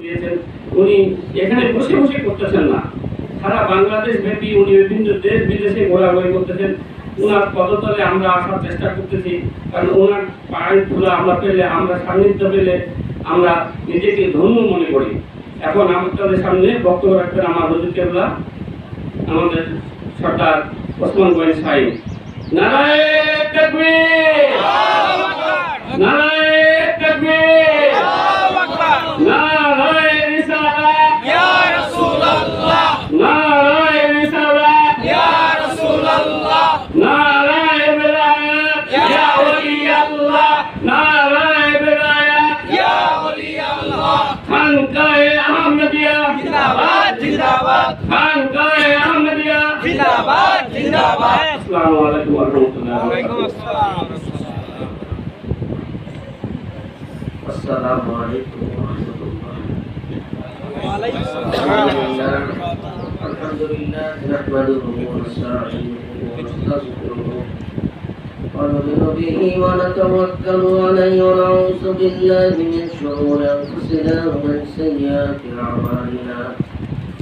দিয়েছেন। উনি এখানে বসে বসে করতেছেন না, সারা বাংলাদেশ ব্যাপী উনি বিভিন্ন দেশ বিদেশে ঘোরাঘুরি করতেছেন। ওনার পদতলে আমরা আসার চেষ্টা করতেছি, কারণ ওনার পায়ের ধুলা আমরা পেলে, আমরা সান্নিধ্য পেলে আমরা নিজেকে ধন্য মনে করি। এখন আমাদের সামনে বক্তব্য রাখবেন আমার হুজুর কেবলা, আমাদের সরদার ওসমান গনি সাহেব। নারায়ে তাকবীর, নারায়ে তাকবীর, নারায়ে রিসালাত ইয়া রাসূলুল্লাহ, নারায়ে রিসালাত ইয়া রাসূলুল্লাহ, নারায়ে বিলায়াত ইয়া ওলিয়াল্লাহ, নারায়ে বিলায়াত ইয়া ওলিয়াল্লাহ। খানকায়ে আহমদিয়া জিন্দাবাদ জিন্দাবাদ, খানকায়ে আহমদিয়া জিন্দাবাদ জিন্দাবাদ। আসসালামু আলাইকুম ওয়া রাহমাতুল্লাহি ওয়া বারাকাতুহু। السلام عليكم ورحمة الله. الحمد لله نحمده ونستعينه ونستغفره ونؤمن به ونتوكل عليه ونعوذ بالله من شرور أنفسنا ومن سيئات أعمالنا.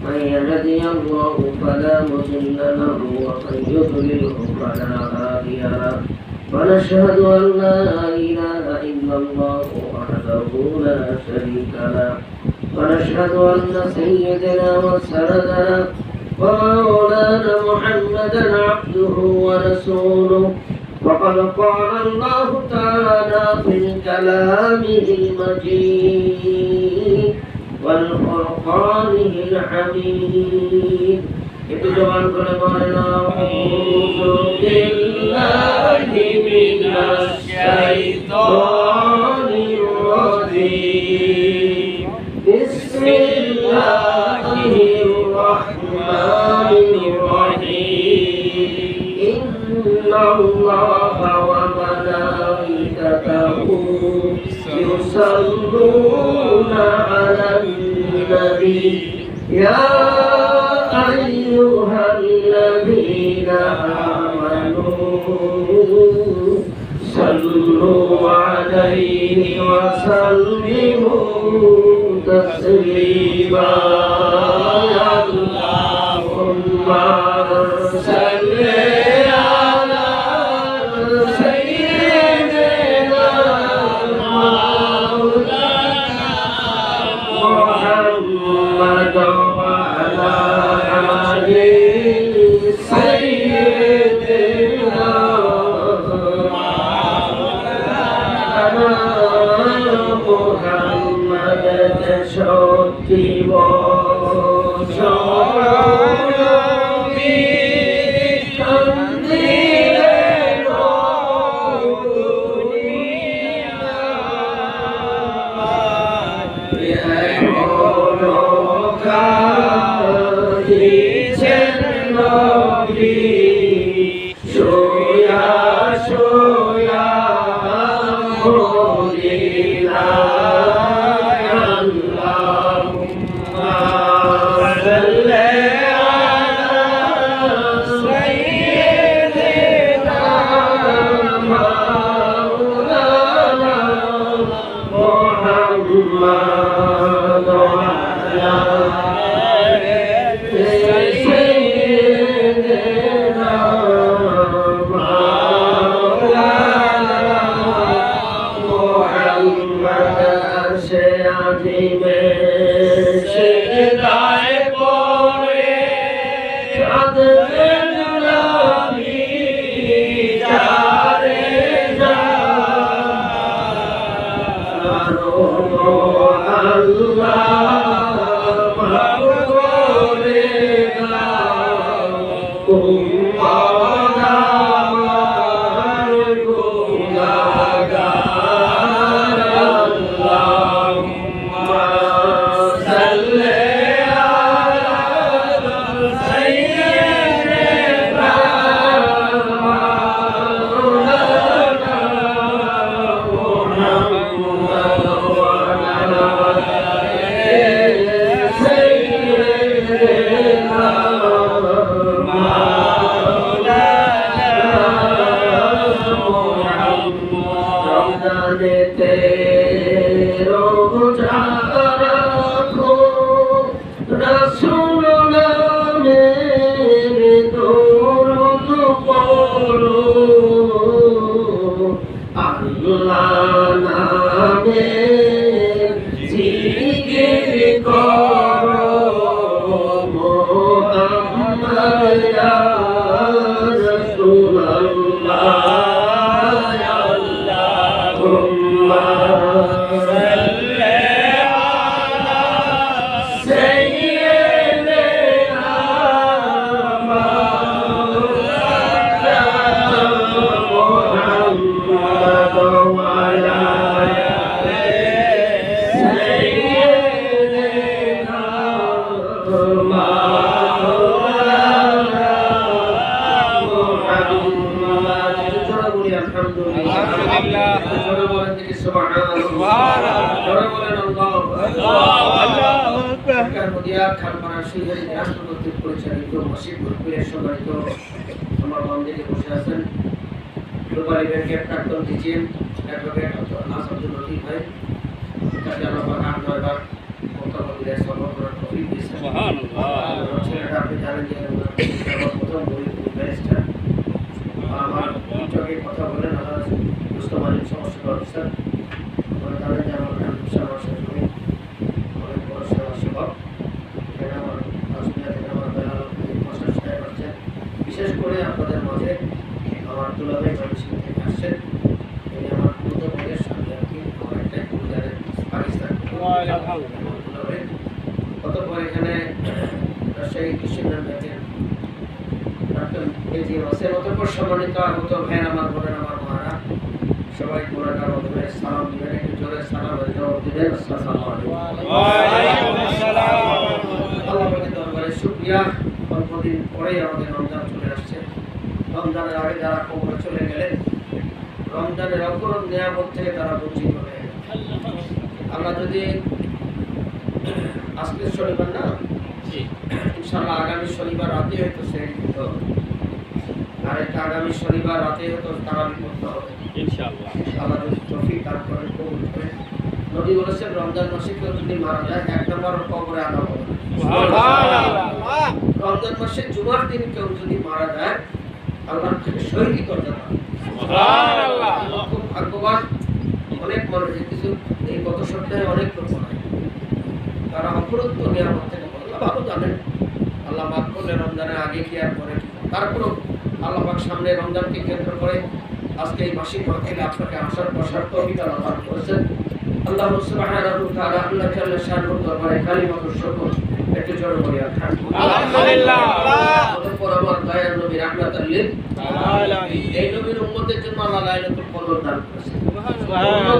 من يهده الله فلا مضل له ومن يضلله فلا هادي له. ونشهد أن لا إله إلا الله وحده لا شريك له. ونشهد أن سيدنا وسندنا ومولانا محمدا عبده ورسوله. وقد قال الله تعالى في كلامه المجيد والفرقانه الحميد. একটু জবান করে বলেন আউযু বিল্লাহি মিনাশ শাইতানির রাজীম। বিসমিল্লাহির রাহমানির রাহিম। ইন্নাল্লাহা ওয়া মালাইকাতাহু ইউসাল্লুনা আলান নবী ইয়া أيها الذين آمنوا صلوا عليه وسلموا تسليما. اللهم صل على سيدنا مولانا محمد وعلى سيدنا محمد شوقي করো মুহাম্মদ ইয়া রাসূলুল্লাহ ইয়া আল্লাহুম্মা সাল্লি আলা সাইয়্যিদিনা মুহাম্মদ ওয়া আলা পরিচালিত মসজিদ গ্রুপের সম্মানিত আমার মন্দিরে বসে আছেন গ্লোবাল ব্যাংকের প্রাক্তন ডিজিএম অ্যাডভোকেট আসাদুল লতিফ ভাই, তাকে আমরা 8-9 বার মন্ত্রণালয়ের সভা করার তৌফিক দিয়েছেন। ছেলেটা আপনি জানেন যে আমার প্রথম ব্যারিস্টার, আমার টিকটকে কথা বলেন আমার মুস্তমানিক সমস্যা অফিসার, আপনারা জানেন যে আমার আমার সঙ্গে অনেক বড় সেবা এখানে আমার আসলে আমার বেলা আসছেন, বিশেষ করে আপনাদের মাঝে আমার দুলাভাই বাংলাদেশ থেকে আসছেন। তিনি আমার প্রথম ভাইয়ের স্বামী আর কি, আমার একটাই পরিবারের পাকিস্তান দুলাভাই। অতঃপর এখানে রাজশাহী কৃষিবিজ্ঞান ব্যাংকের প্রাক্তন এজিএম আছেন। অতঃপর সম্মানিত আগত ভাইয়ের আমার বোনের আমার মারা সবাই কোরআনের মাধ্যমে সালাম দিবেন, একটু জোরে সালাম জবাব দিবেন। আসসালামু আলাইকুম। আল্লাহর দরবারে শুকরিয়া, অল্পদিন পরেই আমাদের রমজান চলে আসছে। রমজানের আগে যারা কবরে চলে গেলেন, রমজানের অপরূপ নিয়ামত থেকে তারা বঞ্চিত হয়ে গেলেন। আল্লাহ যদি আজকের শনিবার না, ইনশাআল্লাহ আগামী শনিবার রাতে হয়তো সেই দিতে হবে, আর একটা আগামী শনিবার রাতে হয়তো তারাবি করতে হবে ইনশাআল্লাহ। আল্লাহ যদি তৌফিক দান করেন, কবুল করেন। নবী বলেছেন রমজান মাসে কেউ যদি মারা যায় 1 নম্বর কবরে আনা হবে। সুবহানাল্লাহ। রমজান মাসে জুমার দিন কেউ যদি মারা যায় আল্লাহর থেকে শহীদ দরজা পাবে। সুবহানাল্লাহ। খুব ভাগ্যবান অনেক মানুষ, কিছু এই গত সপ্তাহে অনেক লোক হয় তারা অপরত্ব নিয়ামত থেকে আল্লাহ ভালো জানেন। আল্লাহ মাফ করলে রমজানের আগে কি আর পরে, তারপরও আল্লাহ পাক সামনে রমজানকে কেন্দ্র করে আজকে এই মাসিক মাহফিলে আপনাকে আসার বসার তৌফিক আল্লাহ দান করেছেন। আল্লাহ সুবহানাহু ওয়া তাআলা আল্লাহ তাআলা শানুর দরবারে কালিমাতুর শুকর একটু জোরে বলি আলহামদুলিল্লাহ। অতঃপর আমার দয়ার নবী রাহমাতুল লিল আলামিন, এই নবীর উম্মতের জন্য আল্লাহ লাইলাতুল কদর দান করেছেন।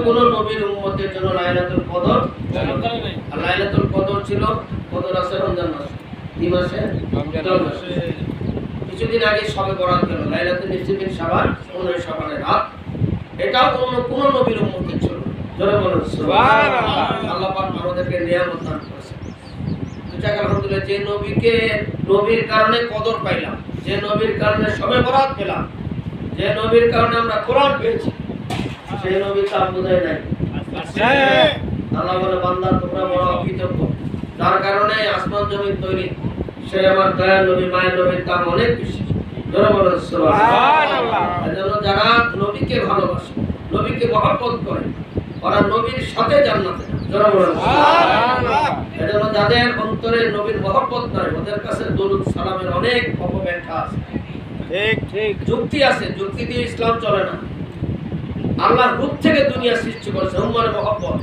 কোন নবীর উম্মতের জন্য লাইলাতুল কদর দান করেন নাই। আর লাইলাতুল কদর ছিল, কদর আছে রমজান মাসে, কি মাসে? রমজান মাসে। কিছুদিন আগে সবে বরাত গেল, লাইলাতুল নিসফিন শাবান, 15 শাবানের রাত। এটাও কোন নবীর উম্মতের ছিল। জোরে বলুন সুবহানাল্লাহ। আল্লাহ পাক আমাদেরকে নিয়ামত দান করেছেন। তো যাক আলহামদুলিল্লাহ, যে নবীর কারণে কদর পাইলাম, যে নবীর কারণে সবে বরাত পেলাম, যে নবীর কারণে আমরা কোরআন পেয়েছি, সেই নবী তা বোঝায় নাই। আল্লাহ বলে বান্দা তোমরা বড় অকৃতজ্ঞ, তার কারণে আসমান জমিন তৈরি, সে আমার দয়ার নবী মায়ের নবীর দাম অনেক বেশি। জোরে বলুন সুবহানাল্লাহ। এজন্য যারা নবীকে ভালোবাসে, নবীকে মহব্বত করে, ওরা নবীর সাথে জান্নাতে। জোরে বলুন সুবহানাল্লাহ। এজন্য যাদের অন্তরে নবীর মহব্বত নাই, ওদের কাছে দরুদ সালামের অনেক অপব্যাখ্যা আছে, ঠিক ঠিক যুক্তি আছে, যুক্তি দিয়ে ইসলাম চলে না। আল্লাহর রূপ থেকে দুনিয়া সৃষ্টি করেছে উম্মার মহব্বত,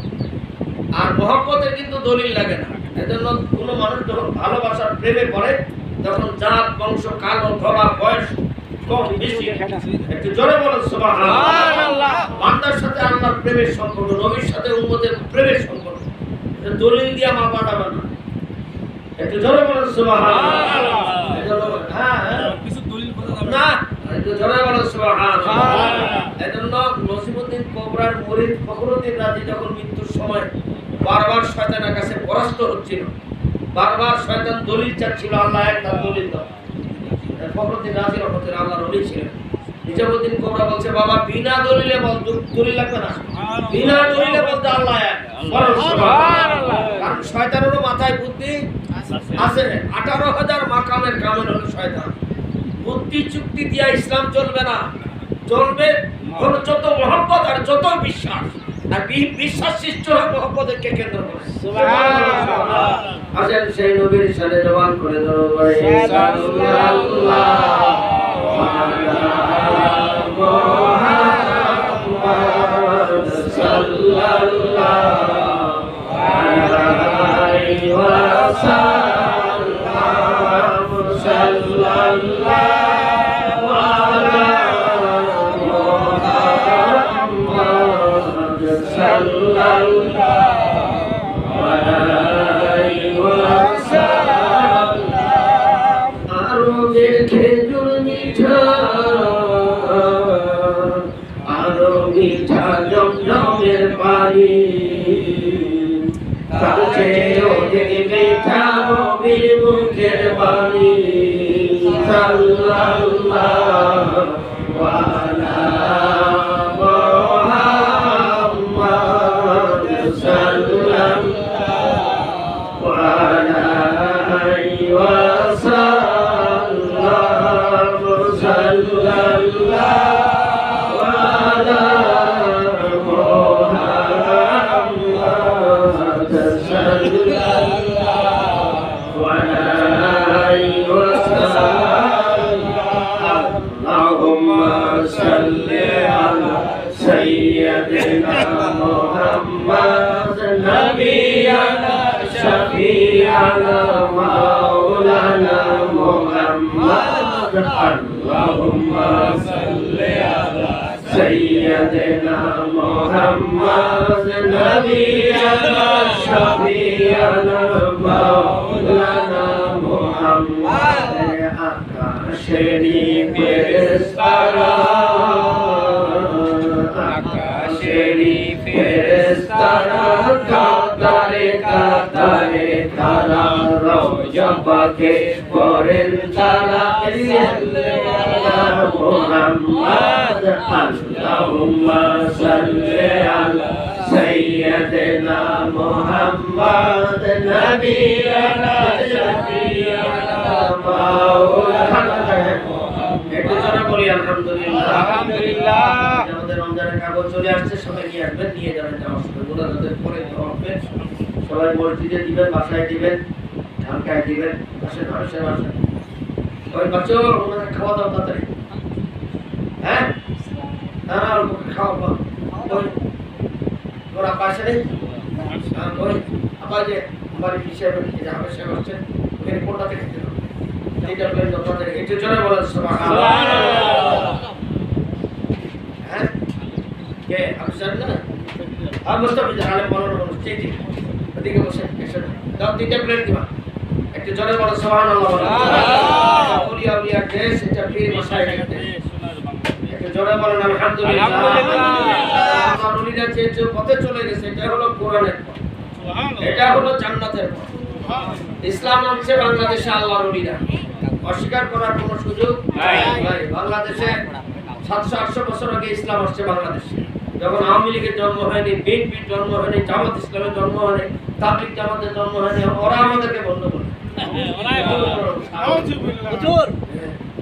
আর মহব্বতের কিন্তু দলিল লাগে না। এজন্য কোনো মানুষ যখন ভালোবাসার প্রেমে পড়ে, তখন জাত বংশ কাল ধরা বয়স কম বেশি, একটু জোরে বলেন সুবহানাল্লাহ। বান্দার সাথে আল্লাহর প্রেমের সম্পর্ক, নবীর সাথে উম্মতের প্রেমের সম্পর্ক, এটা দলিল দিয়ে মাপা যাবে না। একটু জোরে বলেন সুবহানাল্লাহ। কিছু দলিল কথা যাবে না, একটু জোরে বলেন সুবহানাল্লাহ। এজন্য নসিবউদ্দিন কোবরার মুরিদ ফখরুদ্দিন রাজি যখন মৃত্যুর সময় বারবার শয়তানের কাছে পরাস্ত হচ্ছিল, বারবার শয়তান দলিল চাচ্ছিল, আল্লাহ একটা দলিল দাও। ফখরুদ্দিন রাজি রহমতুল্লাহ আল্লাহর ওলি ছিলেন। নিজামউদ্দিন কোবরা বলছে বাবা বিনা দলিলে বল, দলিল লাগবে না, বিনা দলিলে বলতে আল্লাহ এক। সুবহানাল্লাহ। কারণ শয়তানেরও মাথায় বুদ্ধি আছে, 18,000 মাকামের কামেল হলো শয়তান। বুদ্ধি চুক্তি দিয়া ইসলাম চলবে না, চলবে হলো যত মহব্বত আর যত বিশ্বাস, আর বিশ্বাস সৃষ্টি হয় মহব্বতকে কেন্দ্র করে। সুবহানাল্লাহ। আসেন সেই নবীর সাথে জবান করে দরুদ পড়ে খেজুর মিঠা আরো মিঠা জমজমের পানি তার চেয়েও দেখে মিঠা নবীর মুখের বাণী সাল্লাল্লাহু আলা মুহাম্মাদ সাল্লাল্লাহু আলাইহি ওয়াসাল্লাম সাল্লাল্লাহু আলা মুহাম্মাদ সাল্লাল্লাহু আলাইহি ওয়াসাল্লাম আল্লাহুম্মা সাল্লি আলা সাইয়্যিদিনা মুহাম্মাদ নাবিয়ানা শাফিআনা মাওলানা মুহাম্মাদ আল্লাহুম্মা সাল্লি আলা সাইয়্যিদিনা মুহাম্মাদ নাবিয়ানা শাফিআনা মাওলানা মুহাম্মাদ আকাশেরি ফেরেশতারা আকাশেরি ফেরেশতারা কাতারে কাতারে তারা রওজা পাকে পড়েন তারা সাল্লাল্লাহু মুহাম্মাদ আল্লাহুম্মা সাল্লি আলা সাইয়্যিদিনা মুহাম্মাদ নাবিয়ানা শাফিআনা মাওলানা একটু জোরে বলি আলহামদুলিল্লাহ আলহামদুলিল্লাহ। আমাদের রমজানের কাগজ চলে আসছে, সবাই নিয়ে আসবেন, নিয়ে যাবেন যাওয়ার সময় গুনাহদের পরে হবে সবাই মসজিদে দিবেন, বাসায় দিবেন, ঢাকায় দিবেন, আসেন আসেন আসেন ওই বাচ্চা ওনাদের খাওয়া দাওয়া তাড়াতাড়ি হ্যাঁ তারা খাওয়া ওই ওরা পাশে নেই ওই আবার যে আমার হিসেবে যে আমার সাহেব আসছেন ওখানে কোনটা থেকে খেতে হবে এইটা প্লেন আপনাদের একটু জোরে বলেন সুবহানাল্লাহ। হ্যাঁ কে আপনি জানেন না আর মুস্তাফিজ আলে বলার মানুষ ঠিক ওদিকে বসে এসে দাও তিনটা প্লেট দিবা একটু জোরে বলেন সুবহানাল্লাহ। আউলিয়া আউলিয়া দেশ এটা পীর মাশায়েখের দেশ, একটু জোরে বলেন আলহামদুলিল্লাহ আলহামদুলিল্লাহ। আমার উলিরা যে পথে চলে গেছে এটা হলো কোরআনের পথ, এটা হলো জান্নাতের পথ। ইসলাম হচ্ছে বাংলাদেশে আল্লাহর উলিরা, অস্বীকার করার কোনো সুযোগ নাই। বাংলাদেশে 700-800 বছর আগে ইসলাম আসছে বাংলাদেশে, যখন আওয়ামী লীগের জন্ম হয়নি, বিএনপির জন্ম হয়নি, জামাত ইসলামের জন্ম হয়নি, তাবলীগ জামাতের জন্ম হয়নি, ওরা আমাদেরকে বন্ধ করে হুজুর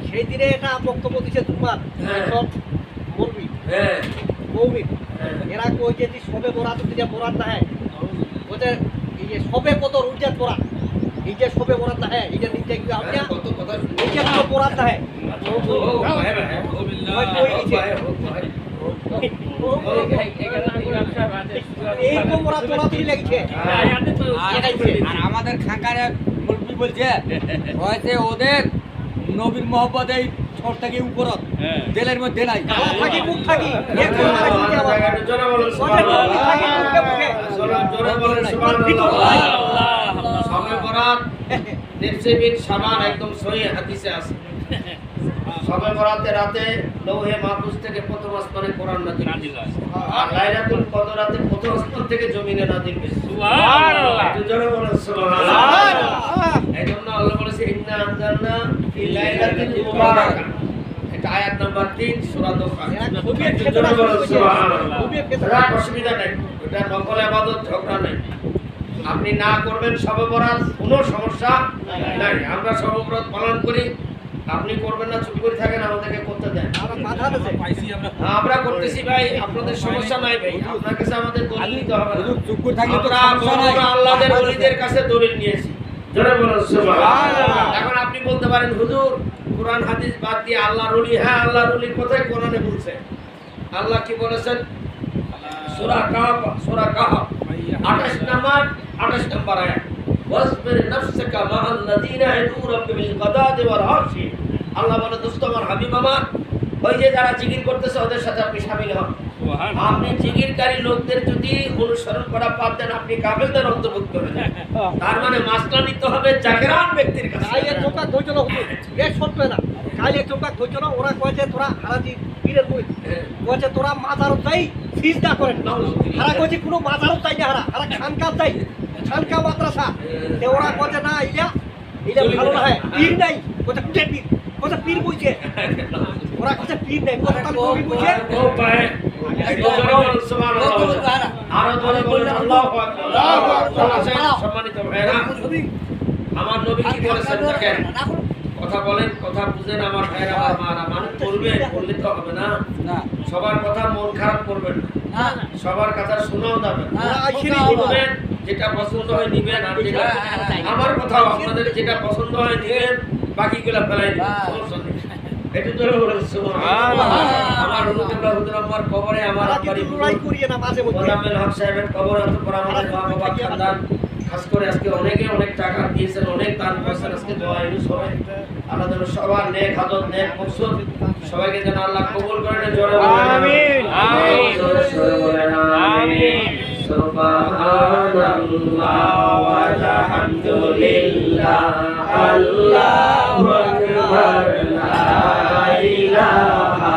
সেই দিনে এটা বক্তব্য দিছে তোমার সব বলবি কৌমি এরা কই যে সবে বরাত দিতে বরাত না হয় ওদের এই যে সবে কত রুজাত বরাত এই যে সবে বরাত না হয় এটা নিতে কি আপনি কত কথা এই যে কত বরাত না হয় এইরকম বরাত বরাত লাগছে আর আমাদের খাঙ্কারে বলবি বলছে হয়তো ওদের নবীর মোহাম্মদ এই ছোট থেকে উপরত দেলের মধ্যে নাই থাকি মুখ থাকি এক করে দিতে আবার জোরে বলেন সুবহানাল্লাহ। সবে বরাত নির্সিবিন শাবান একদম সহিহ হাদিসে আছে, সবে বরাতের রাতে লৌহে মাহফুজ থেকে প্রথম আসমানে কোরআন নাযিল হয়, আর লাইলাতুল কদর রাতে প্রথম আসমান থেকে জমিনে নাযিল হয়েছে। সুবহানাল্লাহ, একটু জোরে বলেন সুবহানাল্লাহ। এইজন্য আল্লাহ বলেছে ইন্না আনজালনা ফি লাইলাতিল মুবারাকা, এটা আয়াত নাম্বার 3 সূরা দোকান। জোরে বলেন সুবহানাল্লাহ। এটা অসুবিধা নাই, এটা নকল ইবাদত, ঝগড়া নাই, আপনি না করবেন সবে বরাত কোনো সমস্যা নাই। আমরা সবে বরাত পালন করি, আপনি করবেন না, চুপ করে থাকেন, আমাদেরকে করতে দেন, আমরা করতেছি ভাই, আপনাদের সমস্যা নাই ভাই, আপনার কাছে আমাদের দলিল দিতে হবে না। চুপ করে থাকলে তো আমরা সমস্যা নাই। আল্লাহর ওলিদের কাছে দলিল নিয়েছি, জোরে বলুন সুবহানাল্লাহ। এখন আপনি বলতে পারেন হুজুর কোরআন হাদিস বাদ দিয়ে আল্লাহর ওলি, হ্যাঁ আল্লাহর ওলি কোথায় কোরআনে বলছে? আল্লাহ কি বলেছেন? সূরা কাহফ 28 নম্বর আয়াত, ওয়াসবির নাফসাকা মা'আল্লাযীনা ইয়াদউনা বিল গাদাদি ওয়াল আশি। আল্লাহ বলে দোস্ত আমার হাবিব আমার, ওই যে যারা জিকির করতেছে ওদের সাথে আপনি শামিল হন। আপনি জিকিরকারী লোকদের যদি অনুসরণ করা বাদ দেন আপনি কাফেরদের অন্তর্ভুক্ত হবেন। তার মানে মাসলা নিতে হবে জাকেরান ব্যক্তির কাছে। কাল এক চোখা ধৈর্য না হুজুর, এ সত্য না। কাল এক চোখা ধৈর্য না, ওরা কয়েছে তোরা হারাজি পীরের বই কয়েছে তোরা মাজারত যাই সিজদা করেন না। হারা কয়েছে কোনো মাজারত যাই না, হারা খানকা যাই, খানকা মাদ্রাসা। তে ওরা কয়েছে না ইলা ভালো না হয়, পীর নাই কয়েছে কুটে পীর, কয়েছে পীর বইছে। ওরা কয়েছে পীর নাই, কয়েছে তার পীর বইছে। ও ভাই জোরে বলুন সুবহানাল্লাহ। আরো জোরে বলুন আল্লাহু আকবার। সম্মানিত ভাইরা, আমার নবী কি বলেছেন দেখেন, কথা বলেন, কথা বুঝেন আমার ভাইরা, আমার মারা। মানুষ বলবে, বললে তো হবে না। সবার কথা মন খারাপ করবেন না, সবার কথা শোনাও যাবে না। বলবেন যেটা পছন্দ হয় নিবেন, আর যেটা আমার কথা আপনাদের যেটা পছন্দ হয় নিবেন, বাকিগুলো ফেলাই দিবেন, সমস্যা নেই। এটা তো বলেন সুবহানাল্লাহ। আমার হুজুর আমার কবরে আমার বাড়ি লড়াই করিয়ে না মাঝে মধ্যে। গোলামের হক সাহেবের কবর অত পর আমাদের মা বাবা খানদান খাস করে আজকে অনেক টাকা দিয়েছেন, অনেক দান করেছেন। আজকে দোয়া ইউজ হবে আল্লাহ যেন সবার নেক হাজত নেক মকসুদ সবাইকে যেন আল্লাহ কবুল করেন। জোরে বলেন আমিন, আমিন, জোরে বলেন আমিন। সুবহানাল্লাহ ওয়ালহামদুলিল্লাহ, আল্লাহু আকবার, লা ইলাহা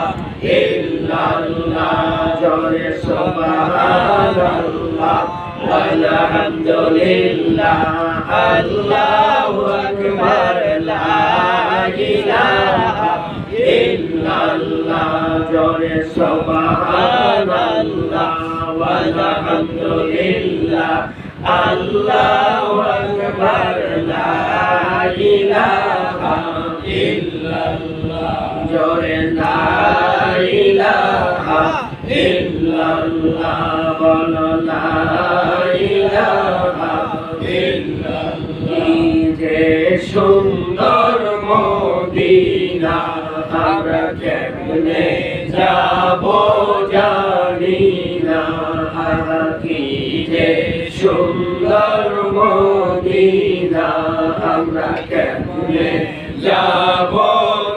ইল্লাল্লাহ। জোরে সুবহানাল্লাহ ওয়ালহামদুলিল্লাহ, আল্লাহু আকবার, লা ইলাহা ইল্লাল্লাহ। জোরে সুবহানাল্লাহ ওয়ালহামদুলিল্লাহ, আল্লাহু আকবার, লা ইলাহা ইল্লাল্লাহ। জোরে লা ইলাহা ইল্লাল্লাহ, বলো লা ইলাহা ইল্লাল্লাহ। যে সুন্দর মদিনা আমরা কেমনে যাব জানি না। কি যে সুন্দর মদিনা আমরা কেমনে যাব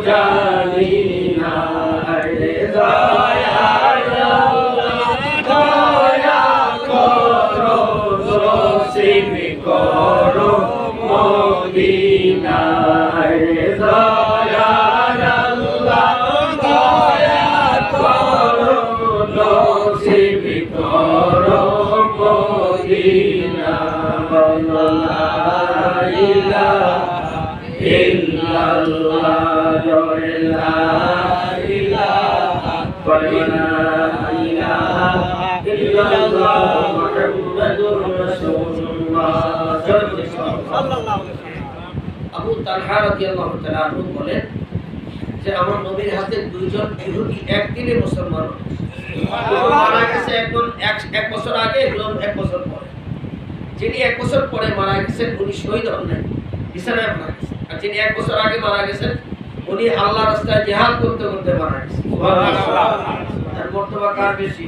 জানি না। রে দয়া দয়া করো, নসিব করো মদিনা। রে দয়া দয়া করো, নসিব করো মদিনা। বলো লা ইলাহা ইল্লাল্লাহ, জোরে লা ইলাহা, বলো লা ইলাহা ইল্লাল্লাহ, মুহাম্মাদুর রাসূলুল্লাহ সাল্লাল্লাহু আলাইহি ওয়াসাল্লাম। আবু তালহা রাদিয়াল্লাহু তাআলা আনহু বলেন যে আমার নবীর হাতে দুইজন ইহুদি একদিনে মুসলমান মারা গেছে। একজন এক বছর আগে, একজন 1 বছর পরে। যিনি 1 বছর পরে মারা গেছেন উনি শহীদ হন নাই, বিছানায় মারা গেছেন। আর যিনি 1 বছর আগে মারা গেছেন উনি আল্লাহর রাস্তায় জিহাদ করতে করতে মারা গেছেন। সুবহানাল্লাহ। তার মর্তবা কার বেশি?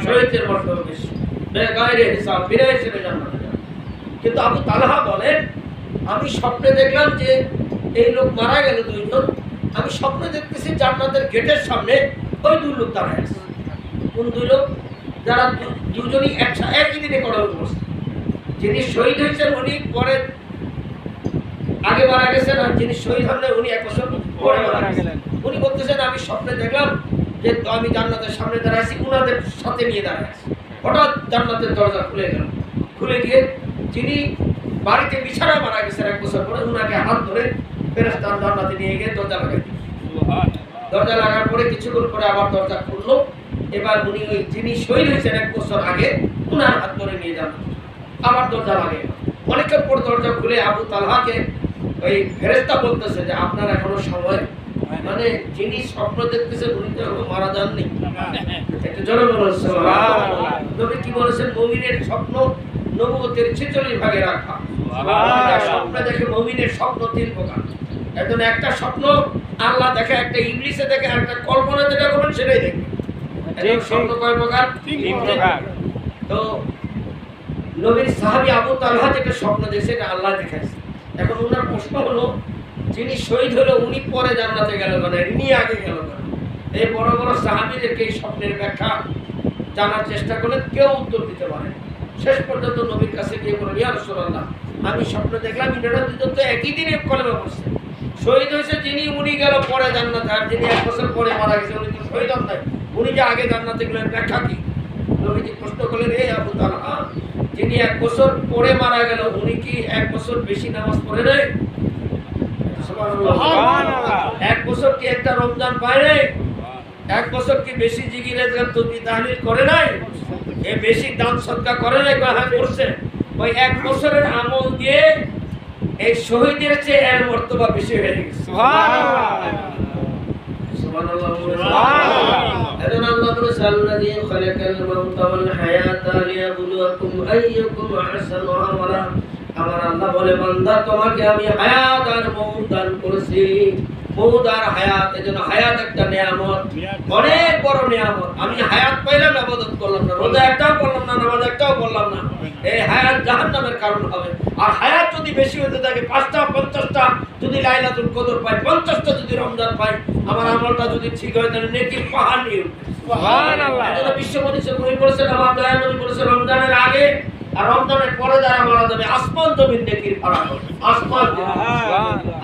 শহীদের মর্তবা বেশি, বেগায়রে হিসাব, বিনা হিসেবে জান্নাতে যাবে। কিন্তু আবু তালহা বলেন আমি স্বপ্নে দেখলাম যে এই লোক মারা গেল দুইজন। আমি স্বপ্নে দেখতেছি জান্নাতের গেটের সামনে ওই দুই লোক দাঁড়ায় আছে। কোন দুই লোক? যারা দুজনই একই দিনে কবর করছে। যিনি শহীদ হয়েছেন উনি পরে আগে মারা গেছেন, আর যিনি শহীদ হন উনি 1 বছর পরে মারা গেলেন। উনি বলতেছেন আমি স্বপ্নে দেখলাম যে আমি জান্নাতের সামনে দাঁড়ায় আছি, উনাদের সাথে নিয়ে দাঁড়ায় আছি। হঠাৎ জান্নাতের দরজা খুলে গেল। খুলে গিয়ে যিনি বাড়িতে বিছানায় মারা গেছেন 1 বছর পরে, উনাকে হাত ধরে ফেরেশতা জান্নাতে নিয়ে গিয়ে দরজা লাগাই দিল। দরজা লাগার পরে কিছুক্ষণ পরে আবার দরজা খুললো। এবার উনি ওই যিনি শহীদ হয়েছেন 1 বছর আগে উনার হাত ধরে নিয়ে যান, আবার দরজা লাগে। অনেকক্ষণ পর দরজা খুলে আবু তালহাকে ওই ফেরেশতা বলতেছে যে আপনার এখনো সময়, মানে যিনি স্বপ্ন দেখতেছেন উনি তো এখনো মারা যাননি। একটু জোরে বলুন সুবহানাল্লাহ। নবী কি বলেছেন? মুমিনের স্বপ্ন নবুয়তের 46 ভাগে রাখা। স্বপ্ন দেখে মুমিনের স্বপ্ন 3 প্রকার। একজন একটা স্বপ্ন আল্লাহ দেখে, একটা ইংলিশে দেখে, একটা কল্পনা যেটা করবেন সেটাই দেখবে। এই স্বপ্ন কয় প্রকার? 3 প্রকার। তো নবীর সাহাবী আবু তালহা যেটা স্বপ্ন দেখে সেটা আল্লাহ দেখাইছে। এখন ওনার প্রশ্ন হলো, যিনি শহীদ হলো উনি পরে জান্নাতে গেল কেন, ইনি আগে গেল কেন? এই বড় বড় সাহাবীদেরকে এই স্বপ্নের ব্যাখ্যা জানার চেষ্টা করলে কেউ উত্তর দিতে পারে। শেষ পর্যন্ত নবীর কাছে গিয়ে বলেন, ইয়া রাসূলুল্লাহ, আমি স্বপ্ন দেখলাম ইনারা দুজন তো একই দিনে কলেমা পড়ছে। শহীদ হয়েছে যিনি, উনি গেল পরে জান্নাতে, আর যিনি 1 বছর পরে মারা গেছে উনি তো শহীদ হন নাই, উনি যে আগে জান্নাতে গেলেন, ব্যাখ্যা কি? নবীজি প্রশ্ন করলেন, এই আবু তালহা, যিনি 1 বছর পরে মারা গেল উনি কি 1 বছর বেশি নামাজ পড়ে নাই? সুবহানাল্লাহ। 1 বছর কি একটা রমজান পায় নাই? 1 বছর কি বেশি জিকির আজকার তসবিহ তাহলিল করে নাই? এ বেশি দান সদকা করে নাই? হ্যাঁ করছে। ওই 1 বছরের আমল দিয়ে এই শহীদের চেয়ে এর মর্তবা বেশি হয়ে গেছে। সুবহানাল্লাহ, সুবহানাল্লাহ, সুবহানাল্লাহ। এজন আল্লাহ বলেছে, আল্লাযী খালাকাল মাউতা ওয়াল হায়াতা লিয়াবলুয়াকুম আইয়ুকুম আহসানু আমালা। আমার আল্লাহ বলে, বান্দা তোমাকে আমি হায়াত আর মউত দান করেছি। মউত আর হায়াত, এজন্য হায়াত একটা নিয়ামত, অনেক বড় নিয়ামত। আমি হায়াত পাইলাম, ইবাদত করলাম না, রোজা একটাও করলাম না, নামাজ একটাও করলাম না, এই হায়াত জাহান্নামের কারণ হবে। আর হায়াত যদি বেশি হতে থাকে, 5টা 50টা যদি লাইলাতুল কদর পাই, 50টা যদি রমজান পাই, আমার আমলটা যদি ঠিক হয় তাহলে নেকির পাহাড় নিয়ে উঠবে। সুবহানাল্লাহ। এজন্য বিশ্বনবী কবি বলেছেন, আমার দয়াল নবী বলেছেন, রমজানের আগে আর রমজানের পরে যারা মারা যাবে আসমান জমিন নেকির পাহাড় হবে। আসমান জমিন।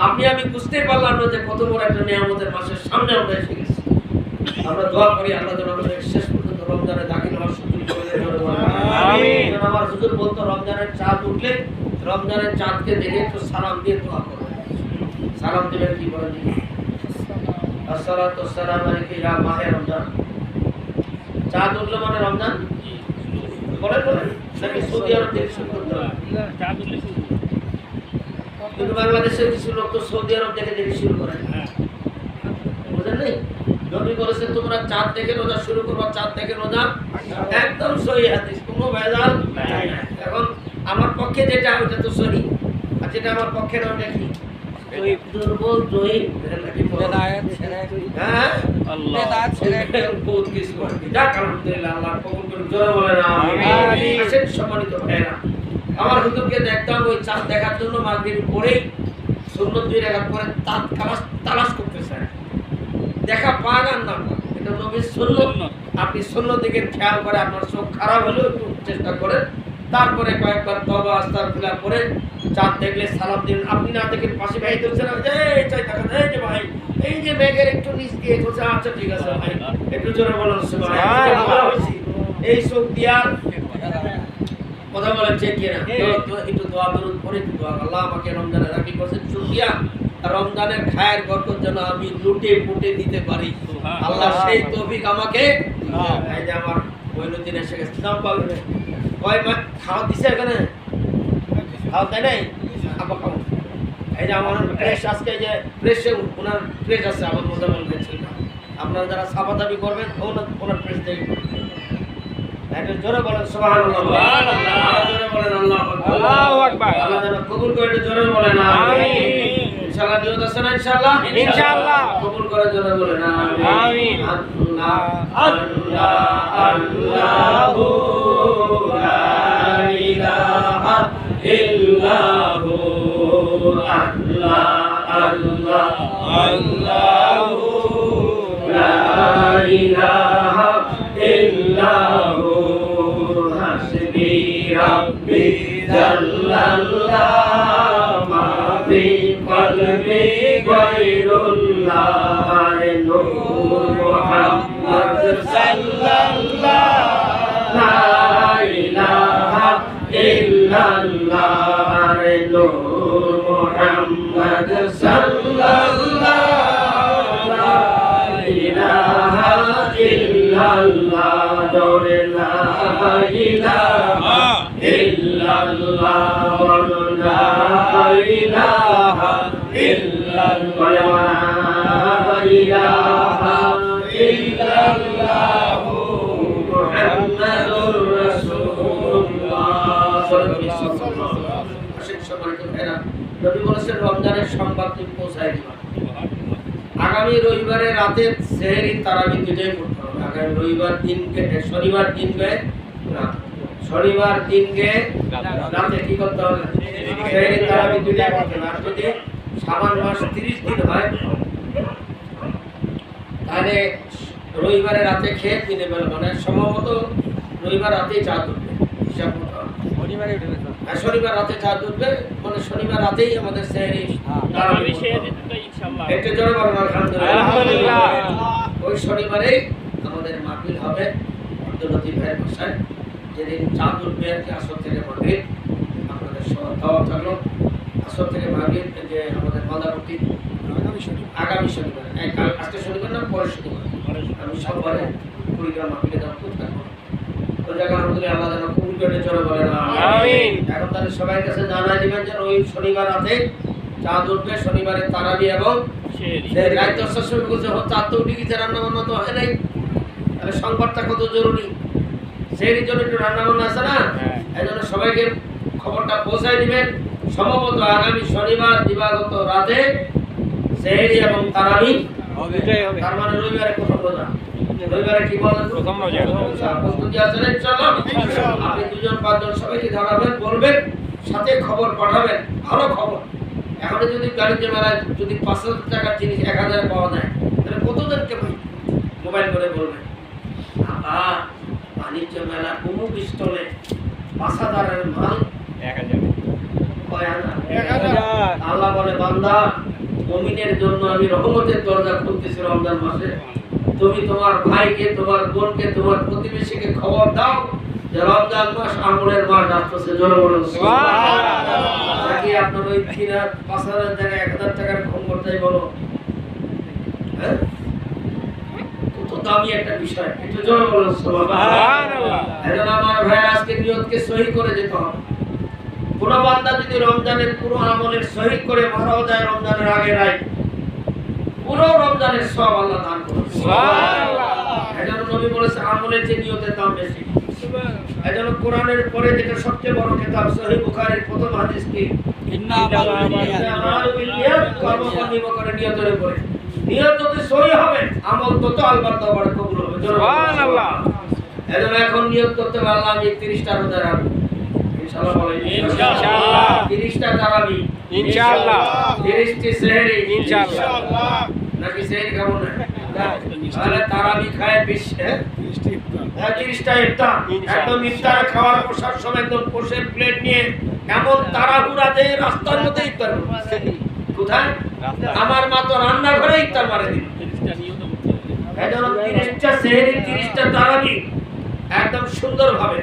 আপনি আমি বুঝতে পারলাম না যে কত বড় একটা নিয়ামতের মাসের সামনে আমরা এসে গেছি। আমরা দোয়া করি আল্লাহ যেন আমাদের শেষ পর্যন্ত রমজানে দাখিল হওয়ার সুযোগ করে দেন। আমিন। আমার হুজুর বলতো, রমজানের চাঁদ উঠলে রমজানের চাঁদকে দেখে একটু সালাম দিয়ে দোয়া করবেন। সালাম দিবেন কি বলেন? আসসালাতু ওয়াসসালামু আলাইকা ইয়া মাহে রমজান। চাঁদ উঠলে মানে রমজান বলেন বলেন নাকি সৌদি আরব থেকে শুরু করতে হবে? কিন্তু বাংলাদেশের কিছু লোক তো সৌদি আরব থেকে দেখে শুরু করে, বুঝলেন নাই? নবী বলেছেন, তোমরা চাঁদ দেখে রোজা শুরু করবা, চাঁদ দেখে রোজা একদম সহি হাদিস, কোনো ভেজাল নাই। এখন আমার পক্ষে যেটা ওটা তো সহি, আর যেটা আমার পক্ষে না ওটা কি? দুর্বল, জয়ীফ, বেদায়েত ছেড়ে হ্যাঁ বেদাত ছেড়ে বহুত কিছু আর কি। যাক আলহামদুলিল্লাহ, আল্লাহ কবুল করুন। জোরে বলেন আমিন। আসেন সম্মানিত ভাইরা, আমার হুজুরকে দেখতাম ওই চাঁদ দেখার জন্য মাগরিব পরেই সুন্নত 2 রাকাত পরে চাঁদ তালাশ করতেছে, দেখা পান আর না পান, এটা নবীর সুন্নত। আপনি সুন্নত দিকে খেয়াল করে আপনার চোখ খারাপ হলেও একটু চেষ্টা করেন, তারপরে কয়েকবার তওবা আস্তাগফিরুল্লাহ করে চাঁদ দেখলে সালাম দিন। আপনি না দেখে পাশে ভাই ধরছেন, এই চাই টাকা, এই যে ভাই, এই যে মেঘের একটু নিচ দিয়ে ধরছে, আচ্ছা ঠিক আছে ভাই, একটু জোরে বলুন সুবহানাল্লাহ। এই চোখ দিয়ার কথা বলেন ঠিক কিনা? তো একটু দোয়া দরুদ পড়ে একটু দোয়া, আল্লাহ আমাকে রমজানে রাখি করছেন, শুকরিয়া। রমজানের খায়ের বরকত যেন আমি লুটে পুটে দিতে পারি, আল্লাহ সেই তৌফিক আমাকে। এই যে আমার বৈনতিন এসে গেছে, নাম পাবে কয় মাস খাওয়া দিছে, এখানে খাওয়া দেয় নাই, আপা খাও। এই যে আমার প্রেস আজকে যে প্রেসে ওনার প্রেস আছে, আমার মোজামেল গেছে, আপনারা যারা সাফা দাবি করবেন ওনার প্রেস দেখে একটু জোরে বলেন সুবহানাল্লাহ, জোরে বলেন আল্লাহু আকবার। আল্লাহ যেন কবুল করে, জোরে বলেন আমিন। ইনশাআল্লাহ নিয়ত আছে না? ইনশাআল্লাহ, ইনশাআল্লাহ কবুল করে, জোরে বলেন আমিন। আল্লাহ আল্লাহ আল্লাহু লা ইলাহা ইল্লাহু, আল্লাহ আল্লাহ আল্লাহু লা ইলাহা ইল্লাহু, হাসবি রাব্বি জাল্লাল্লাহ, মা ফি কলবি গায়রুল্লাহ, নূর মুহাম্মদ সাল্লাল্লাহ, লা ইলাহা ইল্লাল্লাহ, নূর মুহাম্মদ সাল্লাল্লাহ, লা ইলাহা ইল্লাল্লাহ, জোরে লা ইলাহা ইল্লাল্লাহ, লা ইলাহা ইল্লাল্লাহ, লা ইলাহা ইল্লাল্লাহ, মুহাম্মাদুর রাসূলুল্লাহ। আসেন সম্মানিত ভাইরা, নবী বলেছেন রমজানের সংবাদ তুমি পৌঁছায় দিবা। আগামী রবিবারে রাতে সেহরি তারাবি দুটোই পড়তে হবে। আগামী রবিবার দিনকে শনিবার দিনকে শনিবার দিনকে রাতে কি করতে হবে? সেহরি তারাবি দুটোই পড়তে হবে। আর যদি শাবান মাস 30 দিন হয় তাহলে রবিবারে রাতে খেয়ে দিনে বেলা মানে সম্ভবত রবিবার রাতেই চাঁদ উঠবে, হিসাব মতো। আর শনিবার রাতে চাঁদ উঠবে মানে শনিবার রাতেই আমাদের সেহরি তারাবি একটু জোরে বলুন আলহামদুলিল্লাহ। ওই শনিবারেই আমাদের মাহফিল হবে আব্দুল লতিফ ভাইয়ের বাসায়, যেদিন চাঁদ উঠবে আর কি আসর থেকে মাগরিব। আপনাদের সবার দাওয়াত থাকলো আসর থেকে মাগরিব, যে আমাদের মাদারুটি আগামী শনিবার, আজকে শনিবার না পরের শনিবার, আমি সোমবারে কুড়িগ্রাম মাহফিলে দাওয়াত থাকবো। তো জায়গা আলহামদুলিল্লাহ আল্লাহ যেন কবুল করে জোরে বলেন আমিন। এখন তাহলে সবাই কাছে জানাই দিবেন যে ওই শনিবার রাতে চাঁদ উঠবে, শনিবারে তারাবি এবং রাত 10টার সময় বলছে চাঁদ তো উঠে গেছে, রান্না বান্না তো হয় নাই, তাহলে সংবাদটা কত জরুরি। সেই জন্য একটু রান্না বান্না আছে না, এই জন্য সবাইকে খবরটা পৌঁছায় দিবেন। সম্ভবত আগামী শনিবার দিবাগত রাতে সেহরি এবং তারাবি হবে, তার মানে রবিবারে প্রথম রোজা। রবিবারে কি বলেন? প্রথম রোজা। প্রস্তুতি আছেন ইনশাআল্লাহ? আপনি দুজন পাঁচজন সবাইকে ধরাবেন, বলবেন, সাথে খবর পাঠাবেন, ভালো খবর। এখন যদি বাণিজ্য মেলায় যদি 5,000 টাকার জিনিস 1,000 পাওয়া যায়, তাহলে কতজনকে ভাই মোবাইল করে বলবেন বাণিজ্য মেলা অমুক স্টলে 5,000-এর মাল 1,000। আল্লাহ বলে বান্দা মুমিনের জন্য আমি রহমতের দরজা খুলতেছি রমজান মাসে। তুমি তোমার ভাইকে, তোমার বোনকে, তোমার প্রতিবেশীকে খবর দাও যে রমজান মাস আমলের মাস আসতেছে। জনগণ নাকি আপনার ওই 5,000 জায়গায় 1,000 টাকার খবর চাই বলো? হ্যাঁ, কত দামি একটা বিষয়। একটু জনগণ সুবহানাল্লাহ। এখন আমার ভাই আজকে নিয়তকে সহি করে যেতে হবে। কোন বান্দা যদি রমজানের পুরো আমলের সহি করে মারাও যায় রমজানের আগে রাই, পুরো রমজানের সব আল্লাহ দান করবে। সুবহানাল্লাহ। এজন্য নবী বলেছে আমলের চেয়ে নিয়তের দাম বেশি। এজন্য কোরআনের পরে যেটা সবচেয়ে বড় কিতাব সহিহ বুখারীর প্রথম হাদিস কি? আমালু বিনিয়াত, কর্মফল নির্ভর করে নিয়তের উপরে। নিয়ত যদি সহি হবে আমল তত আলবাত্তা বড় কবুল হবে। সুবহানাল্লাহ। এজন্য এখন নিয়ত করতে পারলাম আমি 30টা রোজা রাখব ইনশাআল্লাহ। বলেন ইনশাআল্লাহ। 30টা তারাবি ইনশাআল্লাহ, 30টি সেহরি ইনশাআল্লাহ। নাকি সেহরি খাবো না? তাহলে তারাবি খায় 30টা ইফতার। একদম ইফতার খাওয়ার বসার সময় একদম বসে প্লেট নিয়ে এমন তাড়াহুড়া যে রাস্তার মধ্যে ইফতার করবে। কোথায়? আমার মা তো রান্নাঘরে ইফতার মারে দিল। 30টা নিয়ত করতে হবে। এজন্য 30টা সেহরি 30টা তারাবি একদম সুন্দরভাবে।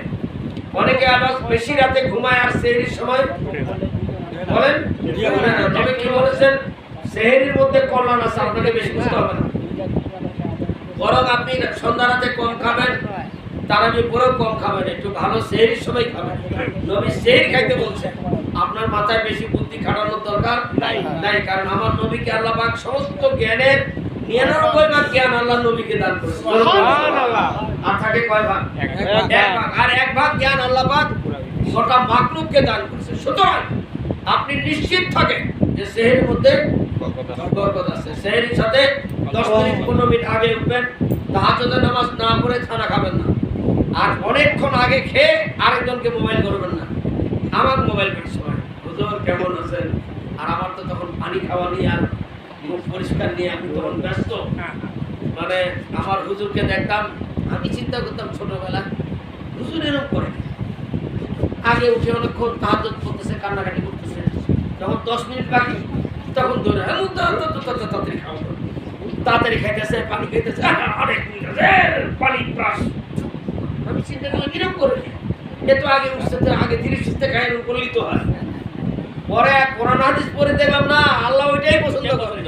অনেকে আবার বেশি রাতে ঘুমায় আর সেহরির সময় বলেন, তবে কি বলেছেন সেহরির মধ্যে কল্যাণ আছে, আপনাকে বেশি বুঝতে হবে না। বরং আপনি সন্ধ্যা রাতে কম খাবেন, তারাবি পরেও কম খাবেন, একটু ভালো সেহরির সময় খাবেন। নবী সেহরি খাইতে বলছেন। আপনার মাথায় বেশি বুদ্ধি খাটানোর দরকার নাই, কারণ আমার নবীকে আল্লাহ পাক সমস্ত জ্ঞানের 99 ভাগ জ্ঞান আল্লাহ নবীকে দান করেছেন। সুবহানাল্লাহ। আর থাকে কয় ভাগ? এক ভাগ। আর এক ভাগ জ্ঞান আল্লাহ পাক গোটা মাখলুককে দান করেছেন। সুতরাং আপনি নিশ্চিত থাকেন যে সেহরির মধ্যে বরকত আছে। সেহরির সাথে 10 মিনিট 15 মিনিট আগে উঠবেন, তাহাজ্জুদের নামাজ না পড়ে খানা খাবেন না। আর অনেকক্ষণ আগে খেয়ে আরেকজনকে মোবাইল করবেন না। আমার মোবাইল করার সময় হুজুর কেমন আছেন, আর আমার তো তখন পানি খাওয়া নিয়ে আর মুখ পরিষ্কার নিয়ে আমি তখন ব্যস্ত। মানে আমার হুজুরকে দেখতাম, আমি চিন্তা করতাম ছোটবেলা হুজুর এরকম করে আগে উঠে অনেকক্ষণ তাহাজ্জুদ পড়তেছে, কান্নাকাটি করতেছে। যখন 10 মিনিট বাকি তখন ধরে তাড়াতাড়ি খাওয়া, তাড়াতাড়ি খাইতেছে, পানি খাইতেছে, অনেক পানি প্লাস। আমি চিন্তা করলাম কিরকম করে এত আগে উঠছে, আগে 30 খাই এরকম করলেই তো হয়। পরে কোরআন হাদিস পড়ে দেখলাম না, আল্লাহ ওইটাই পছন্দ করেন।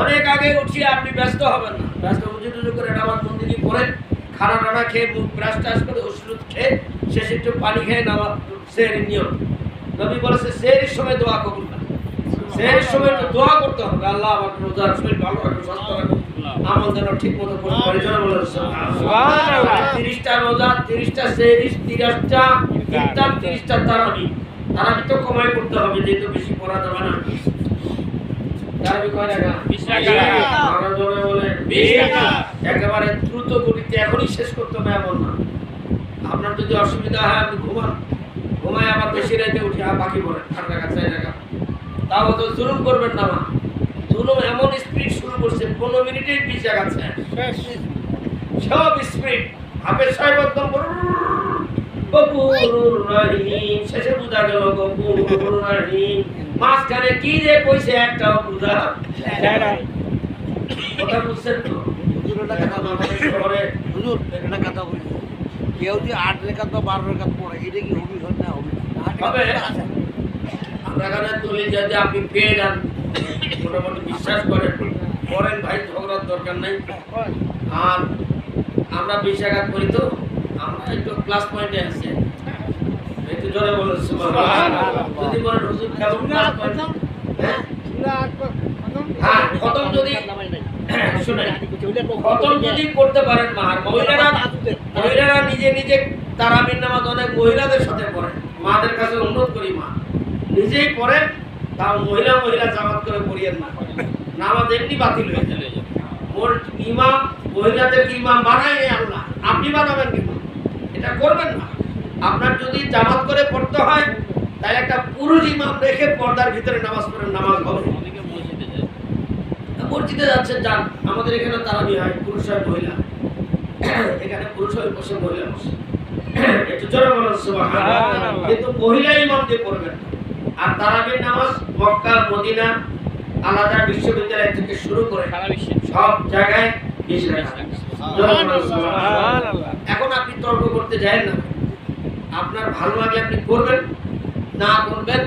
অনেক আগে উঠিয়ে আপনি ব্যস্ত হবেন না, ব্যস্ত উজু করে নামাজ বন্দিগি করে খানা টানা খেয়ে মুখ ব্রাশ টাশ করে ওষুধ খেয়ে শেষে একটু পানি খেয়ে নামাজ সেহরির নিয়ম। নবী বলেছে সেহরির সময় দোয়া কবুল না। সেহরির সময় তো দোয়া করতে হবে, আল্লাহ আমার রোজার শরীর ভালো রাখো, স্বাস্থ্য রাখো, আমল যেন ঠিক মতো করে পরিচালনা বলে সুবহানাল্লাহ। 30টা রোজা, 30টা সেহরি, 30টা ইফতার, 30টা তারাবি। তারাবি তো কমাই করতে হবে, যেহেতু বেশি পড়া যাবে না। তারাবি কয় টাকা? 20 টাকা। আমরা জোরে বলে 20 টাকা। একেবারে দ্রুত গতিতে এখনই শেষ করতে হবে এমন না। আপনার যদি অসুবিধা হয় আপনি ঘুমায় আবার বেশি রাতে উঠে বাকি পড়েন 8 টাকা 4 টাকা, তাও তো জুলুম করবেন না। জুলুম এমন স্পিড শুরু করছে 15 মিনিটেই 20 টাকা সব স্পিড। হাফেজ সাহেব একদম গফুরুর রহিম, শেষে বুঝা গেল গফুরুর রহিম, মাঝখানে কি যে কইছে একটাও বুঝা কথা বুঝছেন তো? হুজুর একটা কথা বলি, কেউ যে 8 রেখাত বা 12 রেখাত পড়ে এটা কি হবে না? হবে হবে। আমরা এখানে তুলি যদি আপনি পেয়ে যান, মোটামুটি বিশ্বাস করেন, করেন ভাই, ঝগড়ার দরকার নাই। আর আমরা 20 টাকা করি তো, আমরা একটু প্লাস পয়েন্টে আছি। একটু জোরে বলেন সুবহানাল্লাহ। যদি বলেন হুজুর কেমন প্লাস পয়েন্ট? হ্যাঁ, খতম যদি শুনেন, খতম যদি করতে পারেন মার, মহিলারা নিজে নিজে তারাবির নামাজ অনেক মহিলাদের সাথে পড়েন। মাদের কাছে অনুরোধ করি, মা নিজেই পড়েন, তাও মহিলা জামাত করে পড়িয়েন না, নামাজ এমনি বাতিল হয়ে যাবে। মোর ইমাম মহিলাদেরকে ইমাম বানায় আল্লাহ, আপনি বানাবেন কেন? এটা করবেন না। আপনার যদি জামাত করে পড়তে হয় তাহলে একটা পুরুষ ইমাম রেখে পর্দার ভিতরে নামাজ পড়েন, নামাজ হবে। মসজিদে যাচ্ছেন যান, আমাদের এখানে তারাবি হয়, পুরুষ হয় মহিলা, এখানে পুরুষ হয় বসে, মহিলা বসে। একটু জোরে বলেন সুবহানাল্লাহ। কিন্তু মহিলা ইমাম দিয়ে পড়বেন। আর তারাবির নামাজ মক্কা, মদিনা, আলাদা বিশ্ববিদ্যালয় থেকে শুরু করে সব জায়গায় 20 টাকা। এখন আপনি তর্ক করতে যাবেন না, আপনার ভালো লাগে আপনি করবেন, না করবেন।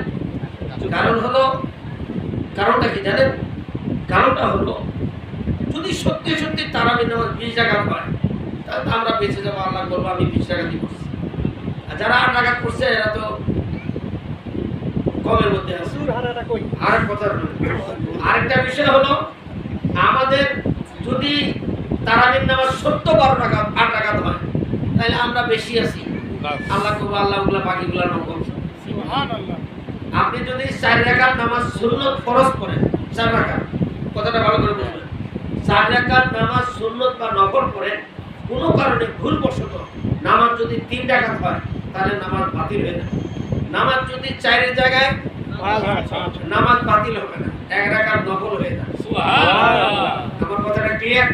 কারণটা কি জানেন? কারণটা হলো যদি সত্যি সত্যি তারাবির নামাজ 20 টাকা হয়, তাহলে আমরা বেঁচে যাবো, আল্লাহ বলবো আমি 20 টাকা দিয়ে করছি। আর যারা 8 টাকা করছে এরা তো কমের মধ্যে আছে। আরেকটা বিষয় হলো, আমাদের যদি তারাবির নামাজ 12 টাকা 8 টাকা হয়, তাহলে আমরা বেশি আছি, আল্লাহ করবো, আল্লাহ ওগুলা বাকিগুলা নকল। আপনি যদি 4 রাকাত নামাজ সুন্নত ফরজ পড়েন, 4 রাকাত, কথাটা ভালো করে বুঝবেন, 4 রাকাত নামাজ সুন্নত বা নফল পড়েন, কোনো কারণে ভুলবশত নামাজ যদি 3 রাকাত হয়, তাহলে নামাজ বাতিল হয়ে যাবে। নামাজ যদি 4 এর জায়গায়, নামাজ বাতিল হবে না, 1 রাকাত নফল হয়ে যাবে। সুবহানাল্লাহ। আমার কথাটা ক্লিয়ার?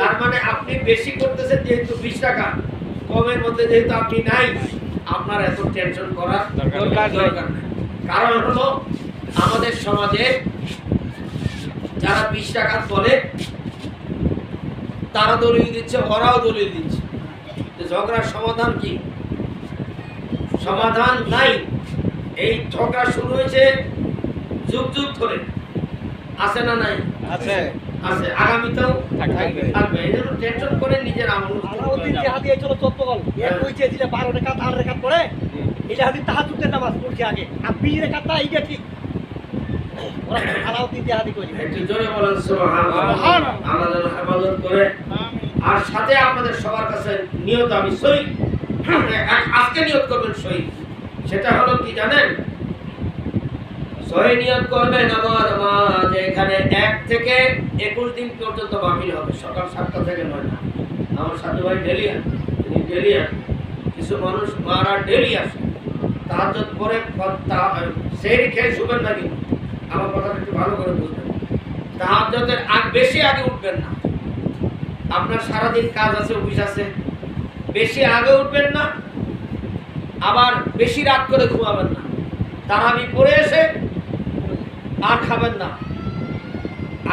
তার মানে আপনি বেশি করতেছেন যেহেতু 20 টাকা, কমের মধ্যে যেহেতু আপনি নাই, আপনার এত টেনশন করার দরকার নেই। কারণ হলো আমাদের সমাজে যারা 20 টাকা বলে তারা দলিল দিচ্ছে, ওরাও দলিল দিচ্ছে। ঝগড়ার সমাধান কি? সমাধান নাই। এই ঝগড়া শুরু হয়েছে যুগ যুগ ধরে, আছে না নাই? আছে। আছে, আগামীতেও থাকবে। এই জন্য টেনশন করে নিজের আমল আলাউদ্দিন জিহাদি এই চলো 14 গল এক কইছে যে 12 রাকাত 8 রাকাত পড়ে, এটা হাদিস তাহাজ্জুদের নামাজ পড়ছে আগে, আর 20 রাকাতটা এইটা ঠিক। ওরা আলাউদ্দিন জিহাদি কইছে। একটু জোরে বলেন সুবহানাল্লাহ। আল্লাহ যেন হেফাজত করে। আর সাথে আপনাদের সবার কাছে নিয়ত আমি সই, আজকে নিয়ত করবেন সই। সেটা হলো কি জানেন? সই নিয়ত করবেন আমার যে এখানে 1 থেকে 21 দিন পর্যন্ত মাহফিল হবে, সকাল 7টা থেকে 9টা। আমার সাথে ভাই ডেলি আসে, তিনি ডেলি আসে। কিছু মানুষ মারা ডেলি আসে, তাহাজ্জুদ পরে সেহরি খেয়ে শুবেন না, কিন্তু আমার কথাটা একটু ভালো করে বুঝবেন। তাহাজ্জুদের বেশি আগে উঠবেন না, আপনার সারাদিন কাজ আছে, অফিস আছে, বেশি আগে উঠবেন না, আবার বেশি রাত করে ঘুমাবেন না। তারাবি পড়ে এসে আর খাবেন না।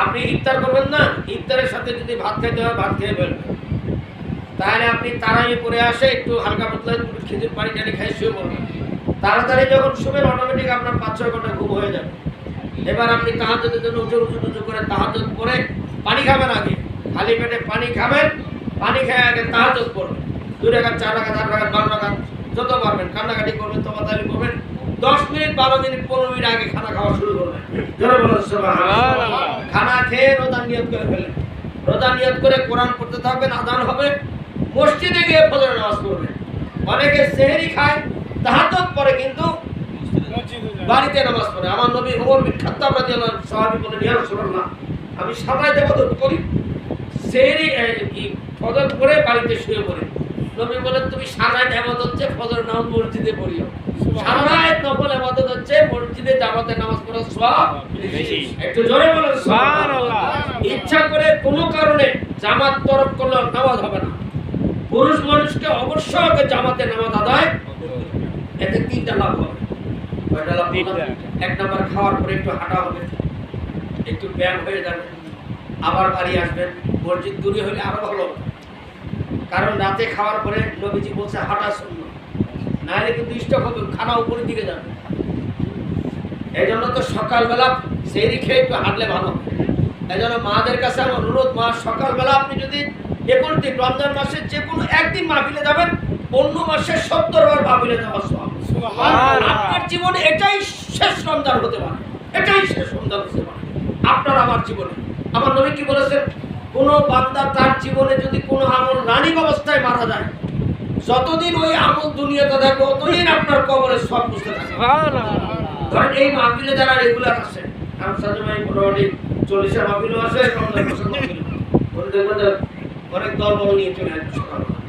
আপনি ইফতার করবেন না, ইফতারের সাথে যদি ভাত খাইতে হয় ভাত খেয়ে ফেলবেন। তাহলে আপনি তারাবি পড়ে আসে একটু হালকা পাতলা খেজুর পানি টানি খাই শুয়ে পড়বেন। তাড়াতাড়ি যখন শুবেন অটোমেটিক আপনার 5-6 ঘন্টা ঘুম হয়ে যাবে। এবার আপনি তাহাজ্জুদের জন্য উঁচু করে তাহাজ্জুদ পড়ে পানি খাবেন, আগে খালি পেটে পানি খাবেন, পানি খেয়ে আগে তাহাজ্জুদ পড়বেন। 2 রাকাত 4 রাকাত 8 রাকাত 12 রাকাত যত পারবেন কান্নাকাটি করবেন, তওবা তাহলে করবেন। 10 মিনিট 12 মিনিট 15 মিনিট আগে খানা খাওয়া শুরু করবেন। জোরে বলুন সুবহানাল্লাহ। খানা খেয়ে রোজা নিয়ত করে ফেলেন, রোজা নিয়ত করে কোরআন পড়তে থাকবেন, আযান হবে, মসজিদে গিয়ে ফজরের নামাজ পড়বেন। অনেকে সেহরি খায়, তাহাজ্জুদ পড়ে, কিন্তু বাড়িতে নামাজ পড়ে। আমার নবী ওমর বিন খাত্তাব রাদিয়াল্লাহু আনহু সাহাবী বলেন, ইয়া রাসূলুল্লাহ, আমি সারায় ইবাদত করি, সেহরি ফজর পড়ে বাড়িতে শুয়ে পড়ি। নবী বলেন, তুমি সারায় ইবাদত হচ্ছে ফজর নামাজ মসজিদে পড়িও, সারায় নফল ইবাদত হচ্ছে মসজিদে জামাতে নামাজ পড়ার সওয়াব বেশি। একটু জোরে বলেন সুবহানাল্লাহ। ইচ্ছা করে কোনো কারণে জামাত তরক করলে নামাজ হবে না। পুরুষ মানুষকে অবশ্যই আগে জামাতে নামাজ আদায়, এতে তিনটা লাভ হবে। কয়টা লাভ হবে? এক নাম্বার, খাওয়ার পরে একটু হাঁটা হবে, একটু ব্যায়াম হয়ে যাবে, আবার বাড়ি আসবেন। মসজিদ দূরে হলে আরো ভালো, কারণ রাতে খাওয়ার পরে নবীজি বলছে হাঁটা সুন্নাত, নাহলে কিন্তু স্টক হবে, খানা উপরের দিকে যাবে। এই জন্য তো সকালবেলা সেহরি খেয়ে একটু হাঁটলে ভালো। এই জন্য মাদের কাছে আমার অনুরোধ, মা সকালবেলা আপনি যদি 21 দিন রমজান মাসে যে কোনো একদিন মাহফিলে যাবেন, অন্য মাসে 70 বার মাহফিলে যাওয়া সওয়াব। আপনার জীবনে এটাই শেষ রমজান হতে পারে, এটাই শেষ রমজান হতে পারে আপনার আমার জীবনে। আমার নবী কি বলেছেন, কোন বান্দা তার জীবনে যদি কোনো আমল রানিং অবস্থায় মারা যায়, যতদিন ওই আমল দুনিয়াতে থাকবে ততদিন আপনার কবরে সব বুঝতে থাকবে। ধরেন এই মাহফিলে যারা রেগুলার আসে, আমার সাথে ভাই মোটামুটি 40 মাহফিলও আসে, 50 মাহফিল দেখবেন অনেক দল বল নিয়ে চলে আসে সকালবেলা,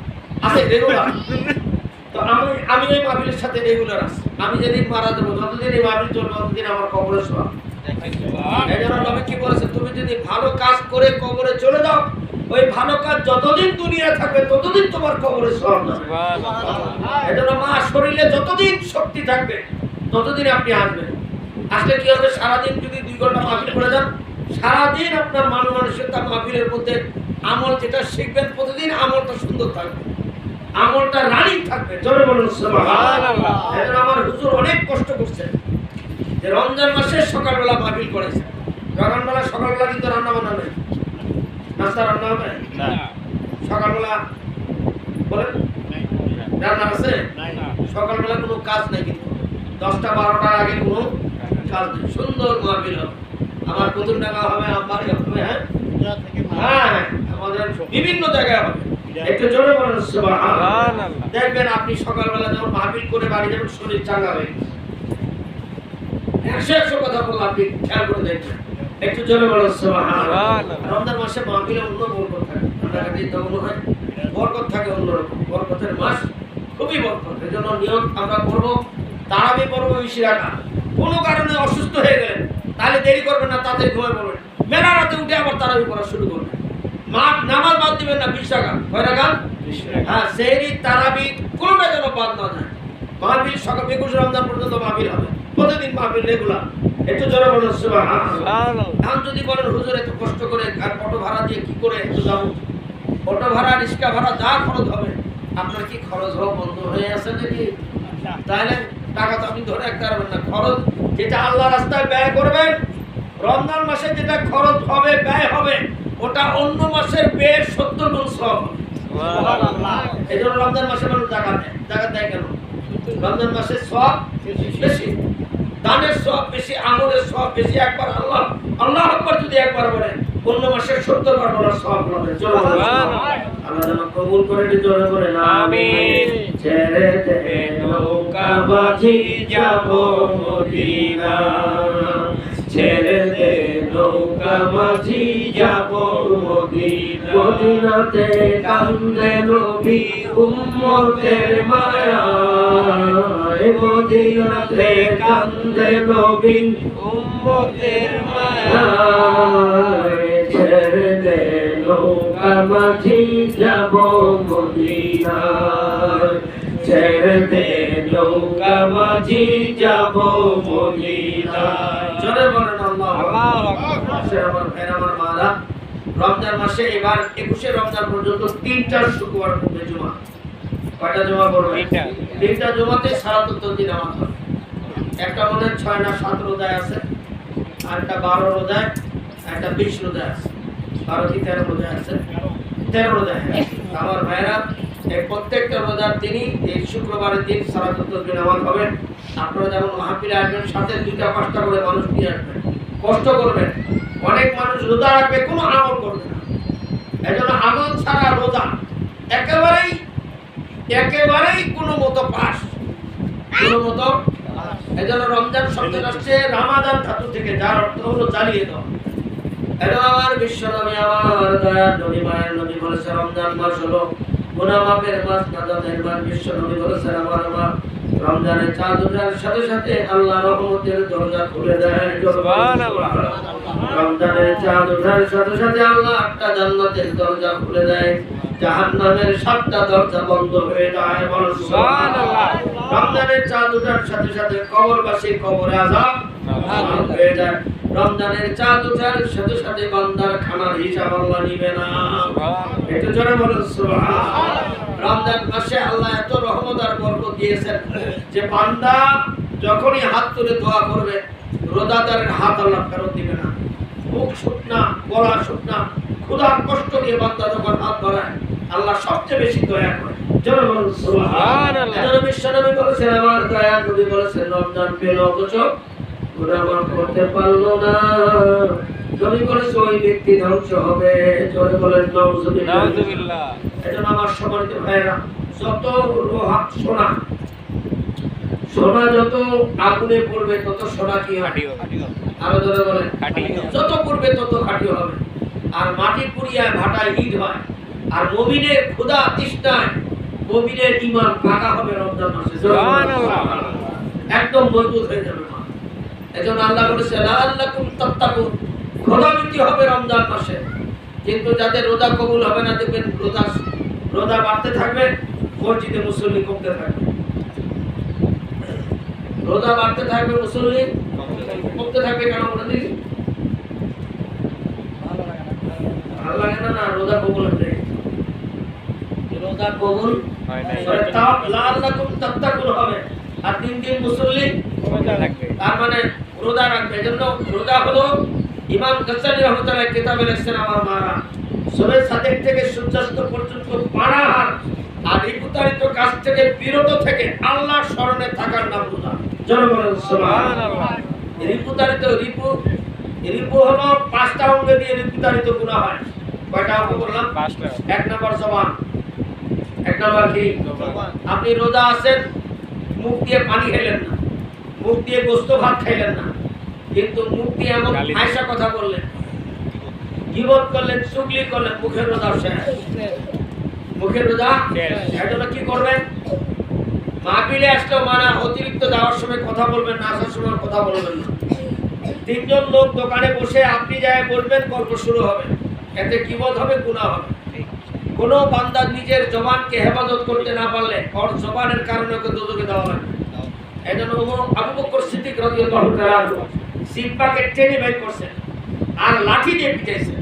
আসে রেগুলার। তো আমি ওই মাহফিলের সাথে রেগুলার আছি। আমি যেদিন মারা যাবো, যতদিন এই মাহফিল চলবে ততদিন আমার কবরে সওয়াব। এই জন্য নবী কি বলেছে, তুমি যদি ভালো কাজ করে কবরে চলে যাও, ওই ভালো কাজ যতদিন দুনিয়া থাকবে ততদিন তোমার কবরে সওয়াব যাবে। এই জন্য মা শরীরে যতদিন শক্তি থাকবে ততদিন আপনি আসবেন। আসলে কি হবে, সারাদিন যদি 2 ঘন্টা মাহফিল করে যান, সারাদিন আপনার মানুষের তার মাহফিলের মধ্যে আমল যেটা শিখবেন, প্রতিদিন আমলটা সুন্দর থাকবে, আমলটা রানিং থাকবে। জোরে বলুন সুবহানাল্লাহ। এই জন্য আমার হুজুর অনেক কষ্ট করছেন যে রমজান মাসে সকালবেলা মাহফিল করেছে। সকালবেলা কিন্তু রান্না বান্না নেই, নাস্তা রান্না হবে না, সকালবেলা বলেন রান্না আছে, সকালবেলা কোনো কাজ নেই, কিন্তু 10টা-12টার আগে কোনো কাজ নেই, সুন্দর মাহফিল হবে। আমার কুতুবডাঙ্গা হবে, আমবাড়ি হবে, হ্যাঁ আমাদের বিভিন্ন জায়গায় হবে। একটু জোরে বলেন সুবহানাল্লাহ। দেখবেন আপনি সকালবেলা যখন মাহফিল করে বাড়ি যাবেন, শরীর চাঙ্গা হয়ে গেছে। 100 কথা বললাম, আপনি খেয়াল করে দেখবেন। একটু জোরে বলেন সুবহানাল্লাহ। রমজান মাসে মাহফিলে অন্য বরকত থাকে, রান্নাঘাটে দমন হয়, বরকত থাকে অন্যরকম, বরকতের মাস, খুবই বরকত। এই জন্য নিয়ত আমরা করবো, তারাবি পড়ব বেশি রাখা। কোনো কারণে অসুস্থ হয়ে গেলেন, তাহলে দেরি করবেন না, তাড়াতাড়ি ঘুমিয়ে পড়বেন, মেলা রাতে উঠে আবার তারাবি পড়া শুরু করবেন। নামাজ বাদ দিবেন না, 20 টাকা, কয় টাকা? হ্যাঁ, সেহরি তারাবি কোনটা যেন বাদ না যায়। মাহফিল সকাল 21 রমজান পর্যন্ত মাহফিল হবে, প্রতিদিন মাহফিল রেগুলার। একটু জোরে বলুন সুবহানাল্লাহ। এখন যদি বলেন হুজুর এত কষ্ট করে আর অটো ভাড়া দিয়ে কি করে একটু যাবো, অটো ভাড়া, রিক্সা ভাড়া যা খরচ হবে, আপনার কি খরচ হওয়া বন্ধ হয়ে আছে নাকি? তাহলে টাকা তো আপনি ধরে রাখতে পারবেন না। খরচ যেটা আল্লাহ রাস্তায় ব্যয় করবেন, রমজান মাসে যেটা খরচ হবে, ব্যয় হবে, ওটা অন্য মাসের ব্যয় 70 গুণ সওয়াব হবে। সুবহানাল্লাহ। এই জন্য রমজান মাসে মানুষ জাকাত দেয়। জাকাত দেয় কেন? রমজান মাসে সওয়াব বেশি, দানের সওয়াব বেশি, আমলের সওয়াব বেশি। একবার আল্লাহ আকবার যদি একবার বলেন, অন্য মাসে 70 বার বলার সওয়াব হবে। সুবহানাল্লাহ। আল্লাহ যেন কবুল করে, জোরে বলেন আমিন। ছেড়ে দে নৌকা বাজি যাব মদিনা, ছেড়ে দে নৌকা বাজি যাব মদিনা, মদিনাতে কান্দে নবী উম্মতের মায়ায়, মদিনাতে কান্দে নবী উম্মতের মায়ায়, ছেড়ে দে নৌকা বাজি যাব মদিনা, ছেড়ে দে নৌকা বাজি যাব মদিনা। জোরে বলেন আল্লাহু আকবার। আমার ভাইরা, আমার মারা, রমজান মাসে এবার 21 রমজান পর্যন্ত 3টা শুক্রবার পড়বে জুমা। কয়টা জুমা পড়বে? 3টা জুমাতে 77 দিন নামাজ হবে। একটা মনে 6 না 7 রোজায় আছে, আর একটা 12 রোজায়, একটা 20 রোজায় আছে। 12 কি 13 রোজায় আছে? 13 রোজায়। আমার ভাইরা, এই প্রত্যেকটা রোজার দিনই এই শুক্রবারের দিন 77 দিন নামাজ হবে। আপনারা যেমন মাহফিলে আসবেন, সাথে 2টা 5টা করে মানুষ নিয়ে আসবেন। কষ্ট করবেন। অনেক মানুষ রোজা রাখবে, কোনো আমল করবে না। এজন্য আমল ছাড়া রোজা একেবারেই কোনো মতো পাস, কোনো মতো। এজন্য রমজান শব্দটা আসছে রামাদান ধাতু থেকে, যার অর্থ হলো জ্বালিয়ে দাও। এজন্য আমার বিশ্বনবী, আমার দয়ার নবী, মায়ের নবী বলেছে রমজান মাস হলো গুনাহ মাফের মাস, নাজাতের মাস। বিশ্বনবী বলেছেন আমার মা রমজানের চাঁদ ওঠার সাথে সাথে আল্লাহ রহমতের দরজা খুলে দেয়। সুবহানাল্লাহ। রমজানের চাঁদ ওঠার সাথে সাথে আল্লাহ 8টা জান্নাতের দরজা খুলে দেয়, জাহান্নামের 7টা দরজা বন্ধ হয়ে যায়। বলো সুবহানাল্লাহ। রমজানের চাঁদ ওঠার সাথে সাথে কবরবাসী কবরে আযাব হয়ে যায়। রমজানের চাঁদ ওঠার সাথে সাথে বান্দার খানার হিসাব আল্লাহ নিবে না। একটু জোরে বলুন সুবহানাল্লাহ। রমজান মাসে আল্লাহ এত রহমত আর বরকত দিয়েছেন যে বান্দা যখনই হাত তুলে দোয়া করবে, রোজাদারের হাত আল্লাহ ফেরত দিবে না। মুখ শুকনা, গলা শুকনা, ক্ষুধার কষ্ট নিয়ে বান্দা যখন হাত ধরায়, আল্লাহ সবচেয়ে বেশি দয়া করে। জোরে বলুন সুবহানাল্লাহ। এজন্য বিশ্বনবী বলেছেন, আমার দয়ার নবী বলেছেন রমজান পেল অথচ গুনাহ মাফ করতে পারলো না, নবী বলেছে ওই ব্যক্তি ধ্বংস হবে। জোরে বলেন নাউযুবিল্লাহ। এজন্য আমার সম্মানিত ভাইরা, যত লোহা সোনা যত আগুনে পড়বে তত সোনা কি হবে? আরো জোরে বলেন, যত পড়বে তত খাঁটি হবে। আর মাটি পুড়িয়া ভাটায় ইট হয়। আর মুমিনের ক্ষুধা তৃষ্ণায় মুমিনের ঈমান পাকা হবে রমজান মাসে। সুবহানাল্লাহ। একদম মজবুত হয়ে যাবে। এজন্য আল্লাহ বলেছে লাআল্লাকুম তাত্তাকুন, খোদাভীতি হবে রমজান মাসে। কিন্তু যাদের রোজা কবুল হবে না, দেখবেন রোজা বাড়তে থাকবে, মসজিদে মুসল্লি কমতে থাকবে। রোজা বাড়তে থাকবে, মুসল্লি কমতে থাকবে। কেন বলে দিই? ভালো লাগে না? না, রোজা কবুল হবে। রোজা কবুল লাআল্লাকুম তাত্তাকুন হবে, আর দিন দিন মুসল্লি রোজা রাখবে। তার মানে রোজা রাখবে। এজন্য রোজা হলো, ইমাম গাজ্জালী রাহমাতুল্লাহ কিতাবে লিখছেন, আমার মারা সবে সাদেক থেকে সূর্যাস্ত পর্যন্ত পানাহার আর রিপুতারিত কাজ থেকে বিরত থেকে আল্লাহর শরণে থাকার নাম রোজা। জোরে বলেন সুবহানাল্লাহ। রিপুতারিত রিপু হলো 5টা অঙ্গ দিয়ে রিপুতারিত গুনাহ হয়। কয়টা অঙ্গ বললাম? 5টা। 1 নাম্বার জবান, 1 নাম্বার কি? আপনি রোজা আছেন, মুখ দিয়ে পানি খাইলেন না, মুখ দিয়ে গোশত ভাত খাইলেন না, কিন্তু মুখ দিয়ে এমন আয়েশা কথা বললেন, গীবত করলেন, চুগলি করলেন, মুখের রোজা শেষ। মুখের রোজা এজন্য কি করবেন? মাহফিলে আসলেও মানা অতিরিক্ত যাওয়ার সময় কথা বলবেন না, আসার সময় কথা বলবেন না। 3জন লোক দোকানে বসে আপনি যায় বলবেন, গল্প শুরু হবে, এতে গীবত হবে, গুনাহ হবে। কোন বান্দা নিজের জবানকে হেফাজত করতে না পারলে ওর জবানের কারণে ওকে দোজখে দেওয়া হবে। এজন্য আবু বকর সিদ্দিক রাদিয়াল্লাহু তাআলা জিহ্বাকে টেনে বের করছেন আর লাঠি দিয়ে পিটাইছেন।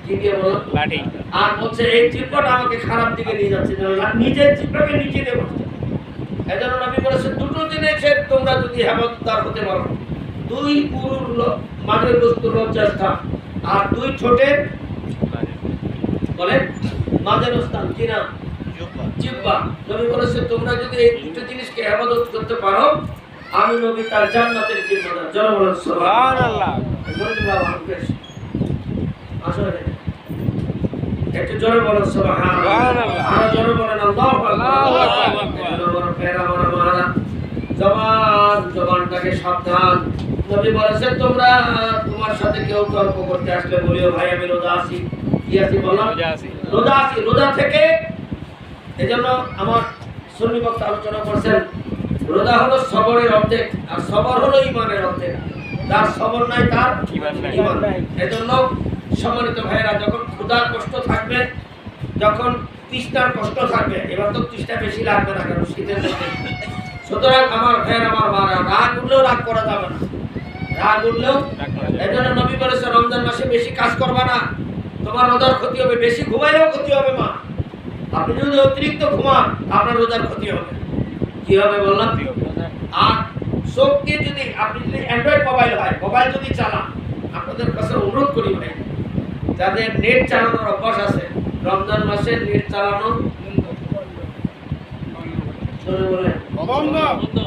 কি দিয়ে বললেন? লাঠি। আর বলছে এই জিহ্বাটা আমাকে খারাপ দিকে নিয়ে যাচ্ছে, নিজের জিহ্বাকে নিচে দিয়ে বসছে। এজন্য নবী বলেছেন, দুটো জিনিসের তোমরা যদি হেফাজতদার হতে পারো, 2 পুরুর মাঝের বস্তু লজ্জাস্থান, আর 2 ঠোঁটের বলেন মাঝের স্থান, কি না? জিহ্বা। নবী বলেছেন, তোমরা যদি এই দুটো জিনিসকে হেফাজত করতে পারো, আমি নবী তার জান্নাতের জিম্মাদার। জোরে বলেন সুবহানাল্লাহ। একটু জোরে বলেন সুবহানাল্লাহ। আর জোরে বলেন আল্লাহু আকবার। জবানটাকে সাবধান। নবী বলেছেন, তোমরা তোমার সাথে কেউ তর্ক করতে আসলে বলিও, ভাই আমি রোজা আছি। কি আছি বললাম? রোজা আছি। রোজা থেকে এজন্য আমার সুন্নি বক্তা আলোচনা করছেন, রোজা হলো সবরের অর্ধেক, আর সবর হলো ঈমানের অর্ধেক। যার সবর নাই তার ঈমান নাই। এজন্য সম্মানিত ভাইরা, যখন ক্ষুধার কষ্ট থাকবে, যখন তৃষ্ণার কষ্ট থাকবে, এবার তো তৃষ্ণা বেশি লাগবে না, কারণ শীতের মধ্যে। সুতরাং আমার ভাইয়ের, আমার মারা, রাগ উঠলেও রাগ করা যাবে না, রাগ উঠলেও। এজন্য নবী বলেছে, রমজান মাসে বেশি কাজ করবা না, তোমার রোজার ক্ষতি হবে। বেশি ঘুমাইলেও ক্ষতি হবে মা। আপনি যদি অতিরিক্ত ঘুমান, আপনার রোজার ক্ষতি হবে। কি হবে বললাম? আর চোখ দিয়ে যদি আপনি যদি অ্যান্ড্রয়েড মোবাইল হয়, মোবাইল যদি চালান, আপনাদের কাছে অনুরোধ করি ভাই, যাদের নেট চালানোর অভ্যাস আছে, রমজান মাসে নেট চালানো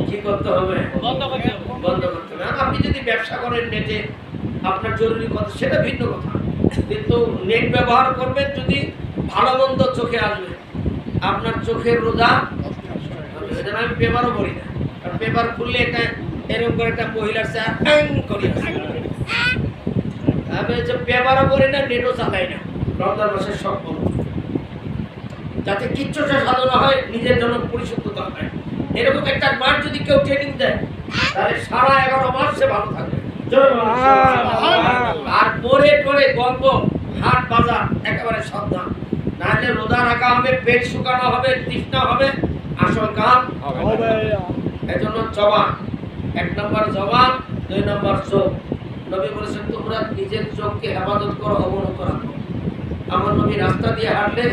কি করতে হবে? বন্ধ করতে হবে। আপনি যদি ব্যবসা করেন নেটে, আপনার জরুরি কথা সেটা ভিন্ন কথা, কিন্তু নেট ব্যবহার করবেন যদি ভালো মন্দ চোখে আসবে, আপনার চোখের রোজা। আমি পেপারও পড়ি না, কারণ পেপার খুললে একটা এরকম করে একটা মহিলার করি, আমি হচ্ছে পেপারও পড়ি না, নেটও চালাই না, রমজান মাসের সব বন্ধ, যাতে কিচ্ছুটা সাধনা হয়, নিজের জন্য পরিশুদ্ধতা হয়। এরকম একটা মাস যদি কেউ ট্রেনিং দেয় তাহলে সারা 11 মাস সে ভালো থাকবে। আর পরে টরে গল্প হাট বাজার একেবারে সাবধান, নাহলে রোজা রাখা হবে, পেট শুকানো হবে, তৃষ্ণা হবে, আসল কাম হবে। এজন্য জবান, 1 নম্বর জবান, 2 নম্বর চোখ। নবী বলেছেন তোমরা নিজের চোখকে হেফাজত করো, অবনত রাখো। আমার নবী রাস্তা দিয়ে হাঁটলে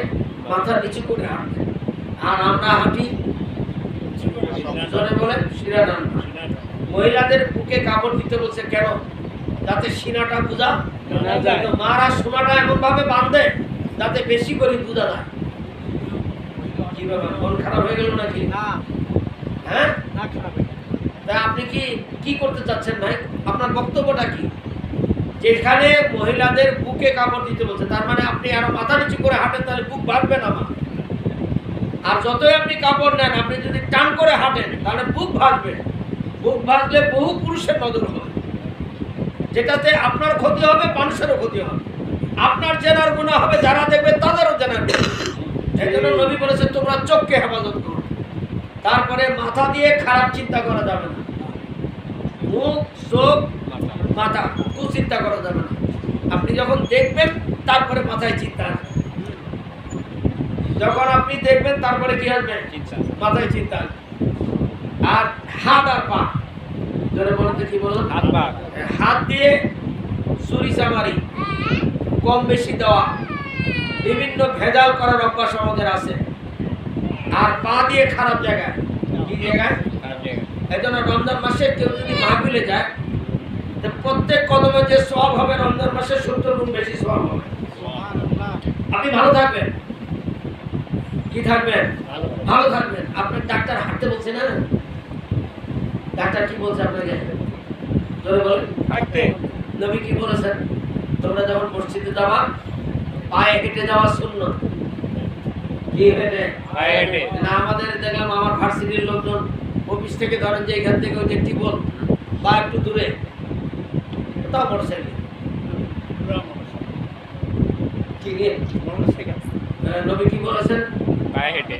মাথা নিচু করে হাঁটতেন, আর আমরা হাঁটি জোরে বলে শিরা টান। মহিলাদের বুকে কাপড় দিতে বলছে কেন? যাতে সিনাটা বোঝা না যায়। মারা সোনাটা এমন ভাবে বাঁধে যাতে বেশি করে বোঝা যায়। কি বাবা, মন খারাপ হয়ে গেল নাকি? না, হ্যাঁ, না খারাপ। তাই আপনি কি করতে চাচ্ছেন ভাই? আপনার বক্তব্যটা কি? যেখানে মহিলাদের বুকে কাপড় দিতে বলছে, তার মানে আপনি আরো মাথা নিচু করে হাঁটেন তাহলে বুক বাঁধবে না মা। আর যতই আপনি কাপড় নেন, আপনি যদি টান করে হাঁটেন তাহলে বুক ভাসবে। বুক ভাসলে বহু পুরুষের নজর হবে, যেটাতে আপনার ক্ষতি হবে, মানুষেরও ক্ষতি হবে। আপনার জেনার গুনাহ হবে, যারা দেখবে তাদেরও জেনার গুনাহ। এই জন্য নবী বলেছেন তোমরা চোখকে হেফাজত করো। তারপরে মাথা দিয়ে খারাপ চিন্তা করা যাবে না, মুখ চোখ মাথা কুচিন্তা করা যাবে না। আপনি যখন দেখবেন তারপরে মাথায় চিন্তা আসবে, যখন আপনি দেখবেন তারপরে কি আসবে? মাথায় চিন্তা আসবে। আর হাত আর পা, যারা বলতে কি বলুন, হাত দিয়ে ছুরি চামারি কম বেশি দেওয়া, বিভিন্ন ভেজাল করার অভ্যাস আমাদের আছে। আর পা দিয়ে খারাপ জায়গায়, কি জায়গায়? এই জন্য রমজান মাসে কেউ যদি মাহফিলে যায়, প্রত্যেক কদমে যে সওয়াব হবে রমজান মাসে 70 গুণ বেশি সওয়াব হবে। আপনি ভালো থাকবেন, কি থাকবেন? ভালো থাকবেন। আপনার ডাক্তার হাঁটতে বলছে না? ডাক্তার কি বলছে আপনাকে? জোরে বলেন। হাঁটতে। নবী কি বলেছেন? তোমরা যখন মসজিদে যাবা পায়ে হেঁটে যাওয়া সুন্নাত। কি হেঁটে? পায়ে হেঁটে। না, আমাদের দেখলাম আমার ভার্সিটির লোকজন অফিস থেকে ধরেন যে এখান থেকে ওই যে টিবল বা একটু দূরে, তাও মোটরসাইকেল। কি নিয়ে? মোটরসাইকেল। নবী কি বলেছেন? পায়ে হেঁটে।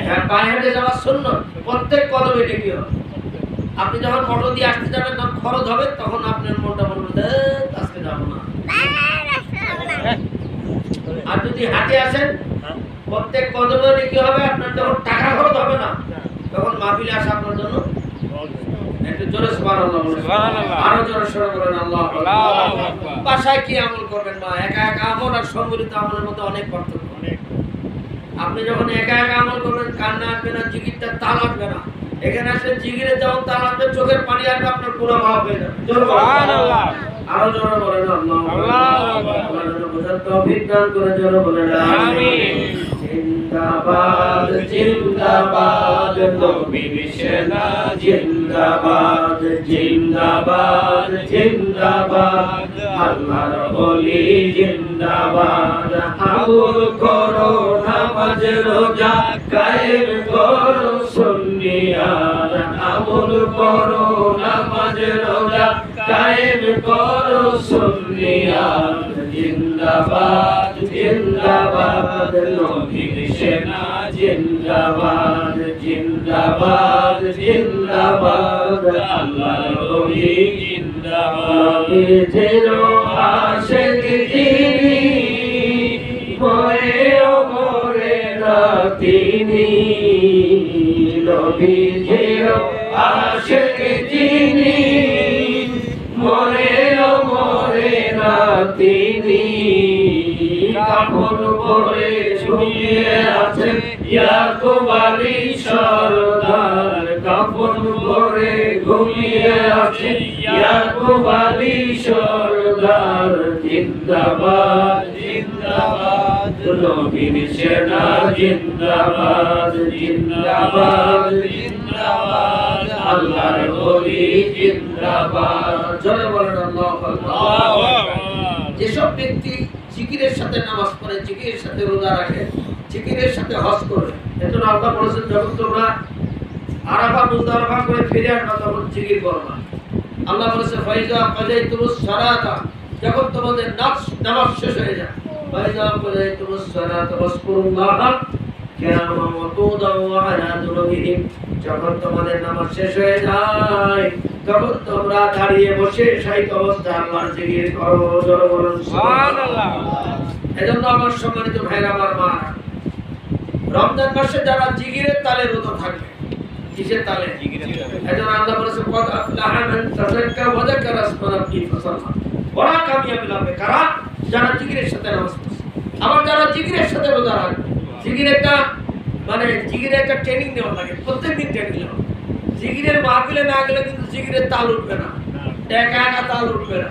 হ্যাঁ, পায়ে হেঁটে যাওয়া সুন্নাত। প্রত্যেক কদমে হেঁটে কি হবে? আপনি যখন অটো দিয়ে আসতে যাবেন তখন খরচ হবে, তখন আপনার মনটা বলবে আজকে যাবো না। আর যদি হাঁটে আসেন প্রত্যেক কদমে কি হবে? আপনার যখন টাকা খরচ হবে না, তখন মাহফিলে আসা আপনার জন্য একটু জোরে সুবহানাল্লাহ বলেন, আরো জোরে সরে বলেন আল্লাহু আকবার। বাসায় কি আমল করবেন মা? একা একা আমল আর সম্মিলিত আমলের মধ্যে অনেক পার্থক্য। আপনি যখন একা একা আমল করবেন কান্না আসবে না, জিকিরটা তাল আসবে না। এখানে আসলে জিকিরে যেমন তাল আসবে, চোখের পানি আসবে, আপনার পুরো মাফ হয়ে যাবে। সুবহানাল্লাহ, আরো জোরে বলেন আল্লাহু আকবার। আল্লাহ বুঝার তৌফিক দান করে জোরে বলেন আমিন। জিন্দাবাদ জিন্দাবাদ নবীর সেনা, জিন্দাবাদ জিন্দাবাদ জিন্দাবাদ আল্লাহর ওলি, জিন্দাবাদ। আমল করো নামাজ রোজা কায়েম করো সুন্নিয়াত, আমল করো নামাজ রোজা কায়েম করো সুন্নিয়াত। জিন্দাবাদ জিন্দাবাদ নবীর সেনা, জিন্দাবাদ জিন্দাবাদ জিন্দাবাদ আল্লাহর ওলি, জিন্দাবাদ। নবীর আশিক যিনি মরে মরে না তিনি, নবীর আশিক যিনি মরে মরে না তিনি, কাফন পরে শুয়ে আছেন ইয়াকুব আলী সরদার, কাফন পরে ঘুমিয়ে আছে ইয়াকুব আলী সরদার জিন্দাবাদ জিন্দাবাদ নবীর সেনা জিন্দাবাদ জিন্দাবাদ জিন্দাবাদ আল্লাহর ওলি জিন্দাবাদ জোরে বলেন আল্লাহু আকবার। যেসব ব্যক্তি জিকিরের সাথে নামাজ পড়ে, জিকিরের সাথে রোজা রাখে, জিকিরের সাথে হজ করে, এজন্য আল্লাহ বলেছেন যখন তোমরা আরাফা মুজদালিফা করে ফিরে আসবে তখন জিকির করবা। আল্লাহ বলেছে ফাইজা কাযাইতুমুস সালাতা, যখন তোমাদের নামাজ শেষ হয়ে যায়, ফাইজা কাযাইতুমুস সালাতা ফাজকুরুল্লাহা কিয়ামান ওয়া কুদান ওয়া আলা জুনুবিহিম, যখন তোমাদের নামাজ শেষ হয়ে যায় তখন তোমরা দাঁড়িয়ে বসে শায়িত অবস্থায় আল্লাহর জিকির করো। জোরে বলুন সুবহানাল্লাহ। এজন্য আমার সম্মানিত ভাইরা আমার মা, রমজান মাসে যারা জিকিরের তালে রত থাকবে, কিসের তালে? এজন্য আল্লাহ বলেছে কদ আফলাহা মান তাযাক্কা ওয়া যাকারা ইসমা রাব্বিহি ফাসাল্লা, ওরা কামিয়াবি লাভে কারা? যারা জিকিরের সাথে নামাজ পড়ে। আবার যারা জিকিরের সাথে রোজা রাখবে, জিকির একটা জিকিরের একটা ট্রেনিং নেওয়া লাগে, প্রত্যেকদিন ট্রেনিং নেওয়া। জিকিরের মাহফিলে না গেলে কিন্তু জিকিরের তাল উঠবে না, একা একা তাল উঠবে না।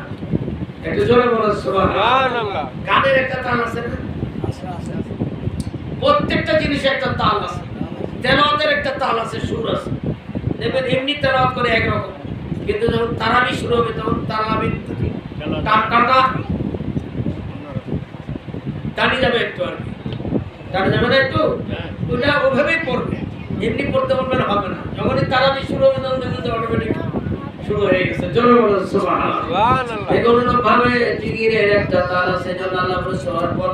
একটু জোরে বলেন সুবহানাল্লাহ। গানের একটা তাল আছে না? প্রত্যেকটা জিনিসের একটা তাল আছে, তেলাওয়াতের একটা তাল আছে, সুর আছে। দেখবেন এমনি তেলাওয়াত করে একরকম, কিন্তু যখন তারাবি শুরু হবে তখন তারাবি টানটা টানি যাবে একটু, আর কি টানি যাবে না একটু, ওটা ওভাবেই পড়বে, এমনি পড়তে পারবেন হবে না। যখনই তারাবি শুরু হবে তখন দেখবেন যে অটোমেটিক শুরু হয়ে গেছে। জোরে বলেন সুবহানাল্লাহ। এগুলো ভাবে জিকিরের একটা তাল আছে, যেন আল্লাহ বলেছে ওয়ারপর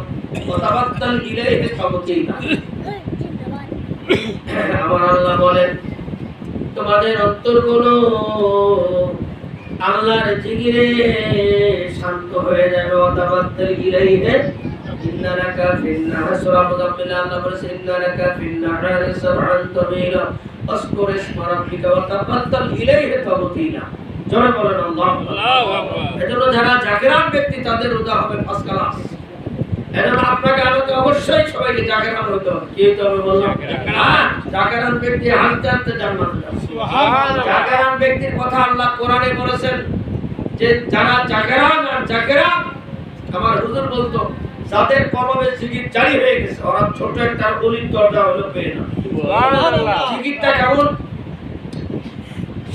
ওয়াতাবাত্তাল ইলাইহি তাওয়াক্কালনা। আমার আল্লাহ বলেন তোমাদের অন্তরগুলো আল্লাহর জিকিরে শান্ত হয়ে যাবে। ওয়াতাবাত্তাল ইলাইহি ইন্নাকা ফিন্নাহার, সূরা মুজাম্মিল আল্লাহ বলেছে ইন্নাকা ফিন্নাহার সাবআন তাবিলা আযকুর ইসমা রাব্বিকা ওয়াতাবাত্তাল ইলাইহি তাওয়াক্কালনা। জোরে বলেন আল্লাহু আকবার। এজন্য যারা জাকিরান ব্যক্তি তাদের রোজা হবে ফার্স্ট ক্লাস। এজন্য আপনাকে আমাকে অবশ্যই সবাইকে জাকিরান হতে হবে। কি হতে হবে বললাম? জাকিরান ব্যক্তি হাঁটতে হাঁটতে জান্নাত যাবে। সুবহানাল্লাহ। জাকিরান ব্যক্তির কথা আল্লাহ কোরআনে বলেছেন যে যারা জাকিরান আর জাকিরান, আমার হুজুর বলতো যাদের কলবে জিকির জারি হয়ে গেছে ওরা ছোট একটা অলির দরজা হলো পেয়ে না। সুবহানাল্লাহ। জিকিরটা কেমন?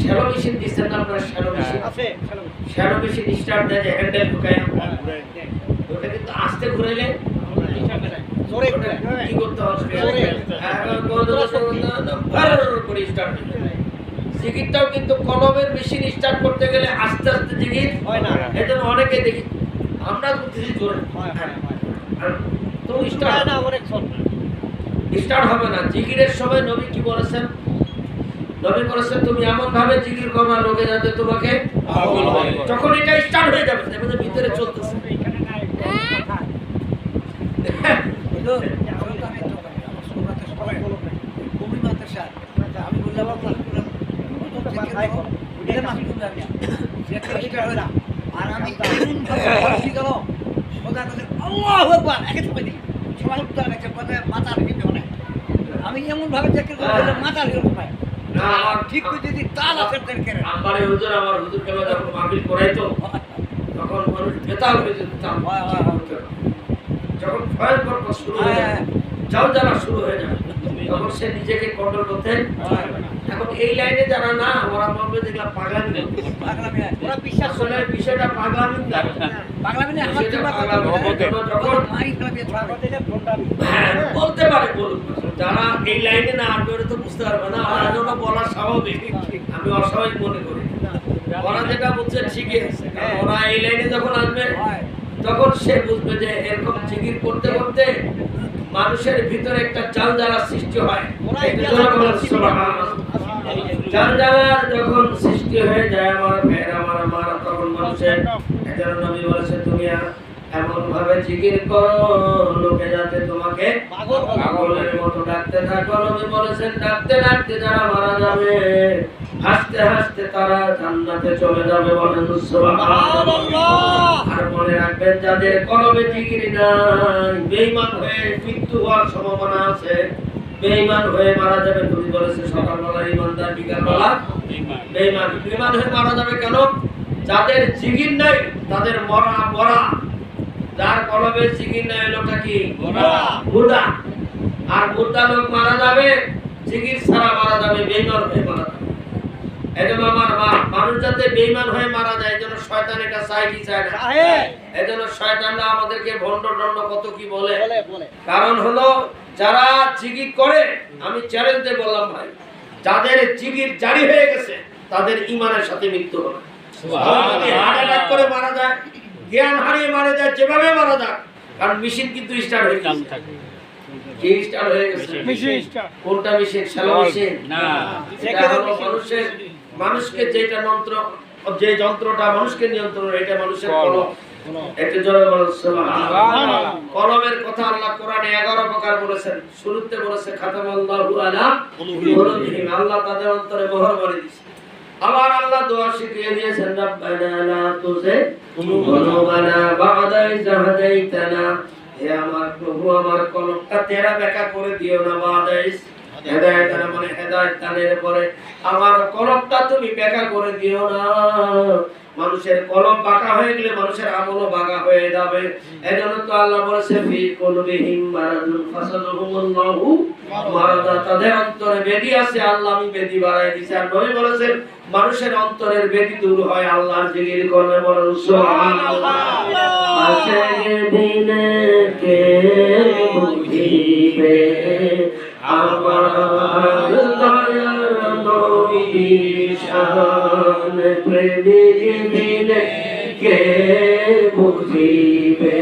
শ্যালো মেশিন দিচ্ছেন না আপনারা? শ্যালো মেশিন আছে, শ্যালো মেশিন স্টার্ট দেয় যে হ্যান্ডেল ঢুকায়, ওটা কিন্তু আস্তে ঘুরাইলে জোরে ঘুরে কি করতে হবে? করে স্টার্ট হবে। জিকিরটাও কিন্তু কলমের মেশিন স্টার্ট করতে গেলে আস্তে আস্তে জিকির হয় না। এজন্য অনেকে দেখি আমরা বুঝতেছি জোরে তো স্টার্ট না, অনেক ছোট স্টার্ট হবে না। জিকিরের সময় নবী কি বলেছেন? নবী বলেছেন তুমি এমন ভাবে জিকির করবা লোকে যাতে তোমাকে পাগল হয়। যখন এটা স্টার্ট হয়ে যাবে দেখবেন ভিতরে চলতেছে। আমি বললাম আর আমি গেল সোজা করে আল্লাহু আকবার একে চলে দিই, সবাই উত্তর গেছে কোথায় মাথা রেখে অনেক। আমি এমন ভাবে চেক করে মাথা রেখে কোথায় না আমার ঠিক করে যদি তাল আছে করে আমার হুজুর কেবল যখন মাহফিল করাইতো তখন মানুষ বেতাল হয়ে যেত। যখন ভয়ঙ্কর শুরু হয়ে যায়, জালজালা শুরু হয়ে যায়, তখন সে নিজেকে কন্ট্রোল করতে পারে না। এখন এই লাইনে যারা না ওরা বলবে দেখলাম পাগলামি, পাগলামি ওরা বিশ্বাস করে। আসলে বিষয়টা পাগলামি না, পাগলামি না, আমার বিষয়টা কথা যখন মারি ফেলাবে বলতে পারে বলুন। যারা এই লাইনে না আসবে ওরা তো বুঝতে পারবে না, আর এজন্য বলা স্বাভাবিক, আমি অস্বাভাবিক মনে করি। ওরা যেটা বুঝছে ঠিকই আছে, কারণ ওরা এই লাইনে যখন আসবে তখন সে বুঝবে যে এরকম জিকির করতে করতে মানুষের ভিতরে একটা জালজালা সৃষ্টি হয়। জালজালার যখন সৃষ্টি হয়ে যায় আমার ভাইয়েরা, আমার মারা, তখন মানুষের এজন্য নবী বলেছে তুমি এমন ভাবে জিকির করো লোকে যাতে তোমাকে পাগলের মতো ডাকতে থাকো। নবী বলেছেন ডাকতে ডাকতে যারা মারা যাবে হাসতে হাসতে তারা জান্নাতে চলে যাবে। বলেন সুবহানাল্লাহ। আর মনে রাখবেন যাদের কলবে জিকির নাই, বেঈমান হয়ে মৃত্যু হওয়ার সম্ভাবনা আছে, বেঈমান হয়ে মারা যাবে। নবী বলেছে সকালবেলা ঈমানদার, বিকালবেলা বেঈমান। বেঈমান হয়ে মারা যাবে কেন? যাদের জিকির নাই তাদের মরা। যার কলবে জিকির নাই লোকটা কি? মুর্দা। আর মুর্দা লোক মারা যাবে, জিকির ছাড়া মারা যাবে, বেঈমান হয়ে মারা যাবে। এজন্য আমার মানুষ যাতে বেঈমান হয়ে মারা যায়, এজন্য শয়তান এটা চায় কি চায় না? এজন্য শয়তানরা আমাদেরকে ভণ্ড কত কি বলে। কারণ হলো যারা জিকির করে, আমি চ্যালেঞ্জ দিয়ে বললাম ভাই, যাদের জিকির জারি হয়ে গেছে তাদের ঈমানের সাথে মৃত্যু হবে। যদি হার্ট অ্যাটাক করে মারা যায়, জ্ঞান হারিয়ে মারা যায়, যেভাবে মারা যায়, কারণ মেশিন কিন্তু স্টার্ট হয়ে গেছে। কি স্টার্ট হয়ে গেছে? Machine start. কোনটা মেশিন? শ্যালো মেশিন না, এটা হলো মানুষকে যেটা যে যন্ত্রটা মানুষকে নিয়ন্ত্রণ, এটা মানুষের কলম। একটু জোরে বলুন সুবহানাল্লাহ। কলমের কথা আল্লাহ কোরআনে 11 প্রকার বলেছেন। শুরুতে বলেছে খাতামাল্লাহু আলা কুলুবিহিম, আল্লাহ তাদের অন্তরে মোহর করে দিয়েছে। আবার আল্লাহ দোয়া শিখিয়ে দিয়েছেন, রব্বানা লা তুযিগ কুলুবানা বা'দা ইয হাদাইতানা, হে আমার প্রভু আমার কলমটা তেরা বেঁকা করে দিও না। বা'দা ইয হেদায়েতানা মানে হেদায়েত দানের পরে আমার কলমটা তুমি বেঁকা করে দিও না। মানুষের কলম বাঁকা হয়ে গেলে মানুষের আমলও বাঁকা হয়ে যাবে। এজন্য তো আল্লাহ বলেছে ফি কুলুবিহিম মারাদুন ফাসাদুহুমুল্লাহু মারাদা, তাদের অন্তরে ব্যাধি আছে, আল্লাহ আমি ব্যাধি বাড়াই দিয়েছি। আর নবী বলেছেন মানুষের অন্তরের ব্যাধি দূর হয় আল্লাহর জিকির করলে। বলুন সুবহানাল্লাহ। আছে দিনে কে বুঝিবে আমার দয়ার নবীর শান, প্রেমিক দিনে কে বুঝিবে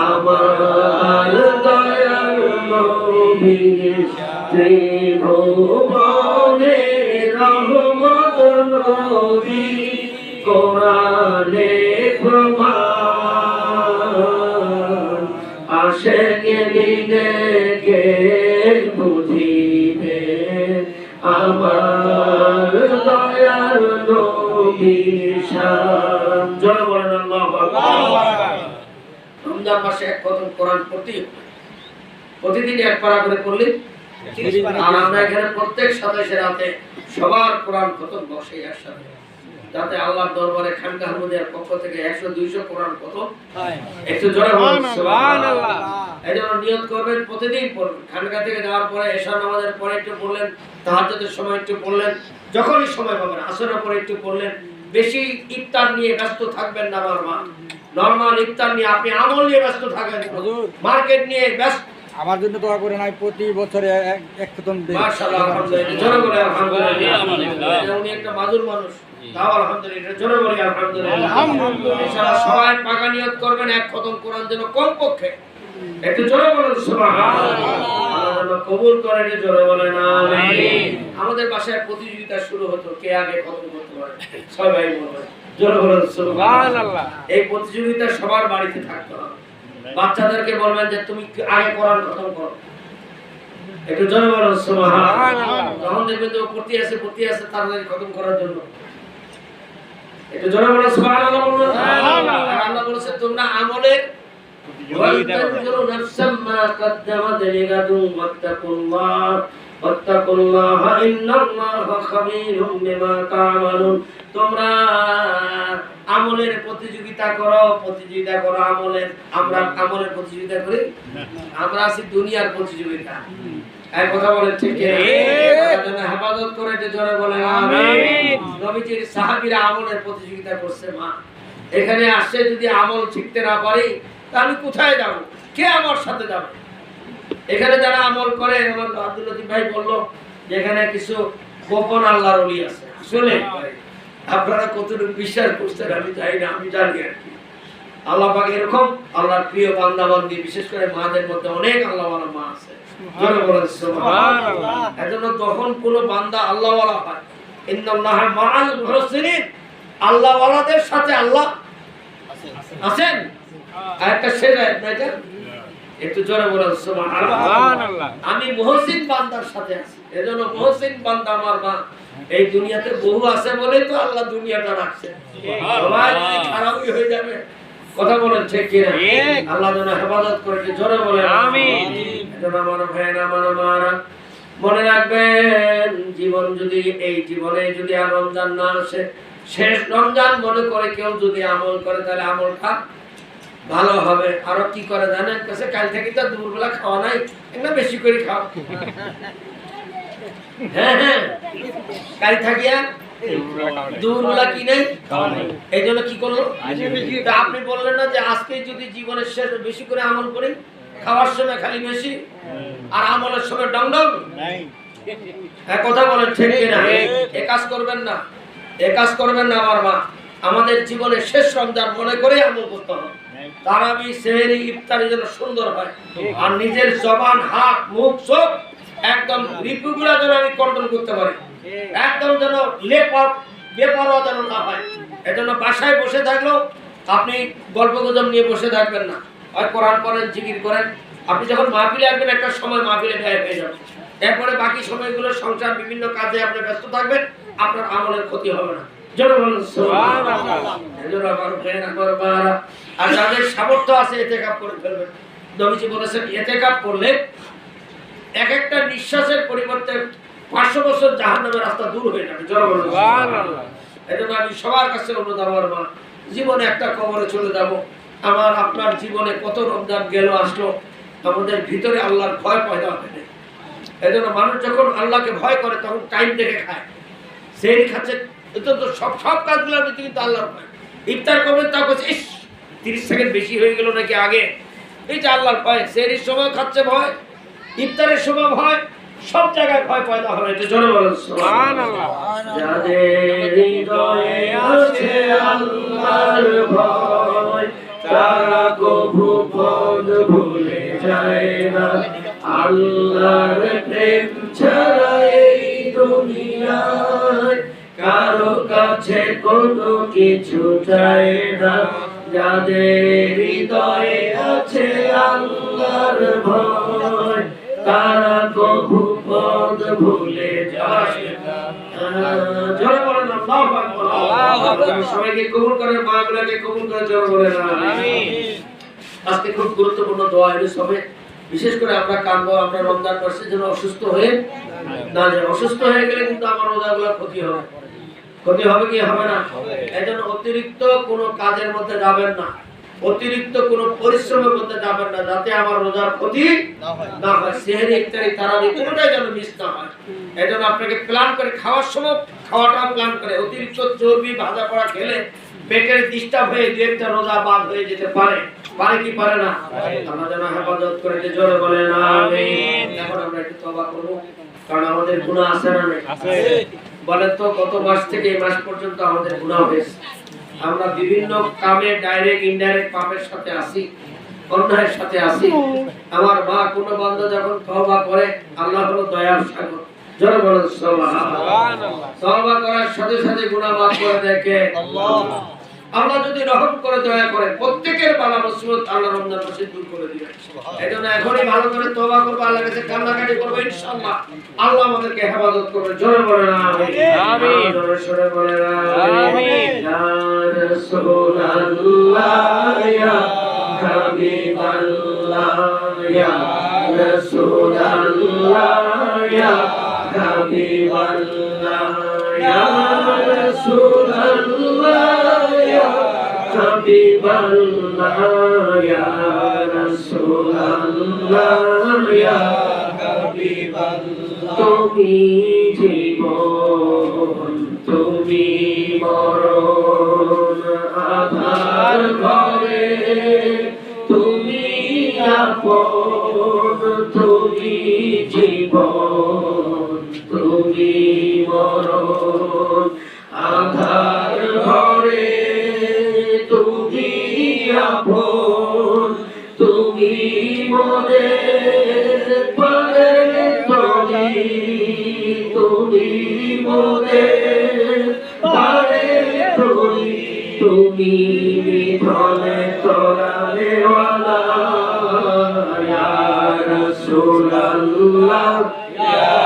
আমার দয়ার নবীর ত্রিভুবনে রহমত নবী কোরআনে প্রমাণ, আসে দিনে কে বুঝিবে আমার দয়ার নবীর শান। জোরে বলেন আল্লাহু আকবার। রমজান মাসে এক খতম কোরআন প্রতিদিন এক পারা করে পড়লে, আর আমরা এখানে প্রত্যেক 27 রাতে সবার কোরআন খতম বসে একসাথে, যাতে আল্লাহর দরবারে খানকাহ আহমদিয়ার পক্ষ থেকে 100-200 কোরআন খতম হয়। একটু জোরে বলুন সুবহানাল্লাহ। এজন্য নিয়ত করবেন প্রতিদিন পড়বেন। খানকা থেকে যাওয়ার পরে, এশা নামাজের পরে একটু পড়লেন, তাহাজ্জুদের সময় একটু পড়লেন, যখনই সময় পাবেন, আসরের পরে একটু পড়লেন। বেশি ইফতার নিয়ে ব্যস্ত থাকবেন না আমার মা, নরমাল ইফতার নিয়ে আপনি আমল নিয়ে ব্যস্ত থাকবেন, মার্কেট নিয়ে ব্যস্ত। আমার জন্য দোয়া করেন, আমি প্রতি বছরে এক খতম দিই। মাশাআল্লাহ, আলহামদুলিল্লাহ, জোরে বলে আলহামদুলিল্লাহ। উনি একটা মাজুর মানুষ, তাও আলহামদুলিল্লাহ, জোরে বলে আলহামদুলিল্লাহ। ইনশাআল্লাহ সবাই পাকা নিয়ত করবেন এক খতম কোরআন যেন কমপক্ষে। একটু জোরে বলেন সুবহানাল্লাহ। আল্লাহ যেন কবুল করেন, জোরে বলেন আমিন। আমাদের বাসায় প্রতিযোগিতা শুরু হতো, কে আগে খতম করতে পারে, সবাই বলবেন, জোরে বলেন সুবহানাল্লাহ। এই প্রতিযোগিতা সবার বাড়িতে থাকতো না। বাচ্চাদেরকে বলবেন যে তুমি আগে কোরআন খতম করো, একটু জোরে বলেন সুবহানাল্লাহ। তখন দেখবেন তো পড়তে আছে তাড়াতাড়ি খতম করার জন্য। একটু জোরে বলেন সুবহানাল্লাহ। আর আল্লাহ বলেছে তোমরা আমলের ওয়ালতানজুরু নাফসাম মা কদ্দামাত লিগাদুন ওয়াত্তাকুল্লাহ ইন্নাল্লাহা খাবীরুম বিমা তা'মালুন। তোমরা আমলের প্রতিযোগিতা করো আমলের। আমরা আমলের প্রতিযোগিতা করি, আমরা আছি দুনিয়ার প্রতিযোগিতা। এই কথা বলেন ঠিক কি? আপনারা হেফাজত করে যে জোরে বলেন আমিন। নবীজির সাহাবীরা আমলের প্রতিযোগিতা করছে। মা এখানে আসছে, যদি আমল শিখতে না পারি তাহলে কোথায় যাব? কে আমার সাথে যাবে? এখানে যারা আমল করে, আমার আব্দুল লতিফ ভাই বলল যে এখানে কিছু গোপন আল্লাহর ওলি আছে। আসলে আপনারা কতটুকু বিশ্বাস করছেন আমি জানি না, আমি জানি আর কি। আল্লাহ পাক এরকম আল্লাহর প্রিয় বান্দা বান্দি, বিশেষ করে মাদের মধ্যে অনেক আল্লাহওয়ালা মা আছে। জোরে বলেন সুবহানাল্লাহ। এজন্য যখন কোনো বান্দা আল্লাহওয়ালা হয়, ইন্নাল্লাহা মাআল মুহসিনিন, আল্লাহওয়ালাদের সাথে আল্লাহ আছেন। আরেকটা শের আয়াত না এটা, একটু জোরে বলেন সুবহানাল্লাহ। আমি মুহসিন বান্দার সাথে আছি। এজন্য মুহসিন বান্দা আমার মা। এই দুনিয়াতে বহু আছে বলেই তো আল্লাহ দুনিয়াটা রাখছে। সবাই যদি খারাপই হয়ে যাবে, কথা বলেন ঠিক কিনা? আল্লাহ যেন হেফাজত করে, জোরে বলেন আমিন। এজন্য আমার ভাইয়েরা, আমার মারা, মনে রাখবেন জীবন যদি এই জীবনে যদি আর রমজান না আসে, শেষ রমজান মনে করে কেউ যদি আমল করে তাহলে আমলটা ভালো হবে। আরো কি করে জানেন? কাছে কাল থেকে তো দুপুরবেলা খাওয়া নাই, একটু বেশি করে খাও। হ্যাঁ হ্যাঁ, কাল থাকিয়া দুপুরবেলা কি নেই, এই জন্য কি করলো? তা আপনি বললেন না যে আজকে যদি জীবনের শেষ বেশি করে আমল করি, খাওয়ার সময় খালি বেশি আর আমলের সময় ডং ডং। হ্যাঁ, কথা বলেন ঠিক কিনা? এ কাজ করবেন না, এ কাজ করবেন না আমার মা। আমাদের জীবনের শেষ রমজান মনে করে আমল করতে হবে। তারাবি, সেহরি, ইফতারি যেন সুন্দর হয়, আর নিজের জবান, হাত, মুখ, চোখ একদম রিপুগুলা যেন আমি কন্ট্রোল করতে পারি, একদম যেন বেপরোয়া যেন না হয়। এজন্য বাসায় বসে থাকলেও আপনি গল্প গুজব নিয়ে বসে থাকবেন না, আর কোরআন পড়েন, জিকির করেন। আপনি যখন মাহফিলে আসবেন একটা সময় মাহফিলে ব্যয় হয়ে যাবে, এরপরে বাকি সময়গুলো সংসার বিভিন্ন কাজে আপনি ব্যস্ত থাকবেন, আপনার আমলের ক্ষতি হবে না। জোরে বলুন সুবহানাল্লাহ। এজন্য আমার ভাইয়েরা, আমার মারা, আর যাদের সামর্থ্য আছে ইতিকাফ করে ফেলবেন। নবীজি বলেছেন ইতিকাফ করলে এক একটা নিঃশ্বাসের পরিবর্তে 500 বছর জাহান্নামের রাস্তা দূর হয়ে যাবে। জোরে বলুন সুবহানাল্লাহ। এজন্য আমি সবার কাছে অনুরোধ, আমার মা, জীবনে একটা কবরে চলে যাব, আমার আপনার জীবনে কত রমজান গেল আসলো, আমাদের ভিতরে আল্লাহর ভয় পয়দা হবে না। এজন্য মানুষ যখন আল্লাহকে ভয় করে তখন টাইম দেখে খায়, সেই খাচ্ছে, তো সব কাজগুলোর ভিতরে কিন্তু আল্লাহর ভয়। ইফতার করবেন তাও বলছে ইস 30 সেকেন্ড বেশি হয়ে গেল নাকি আগে, এই যে আল্লাহর ভয়। সেহরির সময় খাচ্ছে ভয়, ইফতারের সময় ভয়, সব জায়গায় ভয় পয়দা হবে। এটা জোরে বলেন সুবহানাল্লাহ। যাদের হৃদয়ে আছে আল্লাহর ভয়, তারা কভু পথ ভুলে যায় না। আল্লাহর প্রেম ছাড়া এই দুনিয়ায় কারো কাছে কোনো কিছু চায় না। যাদের হৃদয়ে আছে আল্লাহর ভয়, তারা কভু পথ ভুলে যায় না। জোরে বলেন আল্লাহু আকবার। আল্লাহু আকবার। সবাইকে কবুল করেন, মাগুলোকে কবুল করেন, জোরে বলেন আমিন। আজকে খুব গুরুত্বপূর্ণ দোয়া এর সবে, বিশেষ করে আমরা কামবো, আমরা রমজান মাসে যেন অসুস্থ হয়ে না যায়। অসুস্থ হয়ে গেলে কিন্তু আমার রোজাগুলো ক্ষতি হবে। ক্ষতি হবে কি হবে না? এজন্য অতিরিক্ত কোনো কাজের মধ্যে যাবেন না, অতিরিক্ত কোনো পরিশ্রমের মধ্যে যাবেন না, যাতে আমার রোজার ক্ষতি না হয়। সেহরি, ইফতারি, তারাবি কোনোটাই যেন মিস না হয়। এজন্য আপনাকে প্ল্যান করে খাওয়ার সময় খাওয়াটা প্ল্যান করে। অতিরিক্ত চর্বি ভাজা করা খেলে পেটের ডিস্টার্ব হয়ে দু একটা রোজা বাদ হয়ে যেতে পারে, পারে কি পারে না? আমরা যেন হেফাজত করে, যে জোরে বলেন আমিন। এখন আমরা একটু তওবা করব, কারণ আমাদের গুনাহ আছে না নাই? আছে। বলেন তো কত মাস থেকে এই মাস পর্যন্ত আমাদের গুনাহ হয়েছে। আমরা বিভিন্ন কামে ডাইরেক্ট ইনডাইরেক্ট পাপের সাথে আছি, অন্যায়ের সাথে আছি। আমার মা, কোন বান্দা যখন তওবা করে, আল্লাহ হলো দয়ার সাগর। জোরে বলেন সুবহানাল্লাহ। তওবা করার সাথে সাথে গুনাহ মাফ করে দেয় কে? আল্লাহ। আল্লাহ যদি রহম করে, দয়া করে, প্রত্যেকের বালা মুসিবত আল্লাহ রমজান মাসে দূর করে দিবেন। এজন্য এখনই ভালো করে তওবা করব, আল্লাহর কাছে কান্নাকাটি করব, ইনশাআল্লাহ আল্লাহ আমাদেরকে হেফাজত করবে। জোরে বলেন আমিন। আমিন। জোরে সরে বলেন আমিন। ইয়া রাসূলুল্লাহ, ইয়া হাবিবাল্লাহ, ইয়া রাসূলুল্লাহ, ইয়া হাবিবাল্লাহ, ইয়া রাসূলুল্লাহ, ইয়া হাবিবাল্লাহ, ইয়া রাসূলুল্লাহ, ইয়া হাবিবাল্লাহ। তুমি জীবন, তুমি মরণ, আধার ঘরে তুমি আপন। তুমি জীবন, তুমি মরণ, আধার ঘরে তুমি আপন। তুমি মনের পারের তরি, তুমি মনের পারের তরি, তুমি নিধনে তোরালে ওয়ালা। ইয়া রাসূলুল্লাহ, ইয়া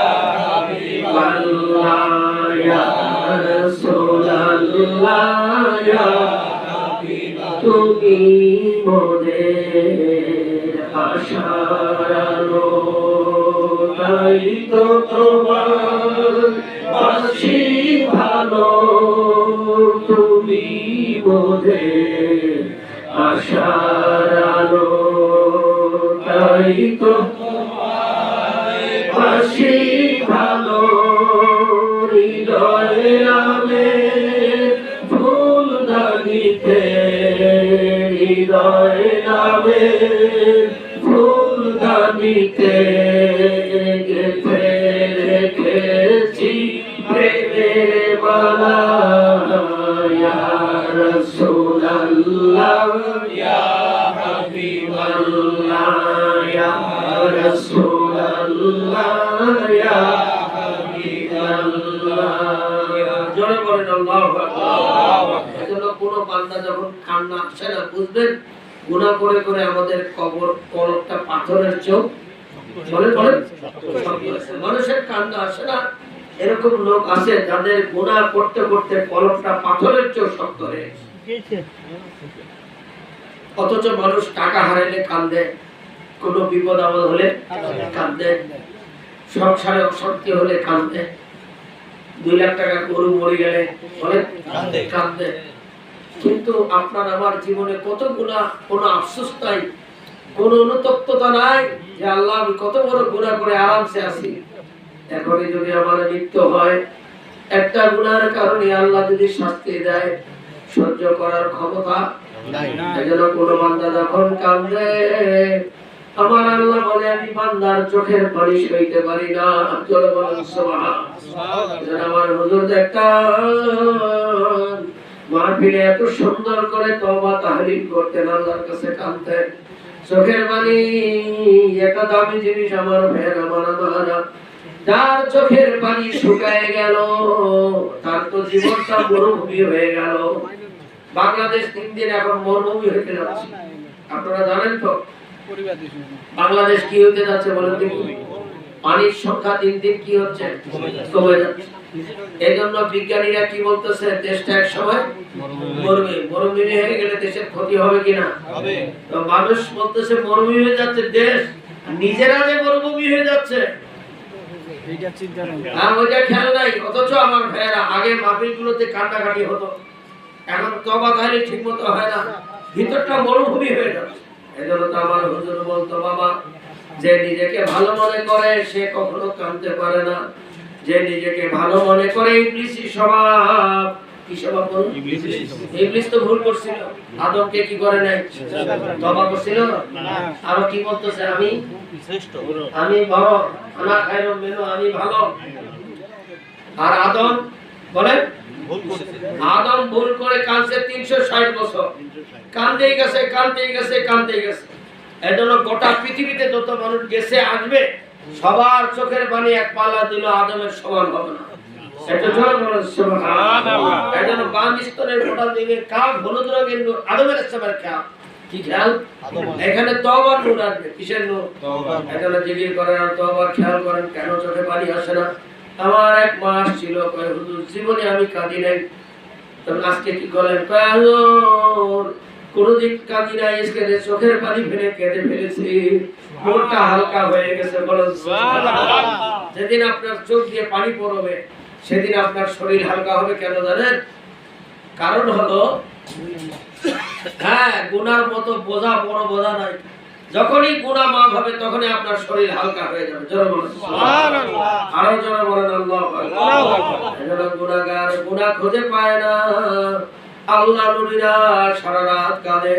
হাবিবাল্লাহ, ইয়া রাসূলুল্লাহ, ইয়া হাবিবাল্লাহ। তুমি মোদের আশার আলো, তাই তো তোমার বাসি ভালো, তুমি মোদের আশার আলো, তাই তো বাসি ভালো, হৃদয় নামে ফুলদানিতে, হৃদয় নামে ফুলদানিতে গেঁথে রেখেছি প্রেমের মালা, ইয়া রাসূলুল্লাহ ইয়া হাবিবাল্লাহ, ইয়া রাসূলুল্লাহ ইয়া হাবিবাল্লাহ। জোরে বলেন আল্লাহু আকবার। এজন্য কোন বান্দা যখন কান্না আসে না, বুঝবেন গুনাহ করে করে আমাদের কলবটা পাথরের চোখ, বলেন মানুষের কান্না আসে না, এরকম লোক আছে যাদের গুনাহ করতে করতে কলবটা পাথরের চোখ শক্ত হয়ে গেছে। অথচ মানুষ টাকা হারাইলে কান্দে, কোন বিপদ আপদ হলে কান্দে, সংসারে অশান্তি হলে কান্দে, 2 লাখ টাকা গরু মরে গেলে বলে কান্দে। কিন্তু আপনার আমার জীবনে কত গুনাহ, কোনো আফসোস নাই, কোনো অনুতপ্ততা নাই যে আল্লাহ আমি কত বড় গুনাহ করে আরামসে আছি, এখনই যদি আমার মৃত্যু হয়, একটা গুনাহের কারণে আল্লাহ যদি শাস্তি দেয়, সহ্য করার ক্ষমতা নাই। এজন্য কোন বান্দা যখন কান্দে, আমার আল্লাহ বলে আমি বান্দার চোখের পানি সইতে পারি না, চলে বলেন সুবহানাল্লাহ। আমার হুজুর একটা মাহফিলে এত সুন্দর করে তওবা তাহলিল করতেন, আল্লাহর কাছে কাঁদতেন, চোখের পানি একটা দামি জিনিস আমার ভাইয়ের, আমার যার চোখের পানি শুকায় গেল, তার তো জীবনটা মরুভূমি হয়ে গেল। বাংলাদেশ 3 দিন এখন মরুভূমি হতে যাচ্ছে, আপনারা জানেন তো বাংলাদেশ কি হতে যাচ্ছে বলেন দেখি? পানির সংখ্যা দিন দিন কি হচ্ছে, কমে যাচ্ছে। এই জন্য বিজ্ঞানীরা কি বলতেছে, দেশটা এক সময় মরুভূমি হয়ে গেলে দেশের ক্ষতি হবে কিনা হবে। তো মানুষ বলতেছে মরুভূমি হয়ে যাচ্ছে দেশ, নিজেরা যে মরুভূমি হয়ে যাচ্ছে এইটা চিন্তা নেই, ওইটা খেয়াল নাই। অথচ আমার ভাইয়েরা আগে মাহফিলগুলোতে কান্নাকাটি হতো, এখন তওবা তাহলিল ঠিকমতো হয় না, ভিতরটা মরুভূমি হয়ে যাচ্ছে। এজন্য তো আমার হুজুর বলতো, বাবা যে নিজেকে ভালো মনে করে সে কখনো কাঁদতে পারে না, যে নিজেকে ভালো মনে করে ইবলিসি স্বভাব। কি স্বভাব বল? ইবলিস তো ভুল করছিল, আদমকে কি করে নাই, তওবা করছিল না। আর কি বলতেছে, আমি শ্রেষ্ঠ, আমি বড়, আনা খায়রুম মিনহু, আমি ভালো। আর আদম বলেন আদম ভুল করে কাঁদছে 360 বছর, কাঁদতেই গেছে কাঁদতেই গেছে কাঁদতেই গেছে। এজন্য গোটা পৃথিবীতে যত মানুষ গেছে আসবে, সবার চোখের পানি এক পাল্লা দিল আদমের সমান হবে না। এটা জোরে বলেন সুবহানাল্লাহ। এজন্য বামিস্তরের গোটা দিকে কাক হলুদ রঙের নূর, আদমের ইসলামের কাক কি খেয়াল, এখানে তওবার নূর আসবে। কিসের নূর? তওবা। এজন্য জিকির করেন আর তওবার খেয়াল করেন, কেন চোখে পানি আসে না? আমার 1 মাস ছিল, কয় হুজুর জীবনে আমি কাঁদি নাই, তবে আজকে কি করেন, কয় হুজুর কোনদিন কাঁদি নাই, আজকে চোখের পানি ফেলে কেঁদে ফেলেছি, মনটা হালকা হয়ে গেছে। বলেন সুবহানাল্লাহ। যেদিন আপনার চোখ দিয়ে পানি পড়বে সেদিন আপনার শরীর হালকা হবে। কেন জানেন? কারণ হলো হ্যাঁ, গুনার মতো বোঝা বড় বোঝা নাই, যখনই গুনাহ মাফ হবে তখনই আপনার শরীর হালকা হয়ে যাবে। জোরে বলেন সুবহানাল্লাহ। আরো জোরে বলেন আল্লাহু আকবার। এজন্য গুনাহগার গুনাহ খুঁজে পায় না, আল্লাহ নবীরা সারা রাত কাঁদে।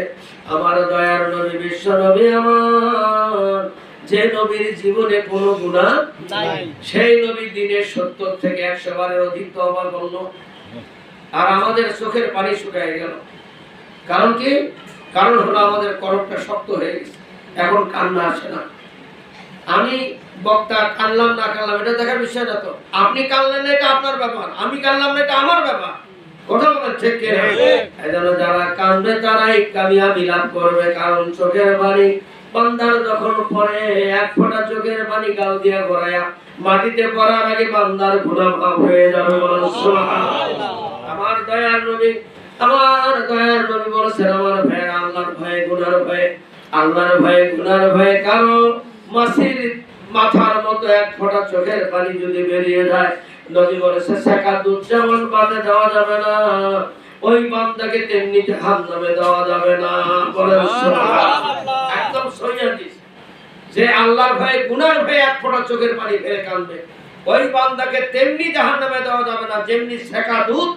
আমার দয়ার নবী, বিশ্ব নবী আমার, যে নবীর জীবনে কোনো গুনাহ নাই, সেই নবী দিনে 70 থেকে 100 বারের অধিক তওবা করলো, আর আমাদের চোখের পানি শুকিয়ে গেল। কারণ কি? কারণ হলো আমাদের কলবটা শক্ত হয়ে গেছে, এখন কান্না আসে না। আমি বক্তা কানলাম না কানলাম এটা দেখার বিষয় না তো, আপনি কানলেন না এটা আপনার ব্যাপার, আমি কানলাম না এটা আমার ব্যাপার। কথা বলেন ঠিক কি না? এজন্য যারা কাঁদবে তারাই কামিয়াবি লাভ করবে, কারণ চোখের পানি বান্দার যখন পড়ে, 1 ফোঁটা চোখের পানি গাল দিয়া গড়ায়া মাটিতে পড়ার আগে বান্দার গুনাহ মাফ হয়ে যাবে। বলেন সুবহানাল্লাহ। আমার দয়ার নবী আমার দয়ার নবী বলেছেন আমার ভাই আল্লাহর ভয়ে গুনার ভয়ে, আল্লাহর ভয়ে গুনার ভয়ে কারো মাসির মাথার মতো এক ফোঁটা চোখের পানি যদি বেরিয়ে যায়, নবী বলেছে সেকা দুধ যেমন পাতে দেওয়া যাবে না, ওই বান্দাকে তেমনি জাহান্নামে দেওয়া যাবে না। বলেন সুবহানাল্লাহ। একদম সহিহ হাদিস যে আল্লাহর ভয়ে গুনার ভয়ে এক ফোঁটা চোখের পানি ফেলে কাঁদবে, ওই বান্দাকে তেমনি জাহান্নামে দেওয়া যাবে না যেমনি সেকা দুধ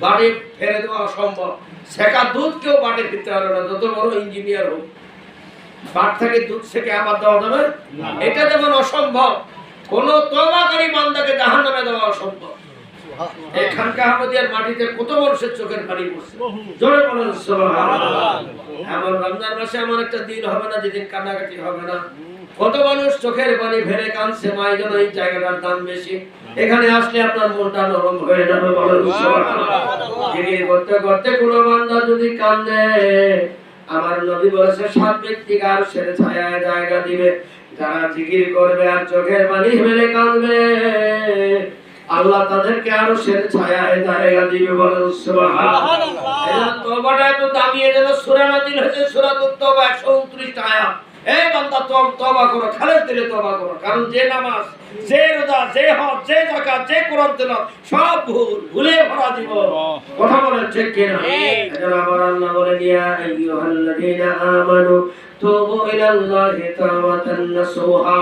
বাড়ি ফেলে দেওয়া অসম্ভব। সেকা দুধ কেউ বাড়ি ফিরতে পারে না, যত বড় ইঞ্জিনিয়ার হোক। বাট থেকে দুধ সেকে আবার দেওয়া যাবে এটা যেমন অসম্ভব, কোন তওবাকারী বান্দাকে জাহান্নামে দেওয়া অসম্ভব। এখানকার আহমদিয়ার মাটিতে কত মানুষের চোখের পানি পড়ছে, জোরে বলেন সুবহানাল্লাহ। এমন রমজান মাসে এমন একটা দিন হবে না যেদিন কান্নাকাটি হবে না। কত মানুষ চোখের পানি ফেলে কাঁদছে, মায়ের জন্য এই জায়গাটার দাম বেশি। এখানে আসলে আপনার মনটা নরম হয়ে যাবে। বলেন সুবহানাল্লাহ। জিকির করতে করতে কোনো বান্দা যদি কাঁদে, আমার নবী বলেছে 7 ব্যক্তিকে আরশের ছায়ায় জায়গা দিবে। যারা জিকির করবে আর চোখের পানি ফেলে কাঁদবে, আল্লাহ তাদেরকে আরশের ছায়ায় জায়গা দিবে। বলেন সুবহানাল্লাহ। এই তওবাটা এত দামি, এজন্য সূরা নাজিল হয়েছে সূরাতুত তওবা 129 আয়াত। এই বান্দা তওবা করো, খালেস দিলে তওবা করো, কারণ যে নামাজ, যে রোজা, যে হজ, যে যাকাত, যে কোরআন তেলাওয়াত সব ভুলে ভরা জীবন। কথা বলেন ঠিক কিনা? এজন্য আমার আল্লাহ বলেন ইয়া আইয়ুহাল্লাযীনা আমানু তুবু ইলাল্লাহি তাওবাতান নাসুহা।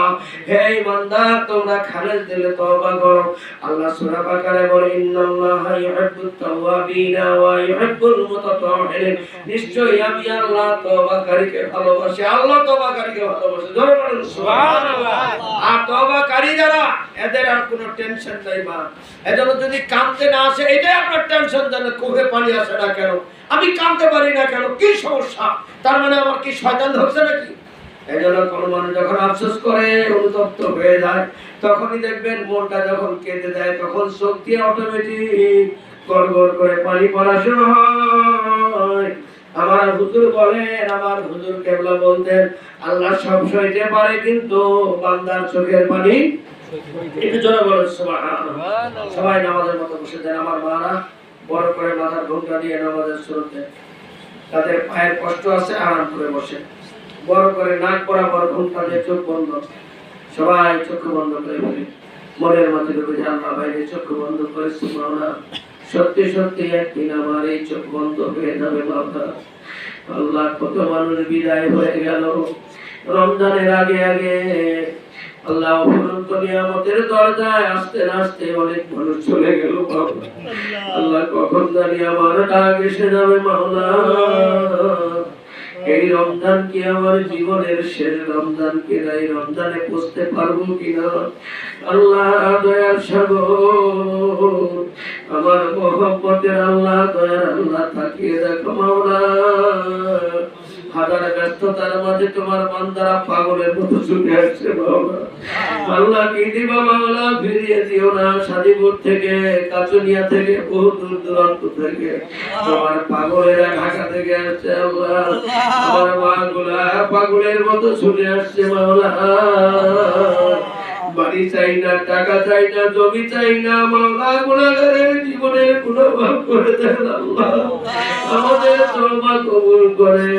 হে বান্দা তোমরা খালেস দিলে তওবা করো। আল্লাহ সূরা বাকারায় বলে ইন্নাল্লাহা ইউহিব্বুত তাওয়াবিনা ওয়া ইউহিব্বুল মুতাতাহহিরিন। নিশ্চয়ই আমি আল্লাহ তওবাকারীকে ভালোবাসি, আল্লাহ তওবাকারীকে ভালোবাসে। জোরে বলেন সুবহানাল্লাহ। আর তওবাকারী যারা, এদের আর কোনো টেনশন নাই মা। এজন্য যদি কাঁদতে না আসে এটাই আপনার টেনশন, জানে কোহে পানি আসে না কেন, আমি কাঁদতে পারি না কেন, কি সমস্যা, তার মানে আমার কি শয়তান ধরছে নাকি? এজন্য কোনো মানুষ যখন আফসোস করে, অনুতপ্ত হয়ে যায়, তখনই দেখবেন মনটা যখন কেঁদে দেয়, তখন চোখ দিয়ে অটোমেটিক গড়গড় করে পানি পড়া শুরু হয়। আমার হুজুর বলেন, আমার হুজুর কেবলা বলতেন আল্লাহ সব সইতে পারে, কিন্তু বান্দার চোখের পানি একটু জোরে বলেন সুবহানাল্লাহ। সবাই নামাজের মতো বসে দেন। আমার মারা বড় করে মাথার ঘোমটা দিয়ে নামাজের শুরুতে, তাদের পায়ের কষ্ট আছে, আরাম করে বসে, বড় করে নাক বরাবর ঘোমটা দিয়ে চোখ বন্ধ, সবাই চোখ বন্ধ করে ফেলে মনের মাঝে ঢুকে যে আল্লাহ বাইরে চোখ বন্ধ করে সুবহানা, সত্যি সত্যি একদিন আমার এই চোখ বন্ধ হয়ে যাবে বাবা। আল্লাহ কত মানুষ বিদায় হয়ে গেল রমজানের আগে আগে। আল্লাহ অফুরন্ত নিয়ামতের দরজায় আসতে আসতে অনেক মানুষ চলে গেল বাবা। আল্লাহ কখন জানি আমার ডাক এসে যাবে মাওলা। এই রমজান কি আমার জীবনের শেষ রমজান কিনা, এই রমজানে পৌঁছতে পারবো কিনা? আল্লাহ দয়ার সাগর, আমার মহব্বতের আল্লাহ, দয়ার আল্লাহ, তাকিয়ে দেখো মাওলা। হাজার ব্যস্ততার মাঝে তোমার বান্দারা পাগলের মতো ছুটে আসছে মাওলা। আল্লাহ কি দিবা মাওলা, ফিরিয়ে দিও না। সাদিপুর থেকে, কাচুনিয়া থেকে, বহু দূর দূরান্ত থেকে তোমার পাগলেরা ঢাকা থেকে আসছে আল্লাহ। আমার মা গুলা পাগলের মতো ছুটে আসছে মাওলা। বাড়ি চাই না, টাকা চাই না, জমি চাই না মাওলা, গুনাহগারের জীবনের গুনাহ মাফ করে দেন আল্লাহ। আমাদের তওবা কবুল করে।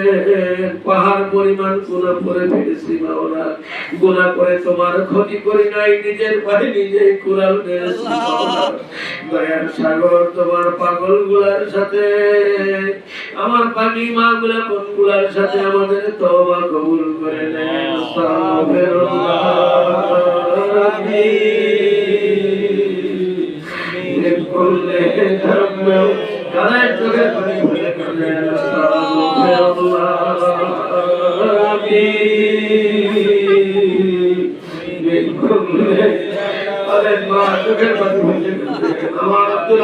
পাহাড় পরিমাণ গুনাহ করে ফেলেছি মাওলা, গুনাহ করে তোমার ক্ষতি করি নাই, নিজের পায়ে নিজেই কুড়াল মেরেছি মাওলা। দয়ার সাগর, তোমার পাগল গুলার সাথে, আমার পাগলি মা গুলা বোন গুলার সাথে আমাদের তওবা কবুল করে নেন। আস্তাগফিরুল্লাহ আমার আব্দুল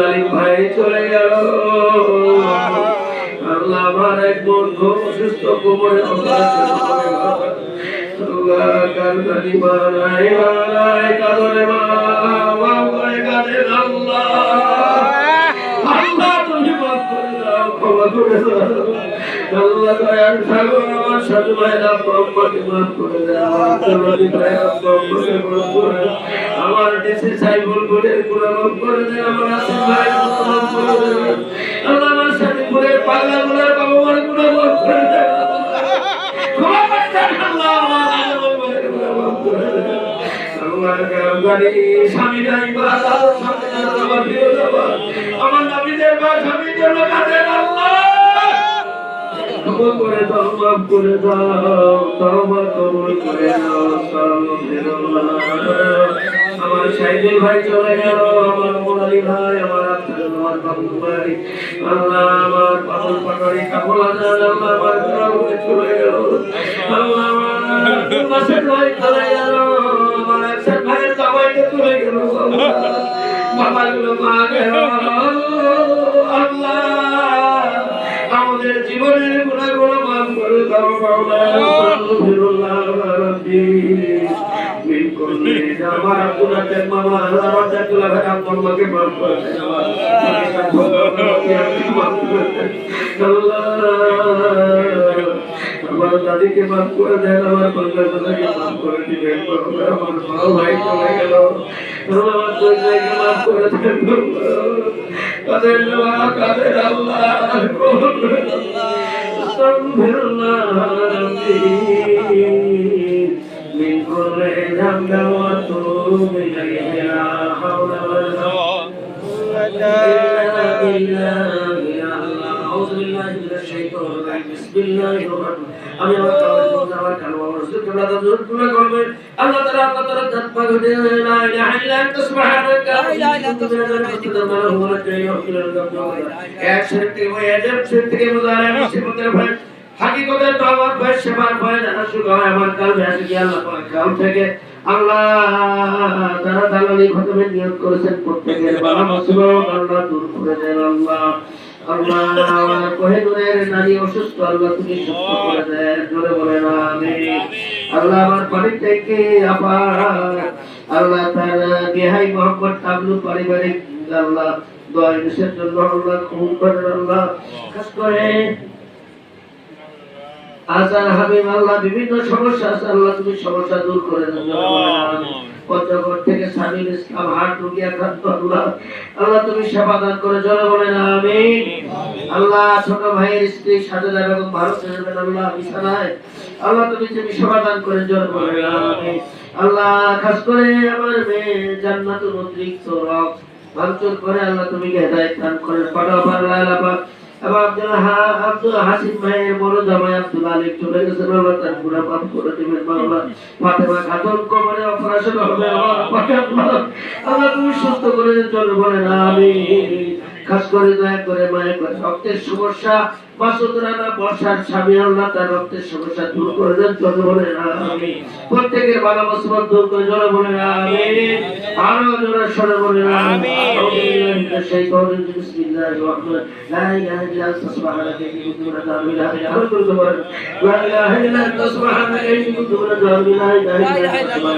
আলী ভাই চলে গেল। আল্লাহ আমার এক বন্ধু অসুস্থ, কোমরে অপারেশন করে আল্লাহ কারদানি মারাই মারাই কাদরে মা করে কাদের আল্লাহ। আল্লাহ তুমি মাফ করে দাও, ক্ষমা করে দাও। আল্লাহ দয়াল সাগর আমার সাধু ভাইরা আব্বাকে মাফ করে দেন, আমার ভাইরা আব্বাকে মাফ করে দেন, আমার দেশে সাইবুল বলের গুনাহ মাফ করে দেন, আমার আসিফ ভাইয়ের গুনাহ মাফ করে দেন, আল্লাহ আমার সাদিপুরের পাগলা গুনার বাবা মার গুনাহ মাফ করে দেন, ক্ষমা করে দেন আল্লাহ, আমার ভাইয়ের গুনাহ মাফ করে দেন। আল্লাহ গাড়ি স্বামী নাই বা স্বামী নাই আমার প্রিয় বাবা, আমার নবীদের বা স্বামীদের কাছে আল্লাহ ক্ষমা করে দাও, মাফ করে দাও, তওবা কবুল করে নাও, আস্তাগফিরুল্লাহ। আমার সাইদুল ভাই চলে গেল, আমার মোলালি ভাই, আমার আব্দুল আমার বাবু ভাই, আল্লাহ আমার পাগল পাগড়ি কাপড় আজান, আল্লাহ আমার গ্রামে চলে গেল, আল্লাহ আমার মাসের ভাই চলে গেল, আমার একসাথ ভাইয়ের জামাইকে চলে গেল, বাবাগুলো মা গেল, আল্লাহ আমাদের জীবনের গুনাহগুলো মাফ করে দাও মাওলা, আস্তাগফিরুল্লাহ রাব্বি মিন কুল্লি আমার গুনাহের মামা আমার জাতুল্লাহ ভাই আম্মাকে মাফ করে দাও, আমার দাদিকে মাফ করে দেন, আমার বাচ্চাদেরকে মাফ করে দিবেন, আমার বড় ভাই চলে গেল, আমার দুই ভাইকে মাফ করে দেন, কাদের দোয়া কাদের আল্লাহ আস্তাগফিরুল্লাহ রাব্বি মিন কুল্লি যামবি ওয়া তুবু ইলাইহি লা হাওলা ওয়ালা কুওয়াতা ইল্লা বিল্লাহ। আউযু বিল্লাহি মিনাশ শাইতানির রাজিম। বিসমিল্লাহির রাহমানির রাহিম। আমি আমার কালমা রাসূল তোমরা দরুদ করবে, আল্লাহ তাআলা জাত পাক হতে লা ইলাহা ইল্লা আনতা সুবহানাকা লা ইলাহা ইল্লা আনতা সুবহানাকা এক শরীর থেকে ওই আজাব শরীর থেকে মুজারে মুসিবতের ভয় হাকিকতের দাওয়াত ভয় সেবার ভয় জানা শুরু হয় আমার কালবে আসে কি আল্লাহ পাক কাল থেকে আল্লাহ তারা দালালি খতমে নিয়ত করেছেন প্রত্যেকের বালা মুসিবত আল্লাহ দূর করে দেন, আল্লাহ আল্লাহ আমার কোহিনুরের নারী অসুস্থ, আল্লাহ তুমি সুস্থ করে দেন, জোরে বলেন আমিন। আল্লাহ আমার বাড়ি থেকে আবার আল্লাহ তার বিহাই মোহাম্মদ তাবলু পারিবারিক আল্লাহ দোয়া নিষেধ জন্য আল্লাহ কবুল করেন, আল্লাহ খাস করে আজান হাবিব আল্লাহ বিভিন্ন সমস্যা আছে, আল্লাহ তুমি সমস্যা দূর করে দেন, পঞ্চগড় থেকে সামিল ইসলাম হাট রোগী আক্রান্ত, আল্লাহ আল্লাহ তুমি সেবা দান করে জোরে বলেন আমিন। আল্লাহ ছোট ভাইয়ের স্ত্রী সাজেদা বেগম ভারত যাবেন আল্লাহ বিছানায়, আল্লাহ তুমি সেবা দান করে জোরে বলেন আমিন। আল্লাহ খাস করে আমার মেয়ে জান্নাতুল অতিরিক্ত রব ভাঙচুর করে আল্লাহ তুমি হেদায়েত দান করেন, পাঠাবার লালা পাক এবং আব্দুল হাসিম ভাইয়ের বড় জামাই আব্দুল আলী চলে গেছেন, আল্লাহ তার গুনাহ মাফ করে দিবেন, আল্লাহ ফাতেমা খাতুন কোমরে অপারেশন হবে, আল্লাহ তুমি সুস্থ করে দেন, চলে বলেন আমিন। খাস করে দয়া করে মায়ের রক্তের সমস্যা মাসুদ রানা বর্ষার স্বামী আল্লাহ তার রক্তের সমস্যা দূর করে দেন, চলে বলেন আমিন। প্রত্যেকের বালা মুসিবত দূর করে জোরে বলেন আমিন, আরো জোরে সরে বলেন আমিন। সেই কওলেন বিসমিল্লাহির রহমানির লা ইলাহা ইল্লা আনতা সুবহানাকা ইন্নী কুনতু মিনাজ জালিমিন। আরো জোরে বলেন লা ইলাহা ইল্লা আনতা সুবহানাকা ইন্নী কুনতু মিনাজ জালিমিন। লা ইলাহা ইল্লা আনতা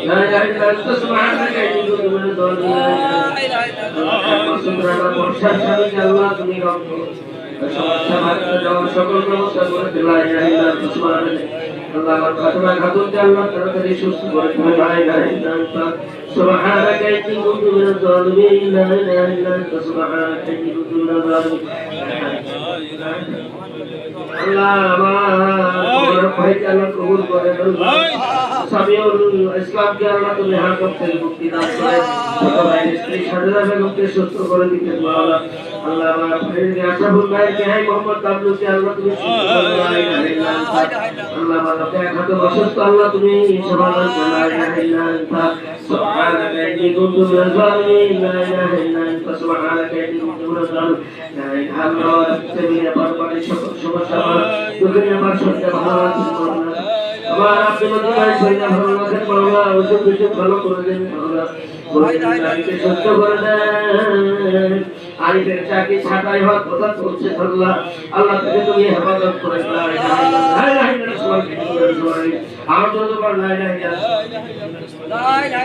لا إله إلا أنت سبحانك إني كنت من الظالمين. سبحان বর্ষার স্বামী আল্লাহ তুমি রক্ষা সমস্যা মাত্র যাওয়ার সকল ব্যবস্থা করে দিন, লা ইলাহা ইল্লা আনতা সুবহানাকা আল্লাহ আমার ফাতেমা খাতুনকে আল্লাহ তাড়াতাড়ি সুস্থ করে দিন, লা ইলাহা ইল্লা আনতা সুবহানাকা ইন্নী কুনতু মিনাজ জালিমিন। লা ইলাহা ইল্লা আনতা সুবহানাকা ইন্নী কুনতু মিনাজ জালিমিন। আল্লাহ আমার ভাইকে আল্লাহ কবুল করেন, সামিউল ইসলামকে আল্লাহ তুমি হাকম থেকে মুক্তি দান করেন, ছোট ভাইয়ের স্ত্রী সাজেদা বেগমকে সুস্থ করে দিতেন, আল্লাহ আল্লাহ আমার ভাইয়ের আশরাফুল ভাইকে হাই মোহাম্মদ তাবলুকে আল্লাহ তুমি সুস্থ করে দেন, লা ইলাহা ইল্লা আনতা আল্লাহ আমার এক হাতে অসুস্থ, আল্লাহ তুমি সমাধান করেন, লা ইলাহা ইল্লা আনতা সুবহানাকা ইন্নী কুনতু মিনাজ জালিমিন। লা ইলাহা ইল্লা আনতা সুবহানাকা ইন্নী কুনতু মিনাজ জালিমিন। লা ইলাহা ইল্লা আনতা তুমি আমার বাড়ির সকল সমস্যা আমার দুঃখের আমার সত্যি ভালো আছে, আমার আব্দুল ভাই ছেলে আমাদের মাওলা ওসব কিছু ভালো করে দেন মাওলা বলতে সত্য করে দেন আরিফের চাকরি ছাটাই হওয়ার কথা চলছে আল্লাহ আল্লাহ থেকে তুমি হেফাজত করে আমার জন্য তোমার লাই লাই لا إله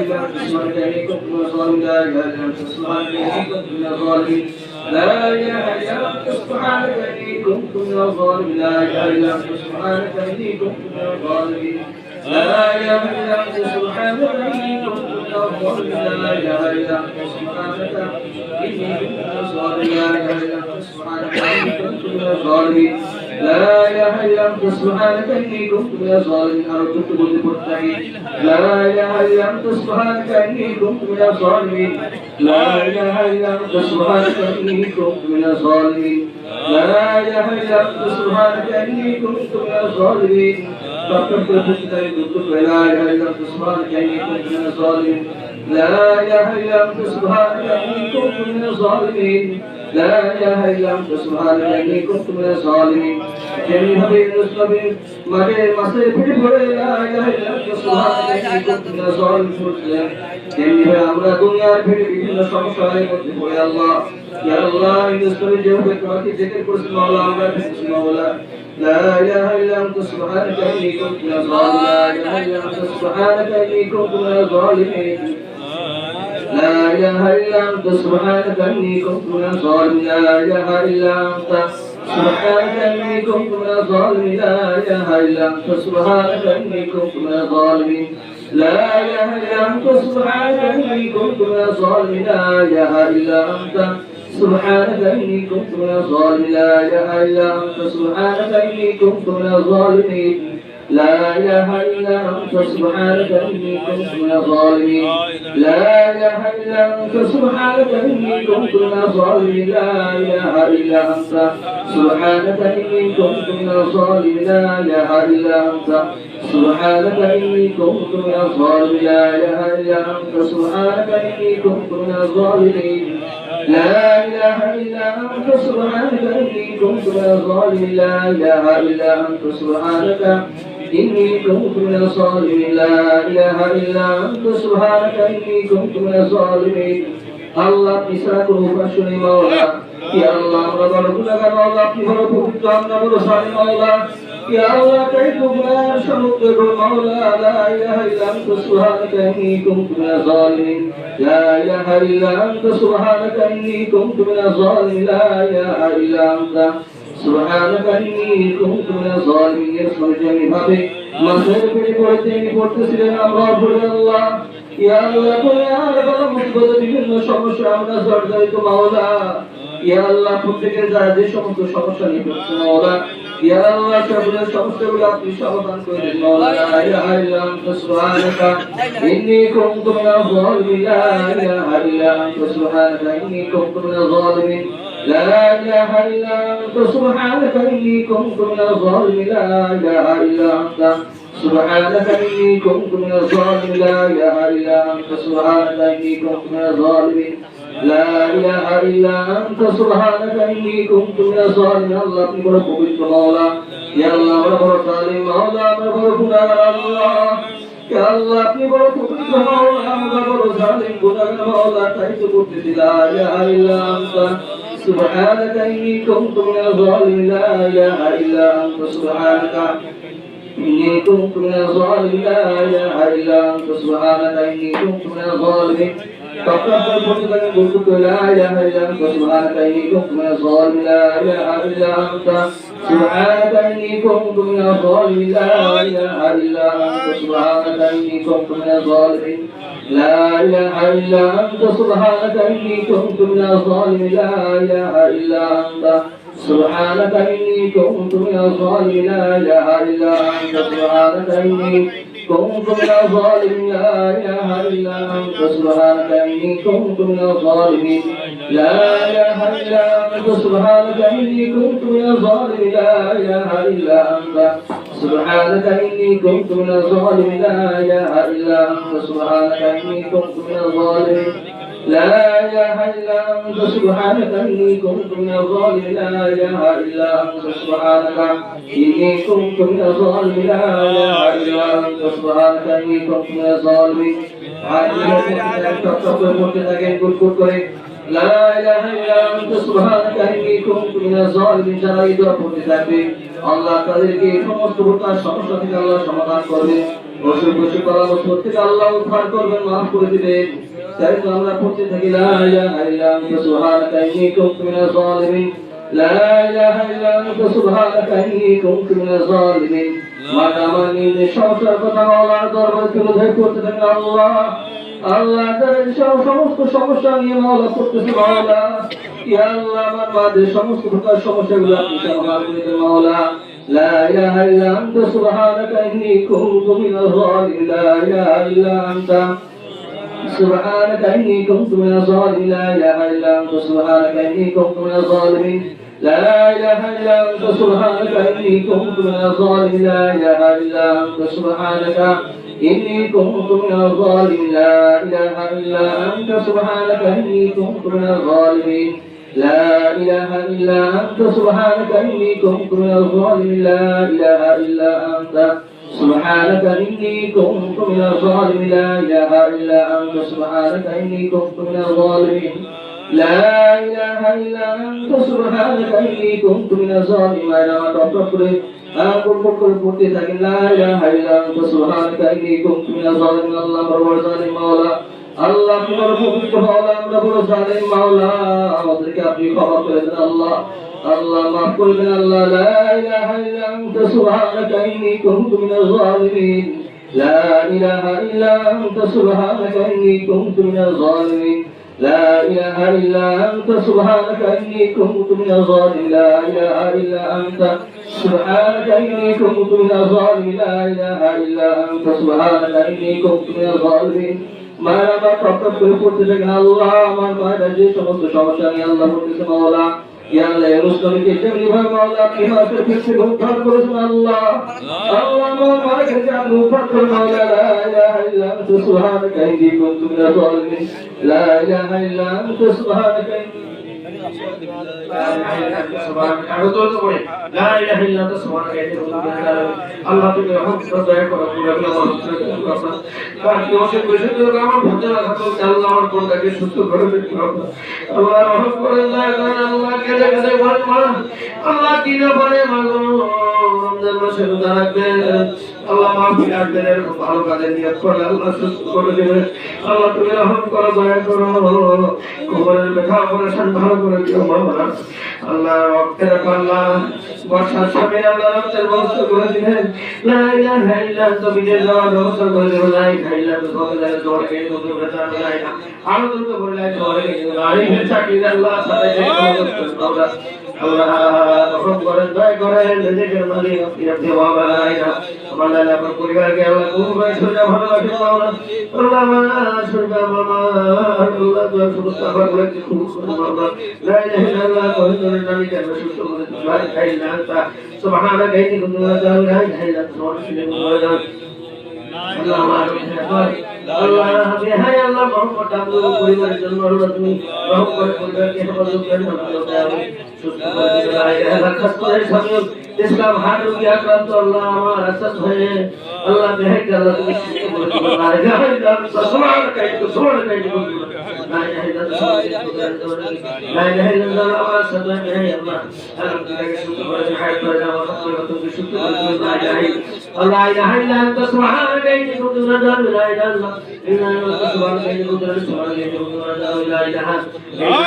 إلا أنت سبحانك إني كنت من الظالمين لا إله إلا أنت سبحانك إني كنت من الظالمين لا إله إلا أنت سبحانك إني كنت من الظالمين لا إله إلا أنت سبحانك إني كنت من الظالمين لا إله إلا أنت سبحانك إني كنت من الظالمين لا إله إلا أنت سبحانك إني كنت من الظالمين أردت بالمتقين لا إله إلا أنت سبحانك إني كنت من الظالمين لا إله إلا أنت سبحانك إني كنت من الظالمين لا إله إلا أنت سبحانك إني كنت من الظالمين فكرت لا إله إلا أنت سبحانك إني كنت من الظالمين لا إله إلا أنت سبحانك إني كنت من الظالمين لا إله إلا أنت سبحانك إني كنت من الظالمين جميع هذه النسبة مجد مصير في لا إله إلا أنت سبحانك إني كنت من الظالمين جميع أمر الدنيا في বিভিন্ন সমস্যার মধ্যে পড়ে আল্লাহ ইয়া আল্লাহ এই নসবের যেভাবে তোমাকে জিকির করছি মাওলা আমরা খুশি মাওলা لا إله إلا أنت سبحانك إني كنت من الظالمين لا إله إلا أنت سبحانك إني كنت من الظالمين لا إله إلا أنت سبحانك إني كنت من الظالمين لا إله إلا أنت سبحانك إني كنت من الظالمين لا إله إلا أنت سبحانك إني كنت من الظالمين لا إله إلا أنت سبحانك إني كنت من الظالمين لا إله إلا أنت سبحانك إني كنت من الظالمين لا إله إلا أنت سبحانك إني كنت من الظالمين لا إله إلا أنت سبحانك إني كنت من الظالمين لا إله إلا أنت سبحانك إني كنت من الظالمين لا إله إلا أنت سبحانك إني كنت من الظالمين لا إله إلا أنت سبحانك إني كنت من الظالمين لا إله إلا أنت سبحانك إني كنت من الظالمين لا إله إلا أنت سبحانك إني كنت من الظالمين لا إله إلا أنت سبحانك إني كنت من الظالمين لا إله إلا أنت سبحانك إني كنت من الظالمين الله بسرك وفشني مولا يا الله ربنا لك مولا في بركة أمنا ورسالي مولا يا الله كيف ما شرط مولا لا إله إلا أنت سبحانك إني كنت من الظالمين لا إله إلا أنت سبحانك إني كنت من الظالمين لا إله إلا أنت سبحانك إني كنت من الظالمين يسمع جميع ভাবে মাসের পেটে পড়তে পড়তেছিলেন আমরা বলে আল্লাহ ইয়া আল্লাহ কোন আর বড় মুসিবত বিভিন্ন সমস্যা আমরা জর্জরিত মাওলা ইয়া আল্লাহ প্রত্যেকের যারা যে সমস্ত সমস্যা নিয়ে পড়ছে মাওলা ইয়া আল্লাহ সবগুলো সমস্যাগুলো আপনি সমাধান করে দিন মাওলা লা ইলাহা ইল্লা আনতা সুবহানাকা ইন্নী কুনতু মিনাল যালিমিন লা ইলাহা ইল্লা আনতা সুবহানাকা ইন্নী কুনতু মিনাল যালিমিন لا إله إلا أنت سبحانك إني كنت من الظالمين لا إله إلا أنت سبحانك إني كنت من الظالمين لا إله إلا أنت سبحانك إني كنت من الظالمين لا إله إلا أنت سبحانك إني كنت من الظالمين الله أكبر পবিত্র মাওলা ইয়া আল্লাহ আমরা বড় জালিম মাওলা আমরা বড় গুনাহগার আল্লাহ ইয়া আল্লাহ আপনি বড় পবিত্র মাওলা আমরা বড় জালিম গুনাহগার মাওলা তাই তো করতেছি লা ইলাহা ইল্লা আনতা سبحانك إني كنت من الظالمين لا إله إلا أنت سبحانك إني كنت من الظالمين لا إله إلا أنت سبحانك إني كنت من الظالمين فقد قلت لا إله إلا أنت سبحانك إني كنت من الظالمين لا إله إلا أنت سبحانك إني كنت من الظالمين لا إله إلا أنت سبحانك إني كنت من الظالمين لا إله إلا أنت سبحانك إني كنت من الظالمين لا إله إلا أنت سبحانك إني كنت من الظالمين لا إله إلا أنت سبحانك إني كنت من الظالمين لا إله إلا أنت سبحانك إني كنت من الظالمين لا إله إلا أنت سبحانك إني كنت من الظالمين لا إله إلا أنت سبحانك إني كنت من الظالمين لا إله إلا أنت سبحانك إني كنت من الظالمين لا إله إلا أنت سبحانك إني كنت من الظالمين لا إله إلا أنت سبحانك إني كنت من الظالمين لا إله إلا أنت سبحانك إني كنت من الظالمين لا إله إلا أنت سبحانك إني كنت من الظالمين যারা এই দোয়া পড়তে থাকবে আল্লাহ তাদেরকে এই সমস্ত প্রকার সমস্যা থেকে আল্লাহ সমাধান করবেন অসুখ অসুখ পরামর্শ থেকে আল্লাহ উদ্ধার করবেন মাফ করে দিবেন তাই তো আমরা পড়তে থাকি লা ইলাহা ইল্লা আনতা সুবহানাকা ইন্নী কুনতু মিনাজ জালিমিন লা ইলাহা ইল্লা আনতা সুবহানাকা ইন্নী কুনতু মিনাজ জালিমিন মাদামা নিয়ে সমস্যার কথা আল্লাহর দরবারে তুলে ধরে পড়তে থাকি আল্লাহ আল্লাহ তাআলা সমস্ত সমস্যা নিয়ে মাওলা করতেছে মাওলা ইয়া আল্লাহ আমার মাঝে সমস্ত প্রকার সমস্যাগুলো আপনি সমাধান করে দেন মাওলা লা ইলাহা ইল্লা আনতা সুবহানাকা ইন্নী কুনতু মিনাজ জালিমিন লা ইলাহা ইল্লা আনতা سبحانك إني كنت من الظالمين لا إله إلا أنت سبحانك إني كنت من الظالمين لا إله إلا أنت سبحانك إني كنت من الظالمين لا إله إلا أنت سبحانك إني كنت من الظالمين لا إله إلا أنت سبحانك إني كنت من الظالمين لا إله إلا أنت سبحانك إني كنت من الظالمين لا إله إلا أنت سبحانك إني كنت من الظالمين لا إله إلا أنت سبحانك إني كنت من الظالمين لا إله إلا أنت سبحانك إني كنت من الظالمين أنا أتوقف أقول بقول لكن لا إله إلا أنت سبحانك إني كنت من الظالمين الله برور ظالم مولا الله তোমার পবিত্র হওয়া আমরা বড় জালিম মাওলা আমাদেরকে আপনি ক্ষমা করে দেন আল্লাহ আল্লাহ মাফ করবেন আল্লাহ লা ইলাহা ইল্লা আনতা সুবহানাকা ইন্নী কুনতু মিনাজ জালিমিন লা ইলাহা ইল্লা আনতা সুবহানাকা ইন্নী কুনতু মিনাজ জালিমিন لا إله إلا أنت سبحانك إني كنت من الظالمين لا إله إلا أنت سبحانك إني كنت من الظالمين لا إله إلا أنت سبحانك إني كنت من الظالمين মায়ের আমার প্রত্যেক করে পড়তে থাকেন আল্লাহ আমার মায়ের যে সমস্ত সমস্যা নিয়ে আল্লাহ বলতেছে মাওলা ইয়া আল্লাহ এই মুসলিমকে যেমনি ভাবে মাওলা আপনি হাতের পিছে উদ্ধার করেছেন আল্লাহ আল্লাহ আমার মাকে যে আপনি উদ্ধার করে মাওলা লা ইলাহা ইল্লা আনতা সুবহানাকা ইন্নী কুনতু মিনাজ জালিমিন লা ইলাহা ইল্লা আনতা সুবহানাকা আল্লাহ তুমি রহম দয়া করো আমার ভুলতে রাখা তো আল্লাহ আমার কোনটাকে সুস্থ করে দিতে হবে আল্লাহ রহম করে দয়া করেন আল্লাহ কেটে কেটে আল্লাহ কি না পারে রমজান মাসে রোজা রাখবেন আল্লাহ মাফি রাখবেন এরকম ভালো কাজে নিয়ত করলে আল্লাহ সুস্থ করে দেবেন আল্লাহ তুমি রহম করো দয়া করো কবরের ব্যথা অপারেশন ভালো করে দিও মাওলা আল্লাহ রক্তের পাল্লা বর্ষার সময় আল্লাহ রক্তের ব্যবস্থা করে দিবেন লা ইলাহা ইল্লা আনতা বিজয় দেওয়ার ব্যবস্থা করে দেবেন লা ইলাহা ইল্লা আনতা সবাই দোয়া করে দুটো বেটা লা ইলাহা আরো দুটো বলে লা ইলাহা ইল্লা চাকরি আল্লাহ সাথে মাওলা আল্লাহ রহম করেন দয়া করেন রিজিকের মালিক আপনি আপনি বাবা লা ইলাহা আমাদের আপনার পরিবারকে আল্লাহ কবুল করে ভালো রাখেন মাওলা আল্লাহ আমার সরকার মামা আল্লাহ দোয়া সমস্ত আবার বলে খুব মাওলা লা ইলাহা ইল্লাল্লাহ কহিনুল নবী কে সুস্থ করে লা ইলাহা ইল্লা আনতা সুবহানাকা ইন্নী কুনতু মিনাজ জালিমিন লা ইলাহা ইল্লা আনতা আল্লাহ আমার আল্লাহ বিহাই আল্লাহ মোহাম্মদ আব্দুল পরিবারের জন্য আল্লাহ তুমি রহম করে পরিবারকে হেফাজত করেন আল্লাহ সুস্থ করে দিন লা ইলাহা ইল্লা খাস করে স্বামী ইসলাম হার রোগী আক্রান্ত আল্লাহ আমার আসাদ হয়ে আল্লাহ বিহাই আল্লাহ তুমি সুস্থ করে দিন লা ইলাহা ইল্লা আনতা সুবহানাকা ইন্নী কুনতু لا إله إلا الله لا إله إلا الله أسد به الله ألم تلك شكر حيث لا وخطرة بشكر لا إله إلا أنت سبحانك إني كنت من الظالمين لا إله إلا أنت سبحانك إني كنت من الظالمين لا إله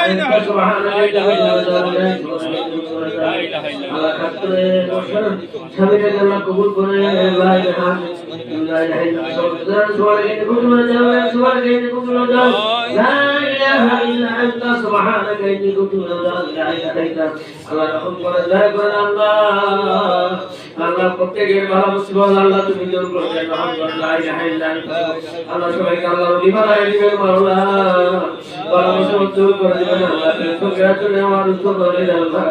إلا أنت سبحانك إني كنت من الظالمين لا إله إلا الله خطر سبيل الله قبول করে لا إله إلا أنت سبحانك إني كنت من الظالمين سبحانك إني كنت من الظالمين لا إله إلا أنت سبحانك إني كنت من الظالمين لا إله إلا الله رحم করে দয়া করে আল্লাহ আল্লাহ প্রত্যেকের ভালো মুসিবত আল্লাহ তুমি দূর করে দেন রহম করে লা ইলাহা ইল্লা আনতা আল্লাহ সবাইকে আল্লাহর ওলি বানায় দিবেন মাওলা বালা মুসিবত দূর করে দিবেন আল্লাহ ফকিরাতুল আমার রুস্ত করে দিবেন আল্লাহ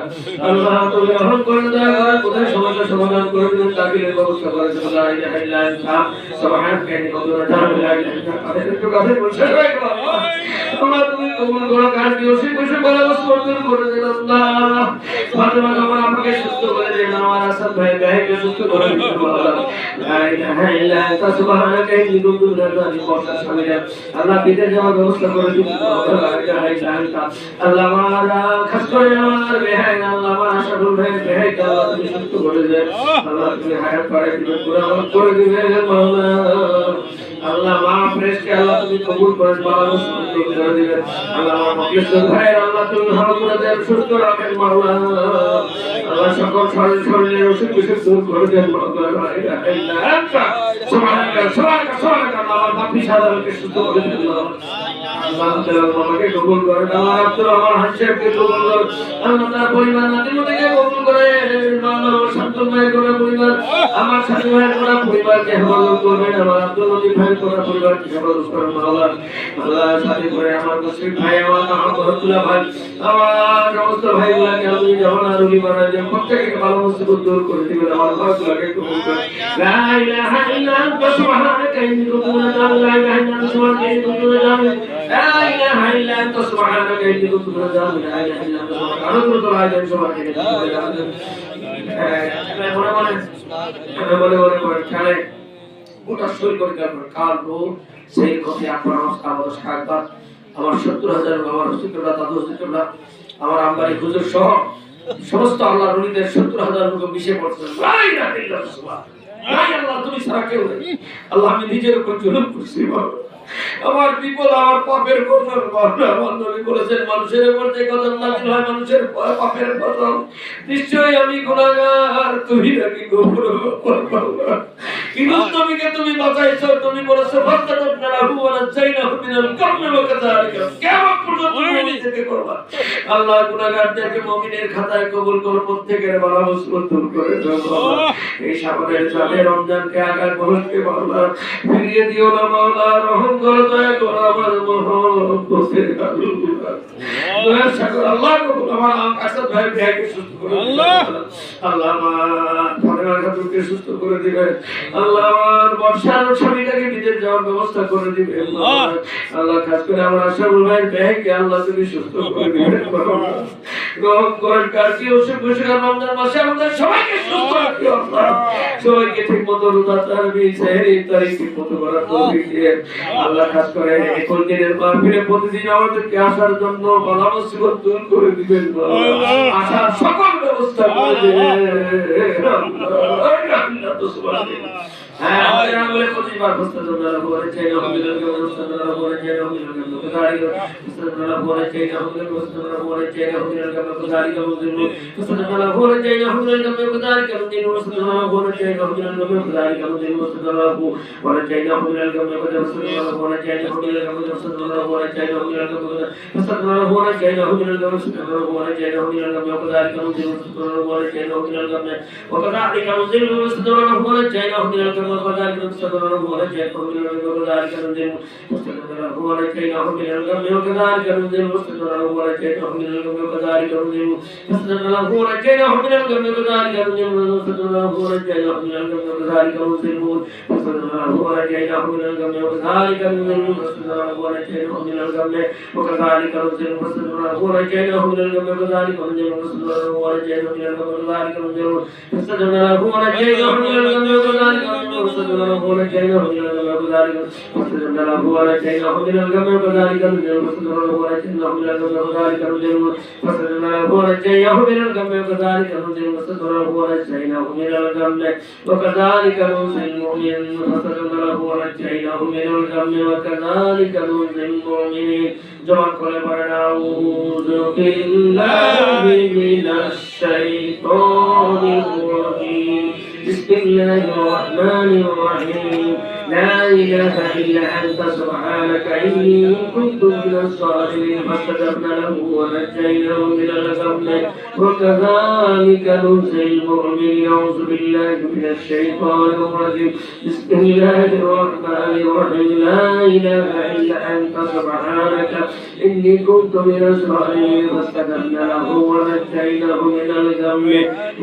আল্লাহ তুমি রহম করে দয়া করে কোথায় সমস্যা সমাধান করে দিবেন তাকিলের ব্যবস্থা করে দিবেন লা ইলাহা ইল্লা আনতা সুবহানাকা ইন্নী কুনতু মিনাল জালিমিন একটু কাছে বসে রাখো আল্লাহ তুমি কবুল করো কাজ দিও সে বসে বালা মুসিবত দূর করে দিবেন আল্লাহ ফাতেমা আমার আমাকে সুস্থ করে দিবেন আমার আসাদ ভাই ভাইকে সুস্থ করে দিবেন আল্লাহ লা ইলাহা ইল্লা আনতা সুবহানাকা ইন্নী কুনতু মিনাল জালিমিন আল্লাহ বিদেশ যাওয়ার ব্যবস্থা করে দিবেন আল্লাহ আমার খাস করে আমার বেহাই আল্লাহ আমার আশাফুল ভাই বেহাই আল্লাহ তুমি সুস্থ করে দেন আল্লাহ তুমি হায়াত করে দিবেন পুরো করে দিবেন মাওলা আল্লাহ মা ফ্রেশকে আল্লাহ তুমি কবুল করে বাবা মুসলিম করে দিবেন আল্লাহ আমার মুখলিস ভাই আল্লাহ তুমি ভালো করে দেন সুস্থ রাখেন মাওলা আল্লাহ সকল শরীরের অসুখ বিসুখ দূর করে দেন মাওলা লা ইলাহা ইল্লা আনতা সুবহানাকা সুবহানাকা আল্লাহ আমার বাপি সাদাকে সুস্থ করে দিন আল্লাহ আমাকে কবুল করে আল্লাহ আব্দুল আমার হাসিবকে কবুল করে আল্লাহ তার পরিবার নাতিমতিকে কবুল করে আল্লাহ শান্ত ভাইয়ের গোটা পরিবার আমার সাথী ভাইয়ের গোটা পরিবারকে হেফাজত করবেন আমার আব্দুল লতিফ ভাইয়ের গোটা পরিবারকে হেফাজত করবেন আল্লাহ আল্লাহ সাথী করে আমার মুশরিক ভাই আমার আব্দুল্লাহ ভাই আমার সমস্ত ভাইগুলোকে আপনি যখন রোগী বানাই দেন প্রত্যেককে ভালো মুসিবত দূর করে দিবেন আমার ঘরগুলোকে কবুল করে লা ইলাহা ইল্লা আনতা সুবহানাকা ইন্নী কুনতু মিনাল জালিমিন লা ইলাহা ইল্লা আনতা সুবহানাকা ইন্নী কুনতু মিনাল জালিমিন লা ইলাহা ইল্লা আনতা সুবহানাকা ইন্নী কুনতু মিনাল জালিমিন গোটা শরীর করে কালবো সেই কথা আপনার আমাদের সাহায্য আমার 70,000 আমার হুজুররা দাদু হুজুররা আমার আমবাড়ি হুজুর সহ সমস্ত আল্লাহর ওলিদের 70,000 লোক মিশে পড়ছে লা ইলাহা ইল্লাল্লাহ আল্লাহ তুমি ছাড়া কেউ নেই আল্লাহ আমি নিজের উপর জুলুম করছি আমার বিপদ আমার পাপের ফসল আমার নবী বলেছেন মানুষের উপর যে কদর নাযিল হয় মানুষের পাপের ফসল নিশ্চয়ই আমি গুনাহগার তুমি নাকি গফুর কিন্তু তুমি বাঁচাইছো তুমি বলেছো ফাতাদনা লাহু ওয়া নাজাইনাহু মিনাল কারমি ওয়া কাযালিকা কিয়ামত পর্যন্ত মুমিন থেকে করবা আল্লাহ গুনাহগারদেরকে মুমিনের খাতায় কবুল করো প্রত্যেকের বালা মুসিবত দূর করে দাও এই শাবানের চাঁদে রমজানকে আগার বহরকে আল্লাহ ফিরিয়ে দিও না মাওলা রহম করো দয়া করো আমার মহব্বতের আল্লাহ দয়া সাগর আল্লাহ কবুল আমার আসাদ ভাই ভাইকে সুস্থ করে আল্লাহ আল্লাহ আমার ফাতেমা খাতুনকে সুস্থ করে দিবেন আল্লাহ আমার বর্ষার স্বামীটাকে বিদেশ যাওয়ার ব্যবস্থা করে দিবেন আল্লাহ খাস করে আমার আশাফুল ভাই ভাইকে আল্লাহ তুমি সুস্থ করে দিবেন রহম করেন কাজী অসুখ বিসুখ রমজান মাসে আমাদের সবাইকে সুস্থ রাখিও আল্লাহ সবাইকে ঠিক মতো রোজা তারাবি সেহরি ইফতারি ঠিক মতো করার তৌফিক দিন আল্লাহ খাস করে এখন দিনের মাহফিলে প্রতিদিন আমাদেরকে আসার জন্য বালা মুসিবত দূর করে দিবেন আসার সকল ব্যবস্থা করে দিবেন আল্লাহ তো সুবহানাল্লাহ হ্যাঁ আমাদের আমলে প্রতিবার প্রস্তাবনা করে চাই আলহামদুলিল্লাহ প্রস্তাবনা করে চাই আলহামদুলিল্লাহ প্রকারী প্রস্তাবনা করে চাই আলহামদুলিল্লাহ প্রস্তাবনা করে চাই আলহামদুলিল্লাহ প্রকারী প্রস্তাবনা করে চাই আলহামদুলিল্লাহ প্রকারী প্রস্তাবনা করে চাই আলহামদুলিল্লাহ প্রকারী প্রস্তাবনা করে চাই আলহামদুলিল্লাহ প্রস্তাবনা করে চাই আলহামদুলিল্লাহ প্রস্তাবনা করে চাই আলহামদুলিল্লাহ প্রস্তাবনা করে চাই আলহামদুলিল্লাহ প্রস্তাবনা করে চাই আলহামদুলিল্লাহ প্রকারী প্রস্তাবনা করে চাই আলহামদুলিল্লাহ প্রকারী প্রস্তাবনা করে চাই আলহামদুলিল্লাহ وكذلك نستغفر ورجعك من وكذلك ننزل مستغفر ورجعك من الغم وكذلك ننزل مستغفر ورجعك من الغم وكذلك ننزل مستغفر ورجعك من الغم وكذلك ننزل مستغفر ورجعك من الغم وكذلك ننزل مستغفر ورجعك من الغم وكذلك ننزل مستغفر ورجعك من الغم وكذلك ننزل مستغفر ورجعك من الغم وكذلك ننزل مستغفر ورجعك من الغم وكذلك ننزل مستغفر ورجعك من الغم وكذلك وصدنا هو لجينا من الغم وصدنا هو لجينا من الغم وكذلك ننزل وصدنا هو لجينا من الغم وكذلك ننزل وصدنا هو لجينا من الغم وكذلك ننزل وصدنا هو لجينا من الغم وكذلك ننزل المؤمنين وصدنا هو لجينا من الغم وكذلك ننزل المؤمنين جمع كل نعوذ بالله من الشيطان الرجيم بسم الله الرحمن الرحيم لا إله إلا أنت سبحانك إني كنت من الظالمين فاستجبنا له ونجيناه من الغم وكذلك ننجي المؤمنين أعوذ بالله من الشيطان الرجيم بسم الله الرحمن الرحيم لا إله إلا أنت سبحانك إني كنت من الظالمين فاستجبنا له ونجيناه من الغم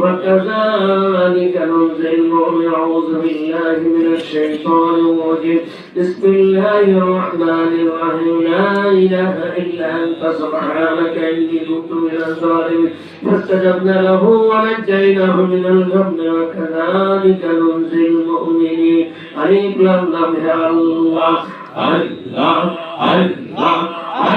وكذلك ننجي المؤمنين أعوذ بالله من الشيطان الرجيم بسم الله الرحمن الرحيم لا إله إلا أنت سبحانك إني كنت من الظالمين فاستجبنا له ونجيناه من الغم وكذلك ننجي المؤمنين ألف لام لام يا الله الله الله الله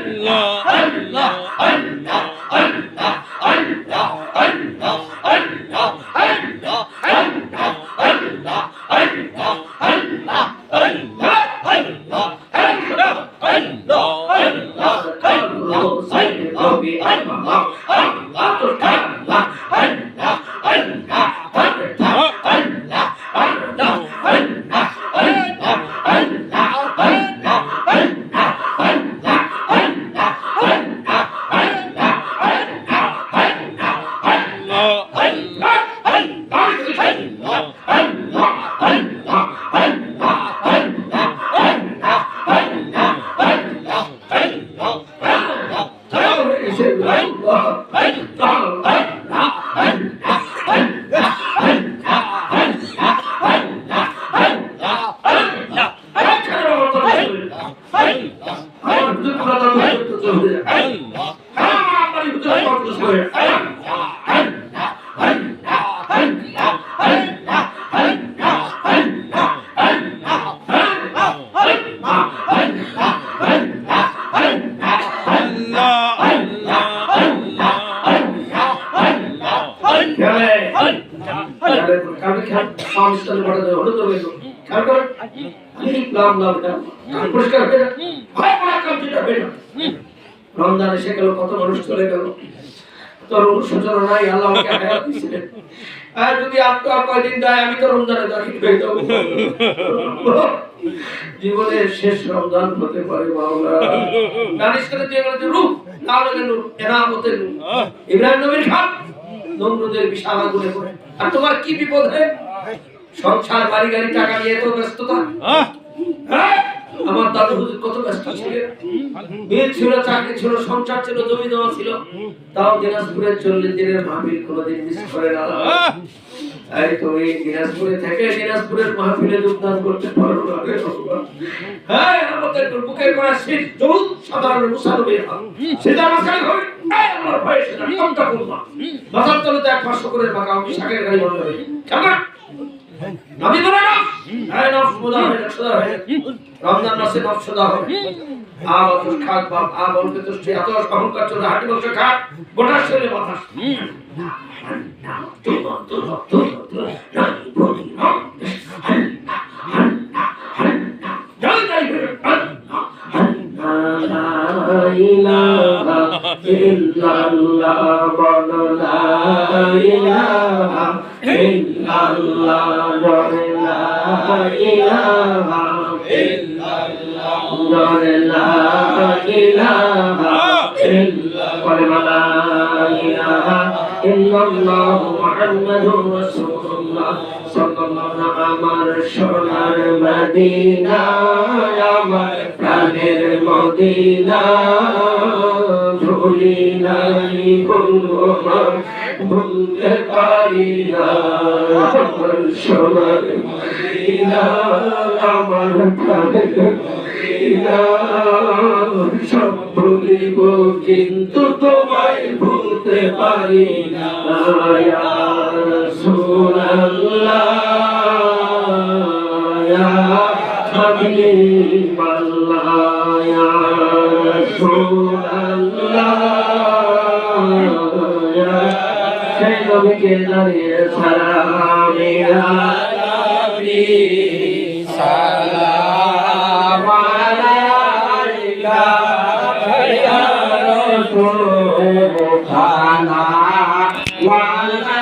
Allah আমি লিখলাম না বেটা, কান পরিষ্কার হয়ে যাবে, ভয় করার কাম যেটা বেটা। রমজান এসে গেল, কত মানুষ চলে গেল, তোর অনুশোচনা নাই, আল্লাহ আমাকে হায়াত দিয়েছিলেন। আর যদি আপনি আর কয়দিন যায়, আমি তো রমজানে দাখিল হয়ে যাবো। জীবনের শেষ রমজান হতে পারে মাওলা। দানিশ করে দিয়ে গেল যে রূপ, না হলে নূর, এনামতের নূর। ইব্রাহিম নবীর খান নমরুদের বিশাল আগুনে পড়ে। আর তোমার কি বিপদ হে? সংসার, বাড়ি গাড়ি, টাকা নিয়ে এত ব্যস্ততা। হ্যাঁ? আমার দাদু হুজুর কত ব্যস্ত ছিলেন, মিল ছিল, চাকরি ছিল, সংসার ছিল, জমি জমা ছিল, তাও দিনাজপুরের 40 দিনের মাহফিল কোনোদিন মিস করে না। এই তুমি দিনাজপুরে থেকে দিনাজপুরের মাহফিলে যোগদান করতে পারো না রে ভগবান। হ্যাঁ, আমাদের বুকের করা শীত জল সাধারণ মুসালবের সেটা আমার কাছে হবে। এই আমার ভয় সেটা কমটা করবা, মাথার তলে তো 1-500 করে টাকা আমি শাকের গাড়ি বন্ধ হবে কেমন? নবী বলে না, এই নফস মুদা হয়ে সদা হয়ে রমজান মাসে নফস সদা হবে। আবাতুল খাক বাপ বলতে তো এত অহংকার চলে, হাঁটি বলছে খাক গোটা শরীরে বাতাস। আমার সোনার মদিনা, আমার প্রাণের মদিনা, ভুলি নাই ভুলতে পারি না। আমার সোনার মদিনা, আমার প্রাণের মদিনা, সব ভুলিব কিন্তু তোমায় ভুলতে পারি না। ইয়া রাসূলুল্লাহ, ইয়া হাবিবাল্লাহ, ইয়া রাসূলুল্লাহ, সেই নবীকে দাঁড়িয়ে সালাম আলাইহি সালাম আলাইকা ইয়া রাসূলুল্লাহ।